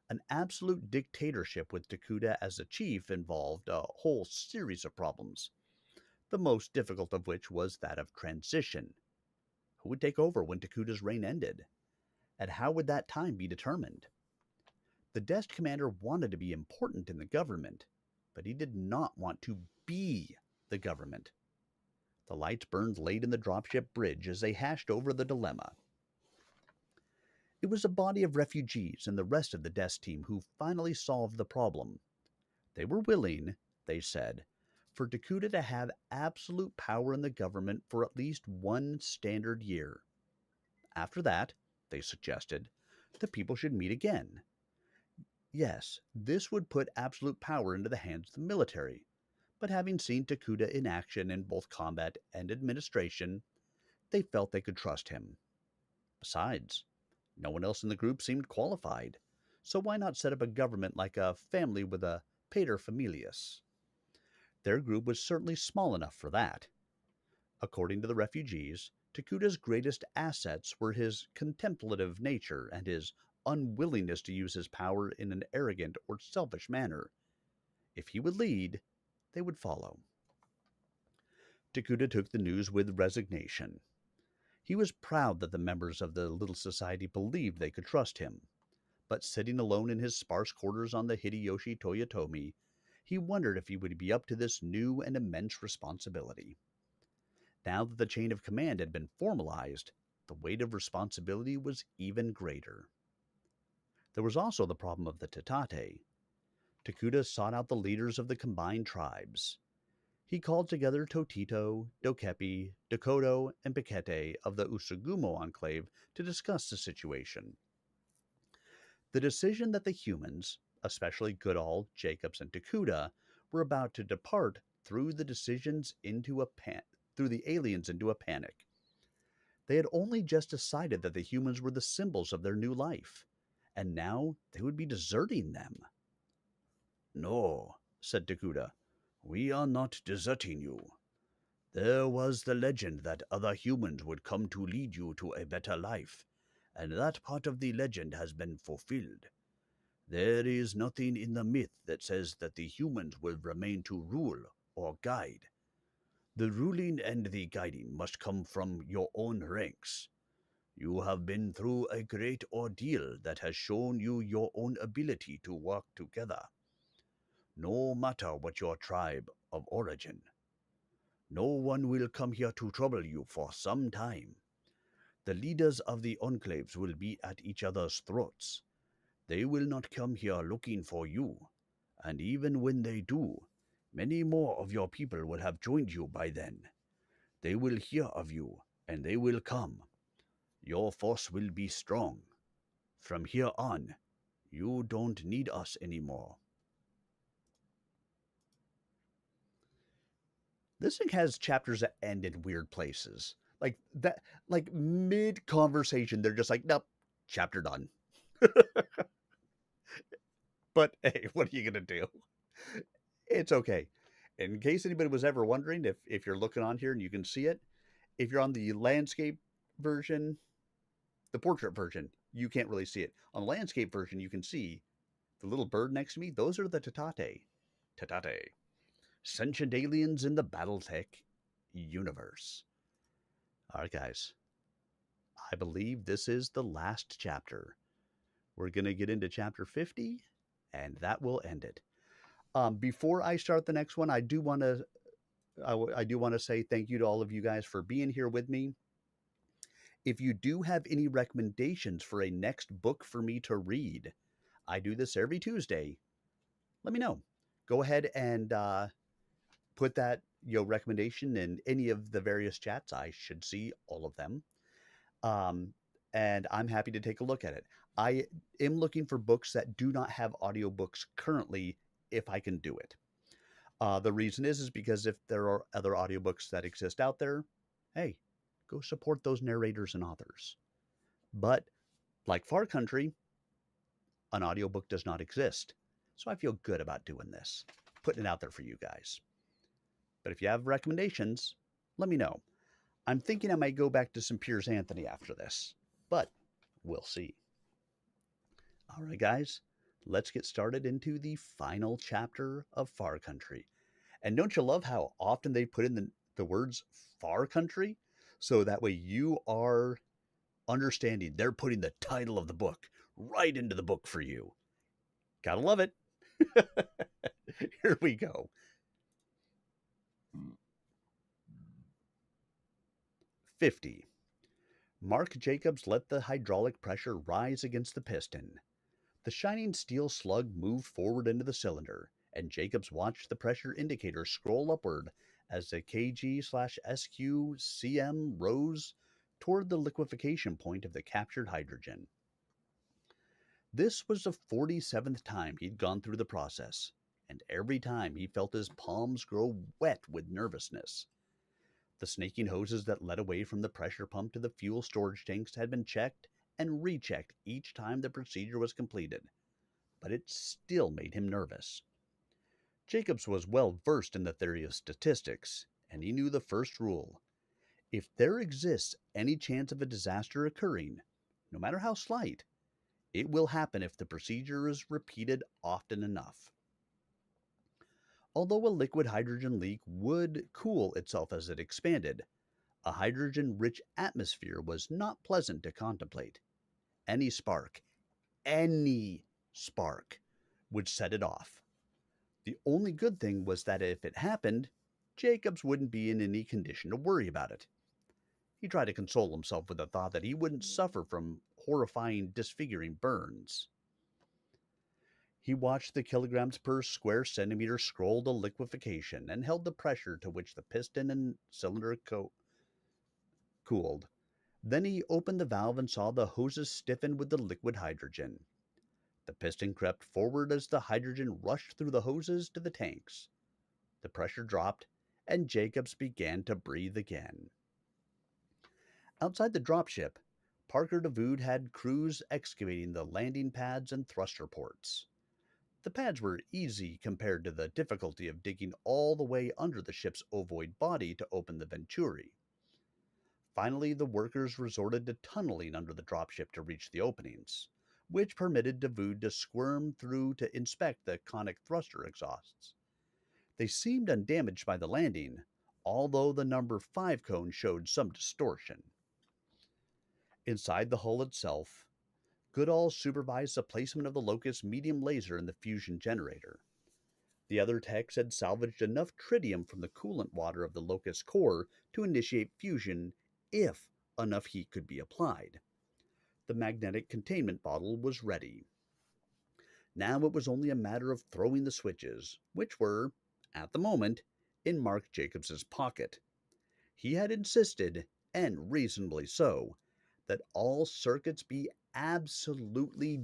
An absolute dictatorship with Takuda as the chief involved a whole series of problems, the most difficult of which was that of transition. Who would take over when Takuda's reign ended? And how would that time be determined? The desk commander wanted to be important in the government, but he did not want to be the government. The lights burned late in the dropship bridge as they hashed over the dilemma. It was a body of refugees and the rest of the desk team who finally solved the problem. They were willing, they said, for Takuda to have absolute power in the government for at least one standard year. After that, they suggested, the people should meet again. Yes, this would put absolute power into the hands of the military, but having seen Takuda in action in both combat and administration, they felt they could trust him. Besides, no one else in the group seemed qualified, so why not set up a government like a family with a paterfamilias? Their group was certainly small enough for that. According to the refugees, Takuda's greatest assets were his contemplative nature and his unwillingness to use his power in an arrogant or selfish manner. If he would lead, they would follow. Takuda took the news with resignation. He was proud that the members of the little society believed they could trust him. But sitting alone in his sparse quarters on the Hideyoshi Toyotomi, he wondered if he would be up to this new and immense responsibility. Now that the chain of command had been formalized, the weight of responsibility was even greater. There was also the problem of the Tatate. Takuda sought out the leaders of the combined tribes. He called together Totito, Dokepi, Dakoto, and Pikete of the Usugumo enclave to discuss the situation. The decision that the humans, especially Goodall, Jacobs, and Takuda, were about to depart threw the aliens into a panic. They had only just decided that the humans were the symbols of their new life, and now they would be deserting them. No, said Takuda. We are not deserting you. There was the legend that other humans would come to lead you to a better life, and that part of the legend has been fulfilled. There is nothing in the myth that says that the humans will remain to rule or guide. The ruling and the guiding must come from your own ranks. You have been through a great ordeal that has shown you your own ability to work together, no matter what your tribe of origin. No one will come here to trouble you for some time. The leaders of the enclaves will be at each other's throats. They will not come here looking for you, and even when they do, many more of your people will have joined you by then. They will hear of you, and they will come. Your force will be strong. From here on, you don't need us anymore. This thing has chapters that end in weird places. Like that, like mid conversation, they're just like, nope, chapter done. But hey, what are you gonna do? It's okay. In case anybody was ever wondering, if you're looking on here and you can see it, if you're on the landscape version, the portrait version, you can't really see it. On the landscape version, you can see the little bird next to me. Those are the tatate. Tatate. Sentient aliens in the Battletech universe. All right, guys. I believe this is the last chapter. We're going to get into chapter 50, and that will end it. Before I start the next one, I do want to say thank you to all of you guys for being here with me. If you do have any recommendations for a next book for me to read, I do this every Tuesday. Let me know. Go ahead and put that recommendation in any of the various chats. I should see all of them. And I'm happy to take a look at it. I am looking for books that do not have audiobooks currently if I can do it. The reason is because if there are other audiobooks that exist out there, hey, go support those narrators and authors. But like Far Country, an audiobook does not exist. So I feel good about doing this, putting it out there for you guys. But if you have recommendations, let me know. I'm thinking I might go back to some Piers Anthony after this, but we'll see. All right, guys, let's get started into the final chapter of Far Country. And don't you love how often they put in the words Far Country? So that way you are understanding they're putting the title of the book right into the book for you. Gotta love it. Here we go. 50. Mark Jacobs let the hydraulic pressure rise against the piston. The shining steel slug moved forward into the cylinder, and Jacobs watched the pressure indicator scroll upward as the kg/SQCM rose toward the liquefaction point of the captured hydrogen. This was the 47th time he'd gone through the process, and every time he felt his palms grow wet with nervousness. The snaking hoses that led away from the pressure pump to the fuel storage tanks had been checked and rechecked each time the procedure was completed, but it still made him nervous. Jacobs was well versed in the theory of statistics, and he knew the first rule. If there exists any chance of a disaster occurring, no matter how slight, it will happen if the procedure is repeated often enough. Although a liquid hydrogen leak would cool itself as it expanded, a hydrogen-rich atmosphere was not pleasant to contemplate. Any spark, would set it off. The only good thing was that if it happened, Jacobs wouldn't be in any condition to worry about it. He tried to console himself with the thought that he wouldn't suffer from horrifying, disfiguring burns. He watched the kilograms per square centimeter scroll to liquefaction and held the pressure to which the piston and cylinder cooled. Then he opened the valve and saw the hoses stiffen with the liquid hydrogen. The piston crept forward as the hydrogen rushed through the hoses to the tanks. The pressure dropped, and Jacobs began to breathe again. Outside the dropship, Parker DeVood had crews excavating the landing pads and thruster ports. The pads were easy compared to the difficulty of digging all the way under the ship's ovoid body to open the venturi. Finally, the workers resorted to tunneling under the dropship to reach the openings, which permitted Davood to squirm through to inspect the conic thruster exhausts. They seemed undamaged by the landing, although the number 5 cone showed some distortion. Inside the hull itself, Goodall supervised the placement of the Locust's medium laser in the fusion generator. The other techs had salvaged enough tritium from the coolant water of the Locust's core to initiate fusion if enough heat could be applied. The magnetic containment bottle was ready. Now it was only a matter of throwing the switches, which were, at the moment, in Mark Jacobs's pocket. He had insisted, and reasonably so, that all circuits be absolutely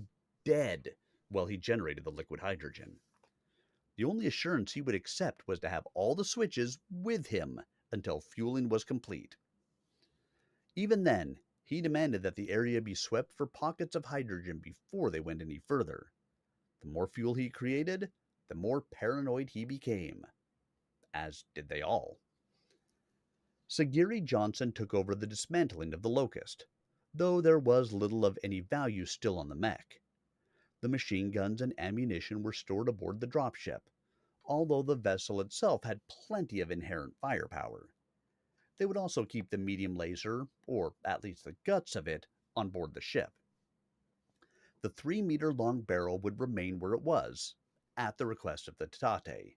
dead while he generated the liquid hydrogen. The only assurance he would accept was to have all the switches with him until fueling was complete. Even then, he demanded that the area be swept for pockets of hydrogen before they went any further. The more fuel he created, the more paranoid he became. As did they all. Sagiri Johnson took over the dismantling of the Locust, though there was little of any value still on the mech. The machine guns and ammunition were stored aboard the dropship, although the vessel itself had plenty of inherent firepower. They would also keep the medium laser, or at least the guts of it, on board the ship. The 3-meter-long barrel would remain where it was, at the request of the Tatate.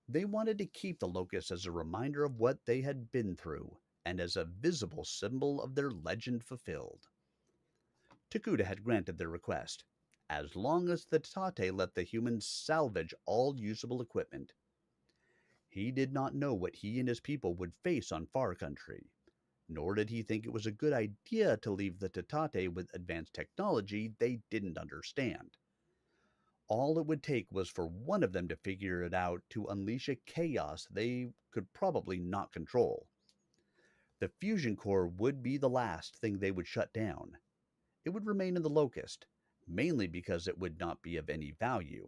They wanted to keep the Locust as a reminder of what they had been through, and as a visible symbol of their legend fulfilled. Takuda had granted their request, as long as the Tatate let the humans salvage all usable equipment. He did not know what he and his people would face on Far Country, nor did he think it was a good idea to leave the Tatate with advanced technology they didn't understand. All it would take was for one of them to figure it out to unleash a chaos they could probably not control. The fusion core would be the last thing they would shut down. It would remain in the Locust, mainly because it would not be of any value.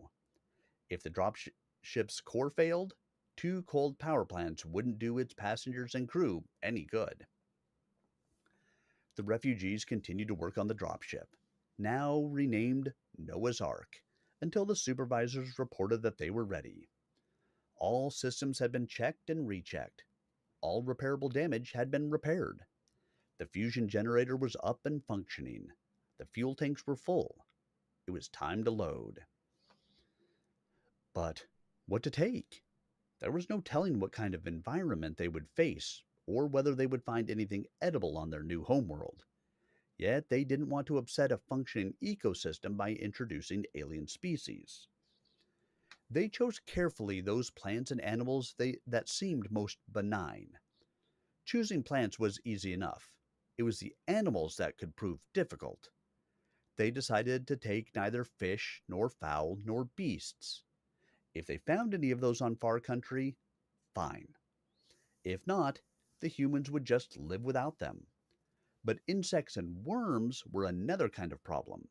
If the dropship's core failed, 2 cold power plants wouldn't do its passengers and crew any good. The refugees continued to work on the dropship, now renamed Noah's Ark, until the supervisors reported that they were ready. All systems had been checked and rechecked. All repairable damage had been repaired. The fusion generator was up and functioning. The fuel tanks were full. It was time to load. But what to take? There was no telling what kind of environment they would face, or whether they would find anything edible on their new homeworld. Yet they didn't want to upset a functioning ecosystem by introducing alien species. They chose carefully those plants and animals that seemed most benign. Choosing plants was easy enough. It was the animals that could prove difficult. They decided to take neither fish, nor fowl, nor beasts. If they found any of those on Far Country, fine. If not, the humans would just live without them. But insects and worms were another kind of problem.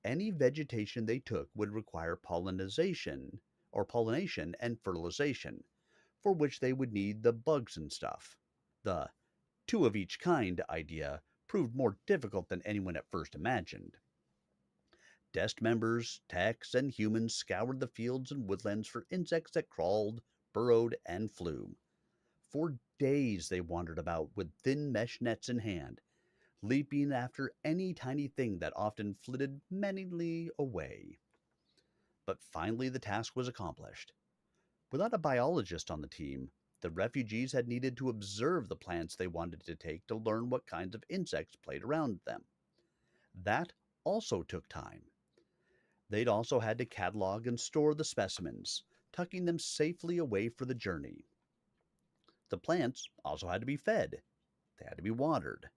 Any vegetation they took would require pollination and fertilization, for which they would need the bugs and stuff. The 2 of each kind idea proved more difficult than anyone at first imagined. Desk members, techs, and humans scoured the fields and woodlands for insects that crawled, burrowed, and flew. For days they wandered about with thin mesh nets in hand, leaping after any tiny thing that often flitted menacingly away. But finally the task was accomplished. Without a biologist on the team, the refugees had needed to observe the plants they wanted to take to learn what kinds of insects played around them. That also took time. They'd also had to catalog and store the specimens, tucking them safely away for the journey. The plants also had to be fed. They had to be watered.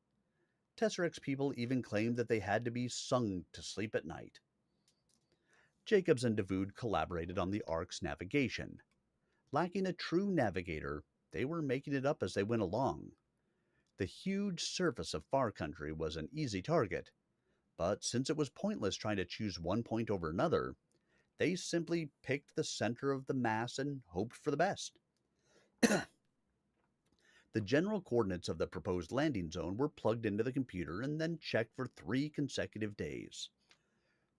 Tesseract's people even claimed that they had to be sung to sleep at night. Jacobs and Davood collaborated on the Ark's navigation. Lacking a true navigator, they were making it up as they went along. The huge surface of Far Country was an easy target, but since it was pointless trying to choose one point over another, They simply picked the center of the mass and hoped for the best. The general coordinates of the proposed landing zone were plugged into the computer and then checked for 3 consecutive days.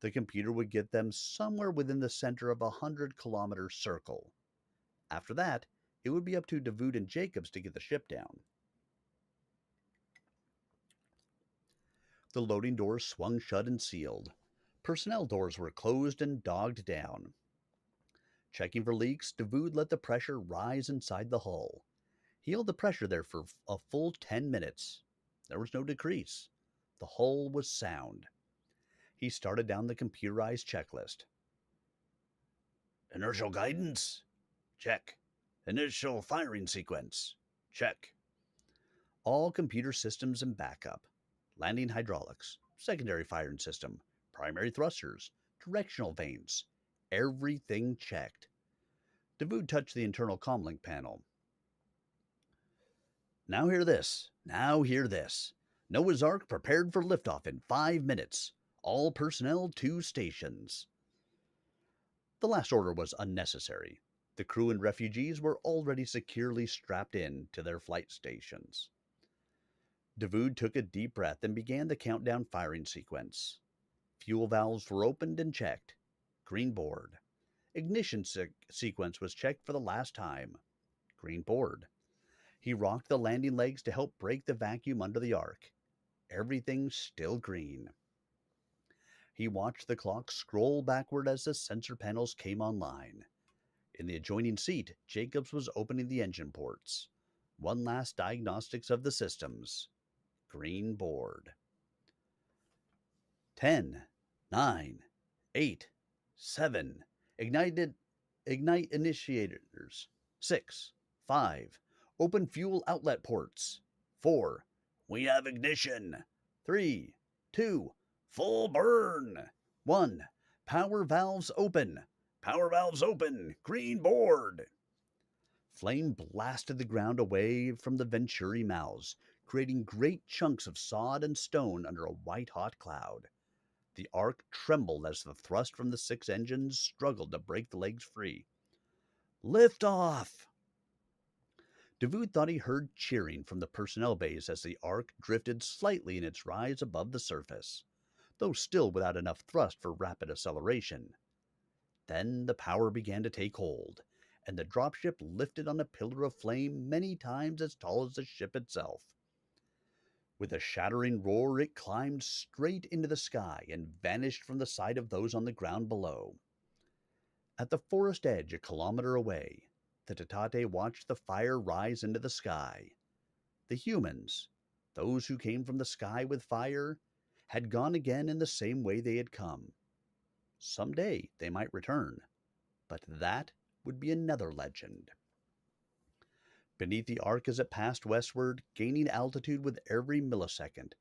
The computer would get them somewhere within the center of a 100-kilometer circle. After that, it would be up to Davood and Jacobs to get the ship down. The loading doors swung shut and sealed. Personnel doors were closed and dogged down. Checking for leaks, Davood let the pressure rise inside the hull. He held the pressure there for a full 10 minutes. There was no decrease. The hull was sound. He started down the computerized checklist. Inertial guidance? Check. Initial firing sequence? Check. All computer systems and backup. Landing hydraulics, secondary firing system, primary thrusters, directional vanes. Everything checked. Davood touched the internal comlink panel. Now hear this. Now hear this. Noah's Ark prepared for liftoff in 5 minutes. All personnel to stations. The last order was unnecessary. The crew and refugees were already securely strapped in to their flight stations. Davood took a deep breath and began the countdown firing sequence. Fuel valves were opened and checked. Green board. Ignition sequence was checked for the last time. Green board. He rocked the landing legs to help break the vacuum under the Ark. Everything still green. He watched the clock scroll backward as the sensor panels came online. In the adjoining seat, Jacobs was opening the engine ports. One last diagnostics of the systems. Green board. 10, 9, 8, 7. Ignite initiators. 6, 5. Open fuel outlet ports. 4. We have ignition. 3, 2. Full burn. 1. Power valves open. Power valves open. Green board. Flame blasted the ground away from the Venturi mouths, creating great chunks of sod and stone under a white-hot cloud. The Ark trembled as the thrust from the 6 engines struggled to break the legs free. Lift off! Davood thought he heard cheering from the personnel bays as the Ark drifted slightly in its rise above the surface, though still without enough thrust for rapid acceleration. Then the power began to take hold, and the dropship lifted on a pillar of flame many times as tall as the ship itself. With a shattering roar, it climbed straight into the sky and vanished from the sight of those on the ground below. At the forest edge, a kilometer away, the Tatate watched the fire rise into the sky. The humans, those who came from the sky with fire, had gone again in the same way they had come. Someday they might return, but that would be another legend. Beneath the Ark as it passed westward, gaining altitude with every millisecond,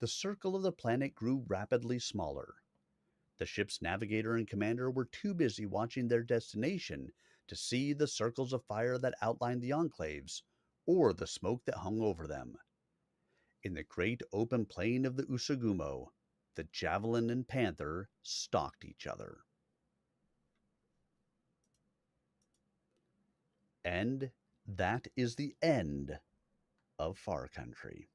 the circle of the planet grew rapidly smaller. The ship's navigator and commander were too busy watching their destination to see the circles of fire that outlined the enclaves or the smoke that hung over them. In the great open plain of the Usagumo, the Javelin and Panther stalked each other. And that is the end of Far Country.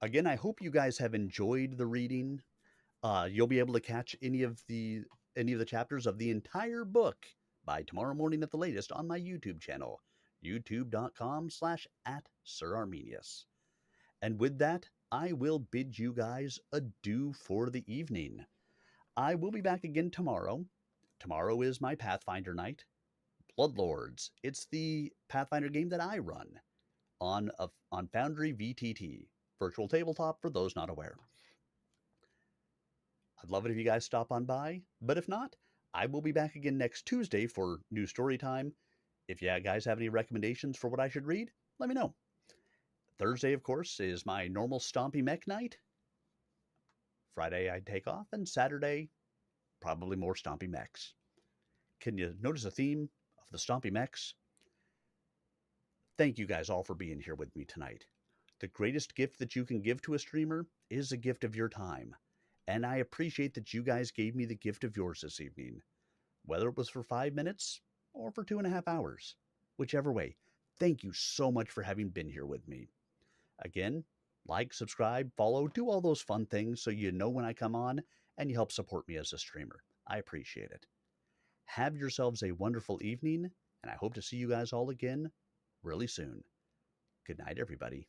Again, I hope you guys have enjoyed the reading. You'll be able to catch any of the chapters of the entire book by tomorrow morning at the latest on my YouTube channel, youtube.com/@SirArminius. And with that, I will bid you guys adieu for the evening. I will be back again tomorrow. Tomorrow is my Pathfinder night. Bloodlords. It's the Pathfinder game that I run on Foundry VTT, virtual tabletop for those not aware. I'd love it if you guys stop on by, but if not, I will be back again next Tuesday for new story time. If you guys have any recommendations for what I should read, let me know. Thursday, of course, is my normal Stompy Mech night. Friday, I take off, and Saturday, probably more Stompy Mechs. Can you notice a theme of the Stompy Mechs? Thank you guys all for being here with me tonight. The greatest gift that you can give to a streamer is a gift of your time, and I appreciate that you guys gave me the gift of yours this evening. whether it was for 5 minutes or for 2.5 hours. Whichever way, thank you so much for having been here with me. Again, like, subscribe, follow, do all those fun things so you know when I come on and you help support me as a streamer. I appreciate it. Have yourselves a wonderful evening, and I hope to see you guys all again really soon. Good night, everybody.